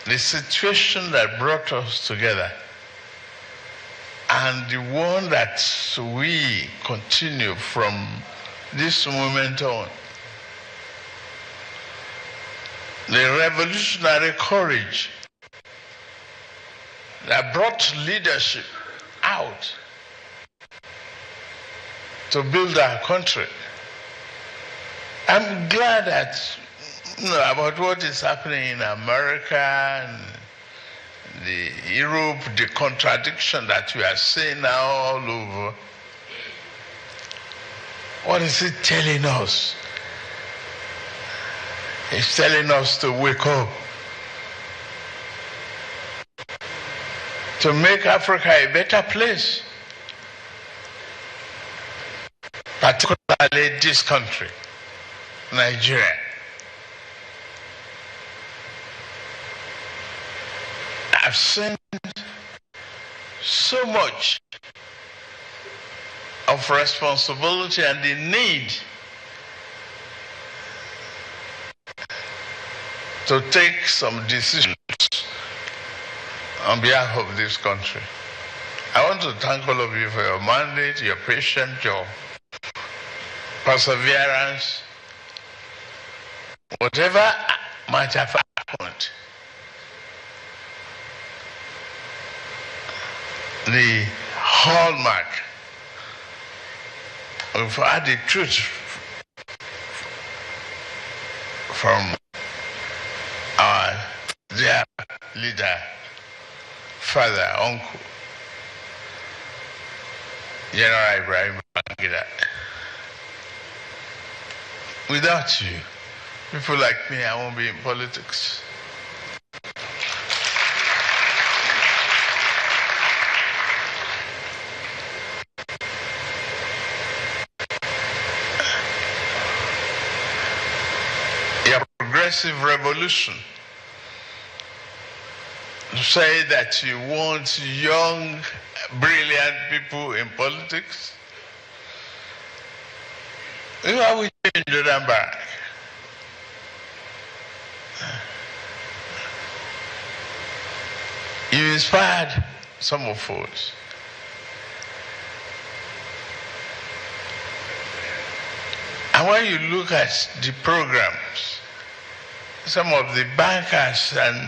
The situation that brought us together and the one that we continue from this moment on. The revolutionary courage that brought leadership out to build our country. I'm glad that about what is happening in America and Europe, the contradiction that we are seeing now all over. What is it telling us? It's telling us to wake up, to make Africa a better place, particularly this country, Nigeria. I've seen so much of responsibility and the need to take some decisions on behalf of this country. I want to thank all of you for your mandate, your patience, your perseverance. Whatever might have happened, the hallmark of the truth from our dear leader, father, uncle, General Ibrahim Babangida. Without you, people like me, I won't be in politics. Progressive revolution, to say that you want young, brilliant people in politics, how we change them back? You inspired some of us. And when you look at the programs, some of the bankers and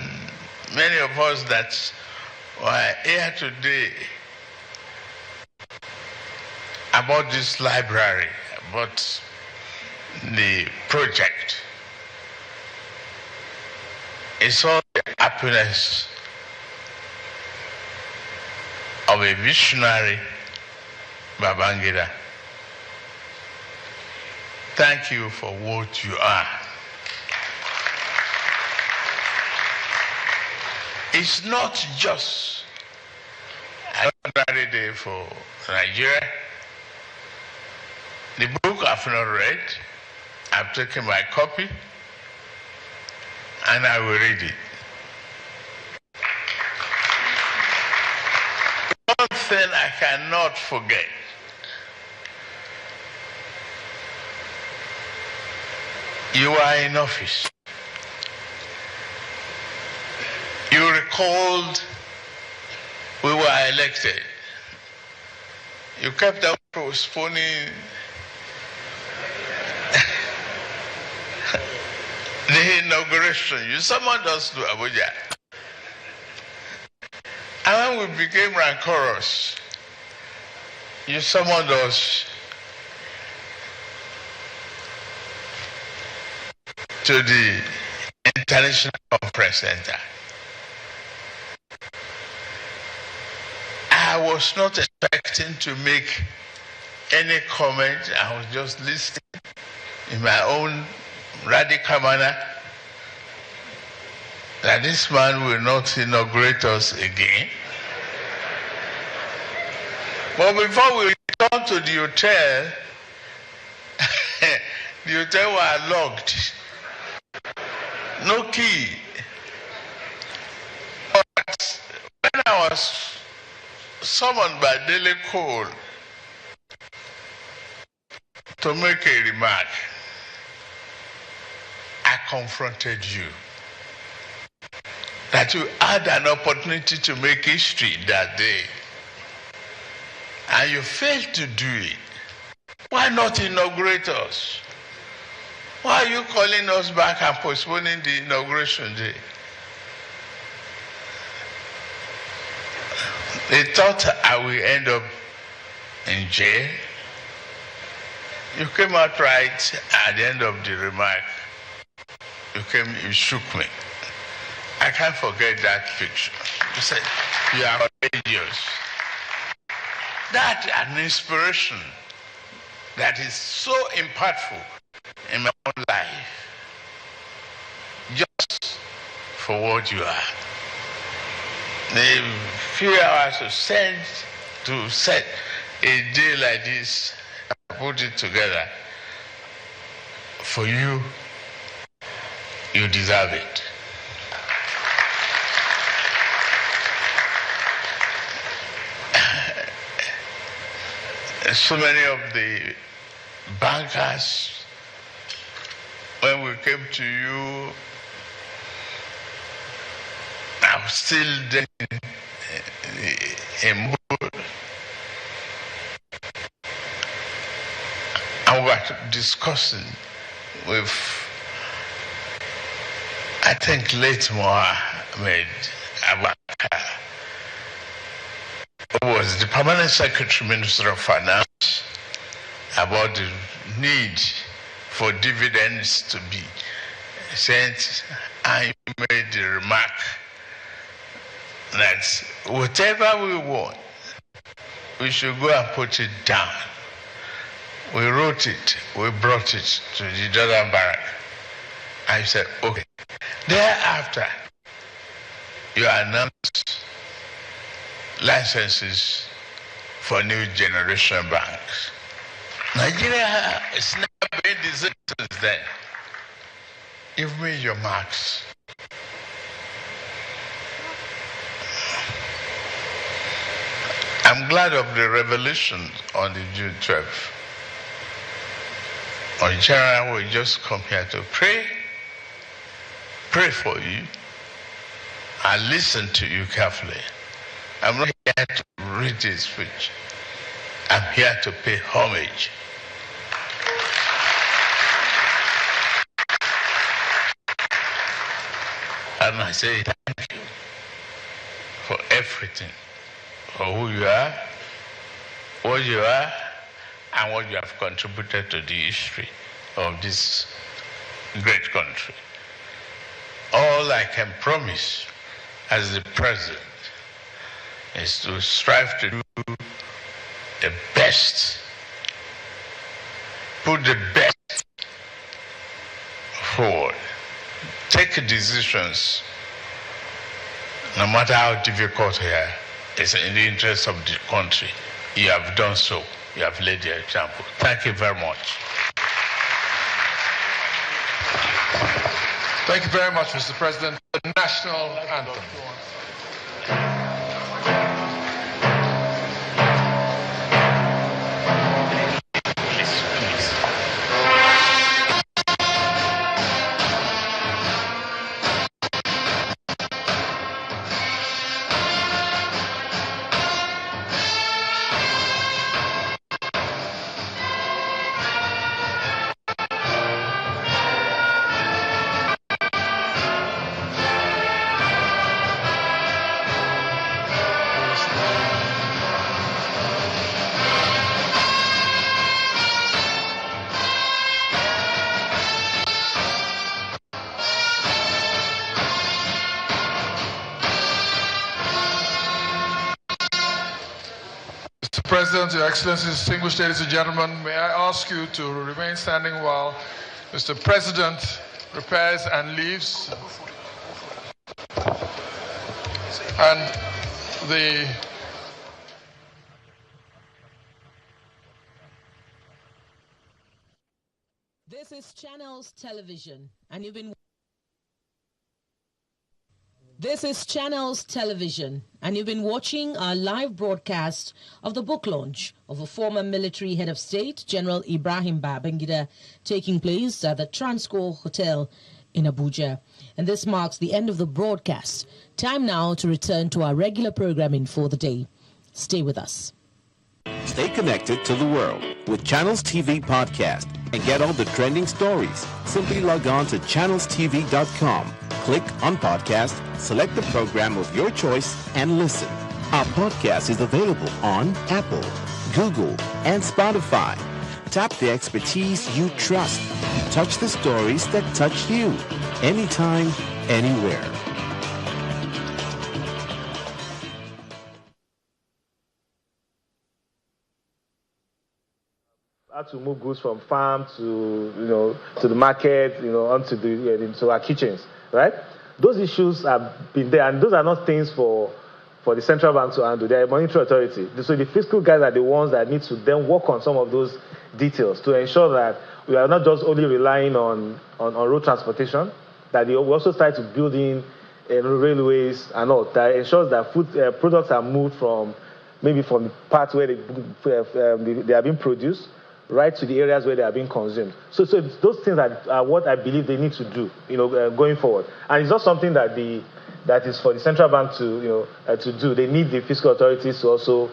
many of us that were here today about this library, about the project, it's all the happiness of a visionary Babangida. Thank you for what you are. It's not just an ordinary day for Nigeria. The book I've not read, I've taken my copy, and I will read it. One thing I cannot forget, you are in office. You recalled we were elected. You kept on postponing the inauguration. You summoned us to Abuja. And when we became rancorous, you summoned us to the International Conference Center. I was not expecting to make any comment. I was just listening in my own radical manner that this man will not inaugurate us again. But before we returned to the hotel, the hotel was locked. No key. But when I was summoned by Daily Cole to make a remark, I confronted you. That you had an opportunity to make history that day. And you failed to do it. Why not inaugurate us? Why are you calling us back and postponing the inauguration day? They thought I will end up in jail. You came out right at the end of the remark. You shook me. I can't forget that picture. You said, you are courageous. That's an inspiration that is so impactful in my own life. Just for what you are. The few hours to set a day like this, put it together. For you, you deserve it. So many of the bankers, when we came to you, I'm still there in mood. And we were discussing with, I think, late Mohammed Abaka, who was the Permanent Secretary Minister of Finance, about the need for dividends to be sent, and you made the remark that whatever we want, we should go and put it down. We wrote it, we brought it to the Jordan Barrack. I said, okay. Thereafter, you announced licenses for new generation banks. Nigeria has never made decisions then. You've made your marks. I'm glad of the revelation on the June 12th. On general, we just come here to pray for you, and listen to you carefully. I'm not here to read his speech. I'm here to pay homage. And I say thank you for everything, for who you are, what you are, and what you have contributed to the history of this great country. All I can promise as the president is to strive to do the best, put the best forward, take decisions, no matter how difficult here, it's in the interest of the country. You have done so. You have laid the example. Thank you very much. Thank you very much, Mr. President. The national anthem. President, Your Excellencies, distinguished ladies and gentlemen, may I ask you to remain standing while Mr. President prepares and leaves. And the This is Channels Television, and you've been... This is Channels Television, and you've been watching our live broadcast of the book launch of a former military head of state, General Ibrahim Babangida, taking place at the Transcorp Hotel in Abuja. And this marks the end of the broadcast. Time now to return to our regular programming for the day. Stay with us. Stay connected to the world with Channels TV Podcast and get all the trending stories. Simply log on to channelstv.com. Click on podcast, select the program of your choice, and listen. Our podcast is available on Apple, Google, and Spotify. Tap the expertise you trust. Touch the stories that touch you. Anytime, anywhere. How to move goods from farm to to the market, onto to our kitchens, right? Those issues have been there, and those are not things for the central bank to handle. They are a monetary authority. So the fiscal guys are the ones that need to then work on some of those details to ensure that we are not just only relying on road transportation, that we also start to build in railways and all that ensures that food products are moved from maybe from the parts where they are being produced right to the areas where they are being consumed. So those things are what I believe they need to do, going forward. And it's not something that is for the central bank to do. They need the fiscal authorities to also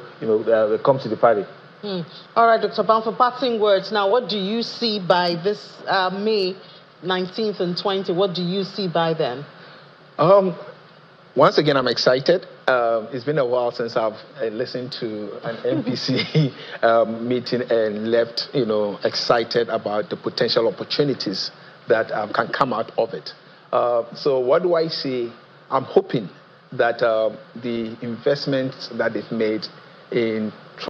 come to the party. All right, Dr. Bam, for parting words. Now, what do you see by this May 19th and 20th? What do you see by then? Once again, I'm excited. It's been a while since I've listened to an NPC meeting and left, excited about the potential opportunities that can come out of it. So what do I see? I'm hoping that the investments that they've made in